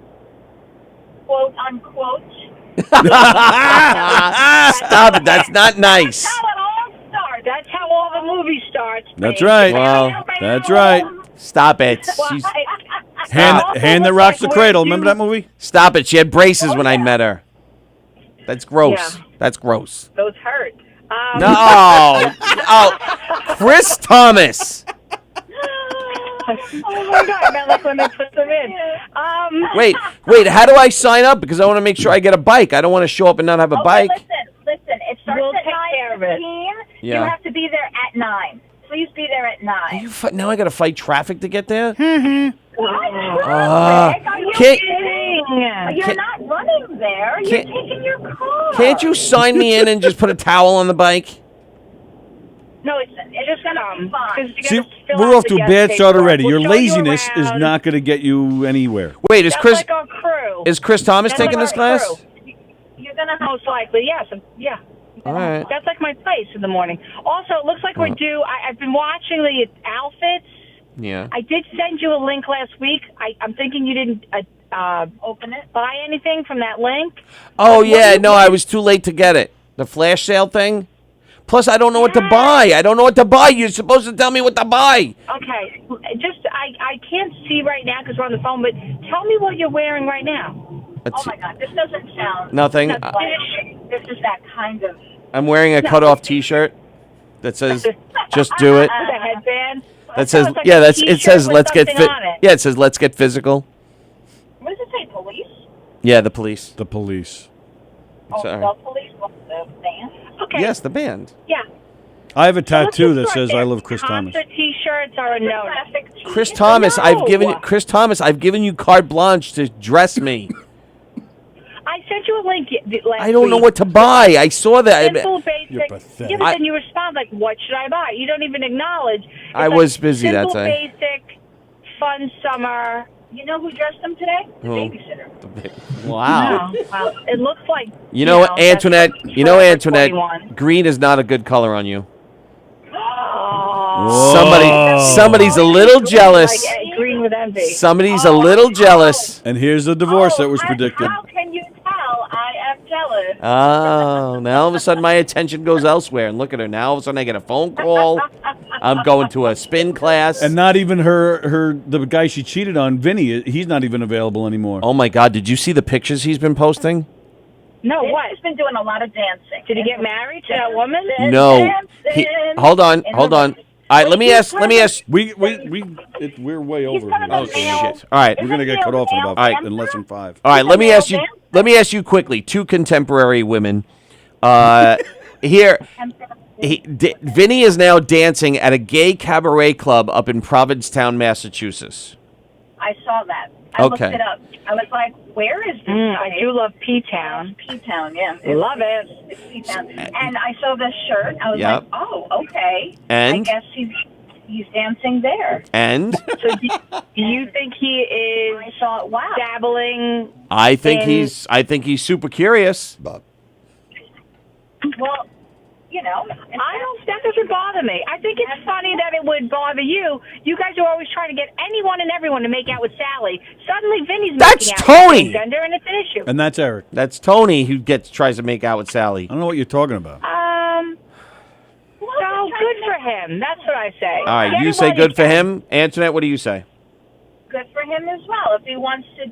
Quote unquote. Stop it. That's not nice. That's how it all starts. That's how all the movie starts. That's baby. right. Well, That's right. Stop it. She's, Hand that rocks the cradle. Remember that movie? stop it. She had braces when I met her. That's gross. Yeah. That's gross. Those hurt. No. Oh, Chris Thomas. Oh my God! I meant like when they put them in. Wait. How do I sign up? Because I want to make sure I get a bike. I don't want to show up and not have a bike. Listen. It starts We'll at take care of it. 9:15. Yeah. You have to be there at 9. Please be there at 9. Now I got to fight traffic to get there? Can't, can't- You're can't- not running there. You're can't- taking your car. Can't you sign me in and just put a towel on the bike? No, it's just gonna fine. See, we're off to a bad start already. Your laziness is not going to get you anywhere. Wait, is That's Chris like our crew. is Chris Thomas That's taking like this our class? crew. You're gonna most likely, yes, yeah. All right. That's like my place in the morning. Also, it looks like we're due. I've been watching the outfits. Yeah. I did send you a link last week. I'm thinking you didn't open it, buy anything from that link. Oh yeah, no, I was too late to get it. The flash sale thing. Plus, I don't know what to buy. I don't know what to buy. You're supposed to tell me what to buy. Okay, I can't see right now because we're on the phone. But tell me what you're wearing right now. Let's see. God, this doesn't sound Nothing. This is that kind of. I'm wearing a cutoff T-shirt that says "Just do it." With a headband. That says It's like yeah. a It t-shirt says with let's get something fit. on it. Yeah, it says let's get physical. What does it say? Police? Yeah, the police. The police. Sorry. The police. What's the band? Okay. Yes, the band. Yeah. I have a tattoo that says "I love Chris Thomas." Concert T-shirts are a no. Chris Thomas, I've given you carte blanche to dress me. I sent you a link last I don't know week. what to buy. I saw that. Simple, basic. You're pathetic. Yeah, but then you respond like, "What should I buy?" You don't even acknowledge. It's I like was busy that simple, day. Basic, fun summer. You know who dressed him today? The Who? babysitter. Wow. No, well, it looks like. You know, Antoinette. that's You know, Forever Antoinette. 21. Green is not a good color on you. Oh. Somebody's a little jealous. Like, green with envy. Somebody's a little jealous. And here's the divorce that was predicted. How can you tell I am jealous? Oh, now all of a sudden my attention goes elsewhere. And look at her. Now all of a sudden I get a phone call. I'm going to a spin class. And not even the guy she cheated on, Vinny, he's not even available anymore. Oh, my God. Did you see the pictures he's been posting? No, what? He's been doing a lot of dancing. Did he get married to that woman? No. Hold on. All right, let me ask. We're way over. Oh, shit. All right. We're going to get cut off in All right. in less than 5. All right, let me ask you quickly. 2 contemporary women. Here, Vinny is now dancing at a gay cabaret club up in Provincetown, Massachusetts. I saw that. I Okay. looked it up. I was like, where is this? I do love P-Town. P-Town, yeah. Love it. It's P-Town. And I saw this shirt. I was Yep. like, oh, okay. And? I guess he's dancing there. And So do you think he is dabbling? I think in- he's super curious. Well, you know, That doesn't bother me. I think it's funny that it would bother you. You guys are always trying to get anyone and everyone to make out with Sally. Suddenly, Vinny's That's making out Tony! with gender, and it's an issue. And that's Eric. That's Tony who tries to make out with Sally. I don't know what you're talking about. So good for him. That's what I say. All right, Get you him say while good you for can. him. Antoinette, what do you say? good for him as well. If he wants to,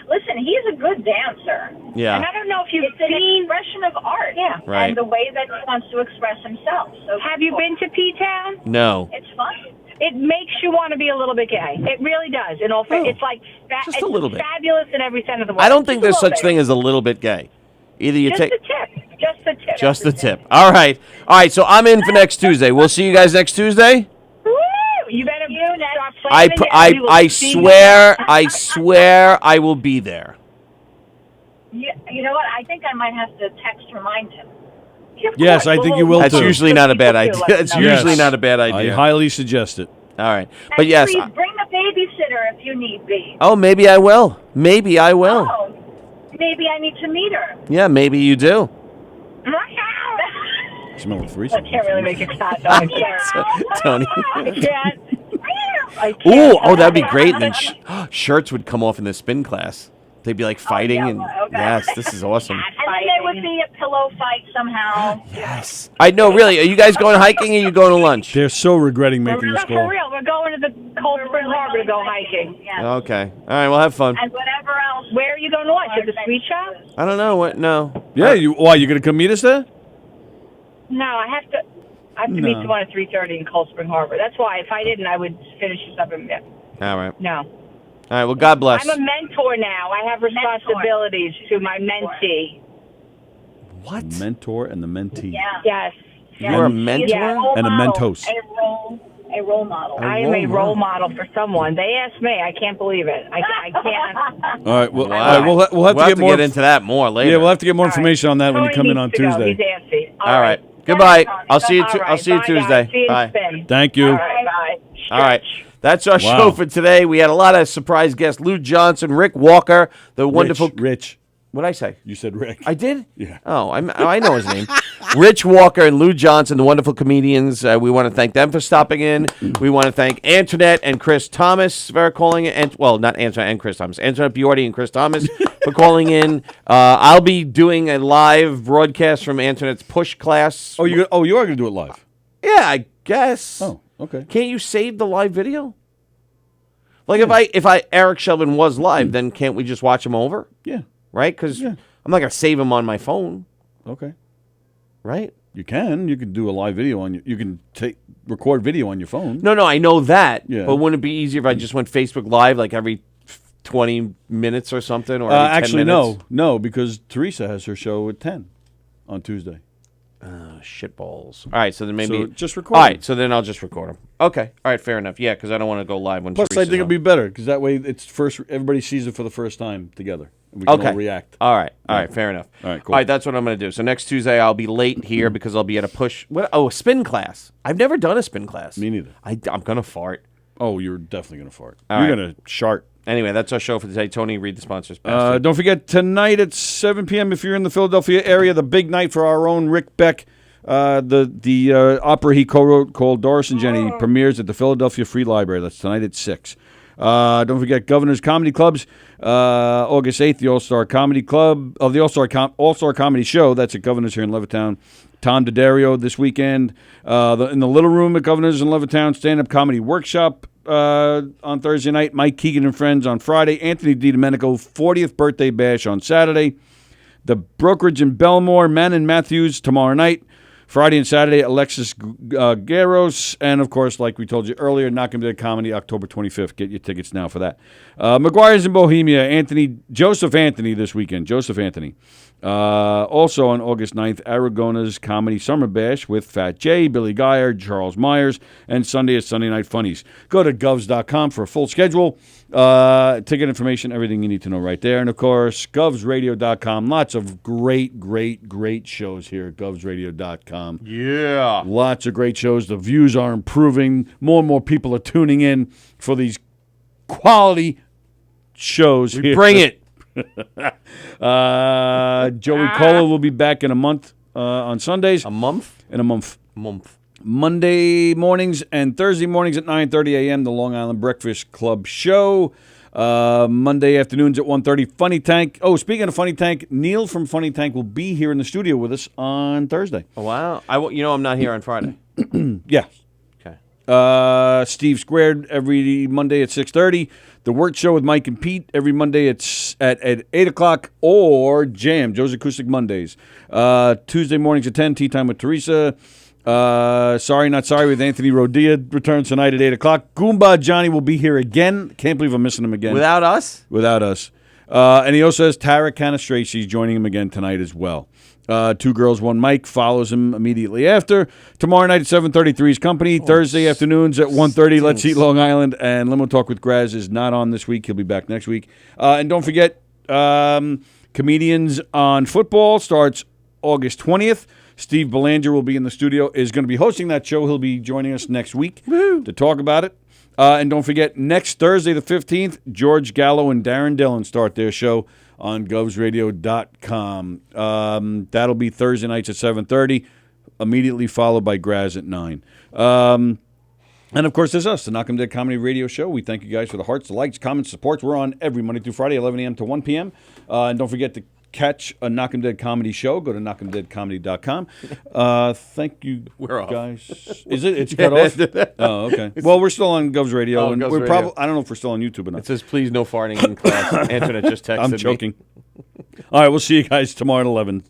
listen, he's a good dancer. Yeah. And I don't know if you've seen an expression of art. Yeah. Right. And the way that he wants to express himself. So Have you been to P-Town? No. It's fun. It makes you want to be a little bit gay. It really does. In all it's like Just it's a little bit. fabulous in every sense of the word. I don't think Just a there's little such bit. thing as a little bit gay. Either you Just take the tip. Just the tip. just the tip. All right. So I'm in for next Tuesday. We'll see you guys next Tuesday. Woo! You better start planning it. We will I see swear I will be there. You know what? I think I might have to text remind him. Yes, I think you will. That's too. usually not a bad idea. That's usually Yes. not a bad idea. I highly suggest it. All right. But yes. Please bring the babysitter if you need be. Oh, maybe I will. Maybe I will. Oh, maybe I need to meet her. Yeah, maybe you do. Smell of three. I can't really make it stop. No, I'm sorry. Tony. I can't. I can't. Oh, that'd be great. And then shirts would come off in the spin class. They'd be like fighting, and yes, this is awesome. And then there would be a pillow fight somehow. Yes. I know. Really, are you guys going hiking or are you going to lunch? They're so regretting making this For call. real, we're going to the Cold Spring Harbor to go hiking. Okay. All right. We'll have fun. And whatever else. Where are you going to lunch? At the sweet shop? I don't know what. No. Yeah. You gonna come meet us there? No, I have to. No. meet someone at 3:30 in Cold Spring Harbor. That's why if I didn't, I would finish this up in. All right. No. All right. Well, God bless. I'm a mentor now. I have responsibilities to my mentee. What? Mentor and the mentee. Yeah. Yes. You're a mentor and a mentos. A role model. I am a role model for someone. They asked me. I can't believe it. I can't. All right. Well, Wow. all right, we'll have to get more get into that more later. Yeah, we'll have to get more information on that when you Tony come in needs on to go. Tuesday. He's antsy. All right. Goodbye. I'll see you. All right. I'll see you Bye, Tuesday. guys. See you in Bye. spin. Thank you. All right. Bye. All right. That's our Wow. show for today. We had a lot of surprise guests. Lou Johnson, Rick Walker, the wonderful Rich. What'd I say? You said Rick. I did? Yeah. Oh, I know his name. Rich Walker and Lou Johnson, the wonderful comedians. We want to thank them for stopping in. We want to thank Antoinette and Chris Thomas for calling in. Well, not Antoinette and Chris Thomas. Antoinette Biordi and Chris Thomas for calling in. I'll be doing a live broadcast from Antoinette's push class. Oh, you are going to do it live? Yeah, I guess. Oh, okay. Can't you save the live video? Like if Eric Shelvin was live, then can't we just watch him over? Yeah. Right? Because I'm not going to save him on my phone. Okay. Right? You can. You can do a live video on you can record video on your phone. No, I know that. Yeah. But wouldn't it be easier if I just went Facebook Live like every 20 minutes or something? Or every 10 actually, minutes? no, because Teresa has her show at 10 on Tuesday. Shitballs. All right, so then maybe So just record All right, them. so then I'll just record them. Okay, all right, fair enough. Yeah, because I don't want to go live when. Plus, I Teresa's think it'd on. be better because that way it's first. Everybody sees it for the first time together. And we can Okay. all react. All right, fair enough. All right, cool. All right, that's what I'm going to do. So next Tuesday I'll be late here because I'll be at a push. A spin class. I've never done a spin class. Me neither. I'm going to fart. Oh, you're definitely gonna fart. All you're right. gonna shart. Anyway, that's our show for today. Tony, read the sponsors. Pastor. Don't forget, tonight at 7 p.m., if you're in the Philadelphia area, the big night for our own Rick Beck. The opera he co-wrote called Doris and Jenny premieres at the Philadelphia Free Library. That's tonight at 6. Don't forget Governor's Comedy Clubs. August 8th, the All-Star Comedy Club of the All-Star Comedy Show. That's at Governor's here in Levittown. Tom DiDario this weekend. In the Little Room at Governor's in Levittown. Stand-up comedy workshop on Thursday night. Mike Keegan and Friends on Friday. Anthony DiDomenico 40th birthday bash on Saturday. The Brokerage in Belmore, Mann and Matthews tomorrow night. Friday and Saturday, Alexis Garros. And, of course, like we told you earlier, Not Gonna Be Dead Comedy, October 25th. Get your tickets now for that. McGuire's in Bohemia, Joseph Anthony this weekend. Joseph Anthony. Also on August 9th, Aragona's Comedy Summer Bash with Fat J, Billy Geyer, Charles Myers, and Sunday is Sunday Night Funnies. Go to govs.com for a full schedule. Ticket information, everything you need to know right there. And, of course, govsradio.com. Lots of great shows here at govsradio.com. Yeah. Lots of great shows. The views are improving. More and more people are tuning in for these quality shows here. Bring it. Joey Cola will be back in a month on Sundays. A month? In a month. Month. Monday mornings and Thursday mornings at 9:30 a.m., the Long Island Breakfast Club show. Monday afternoons at 1:30, Funny Tank. Oh, speaking of Funny Tank, Neil from Funny Tank will be here in the studio with us on Thursday. Oh, wow. I'm not here on Friday. Yeah. Okay. Steve Squared every Monday at 6:30. The Work Show with Mike and Pete every Monday at 8 o'clock, or Jam, Joe's Acoustic Mondays. Tuesday mornings at 10, Tea Time with Teresa. Sorry Not Sorry with Anthony Rodia returns tonight at 8 o'clock. Goomba Johnny will be here again. Can't believe I'm missing him again. Without us? Without us. And he also has Tara Canastraci joining him again tonight as well. Two Girls, One Mic follows him immediately after. Tomorrow night at 7:33's Company. Thursday afternoons at 1:30, Let's Eat Long Island. And Limo Talk with Graz is not on this week. He'll be back next week. And don't forget, Comedians on Football starts August 20th. Steve Belanger will be in the studio, is going to be hosting that show. He'll be joining us next week to talk about it. And don't forget, next Thursday the 15th, George Gallo and Darren Dillon start their show on govsradio.com. That'll be Thursday nights at 7:30, immediately followed by Graz at 9. And, of course, there's us, the Knock 'em Dead Comedy Radio Show. We thank you guys for the hearts, the likes, comments, supports. We're on every Monday through Friday, 11 a.m. to 1 p.m. And don't forget to catch a Knock 'em Dead Comedy show. Go to knockemdeadcomedy.com. Thank you, We're off. guys. Is it? It's cut off? Oh, okay. Well, we're still on Govs Radio. And Govs we're Radio. probably, I don't know if we're still on YouTube or not. It says, please no farting in class. Antoinette just texted I'm me. joking. All right, we'll see you guys tomorrow at 11.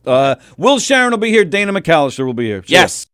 Will Sharon will be here. Dana McAllister will be here. See ya. Yes.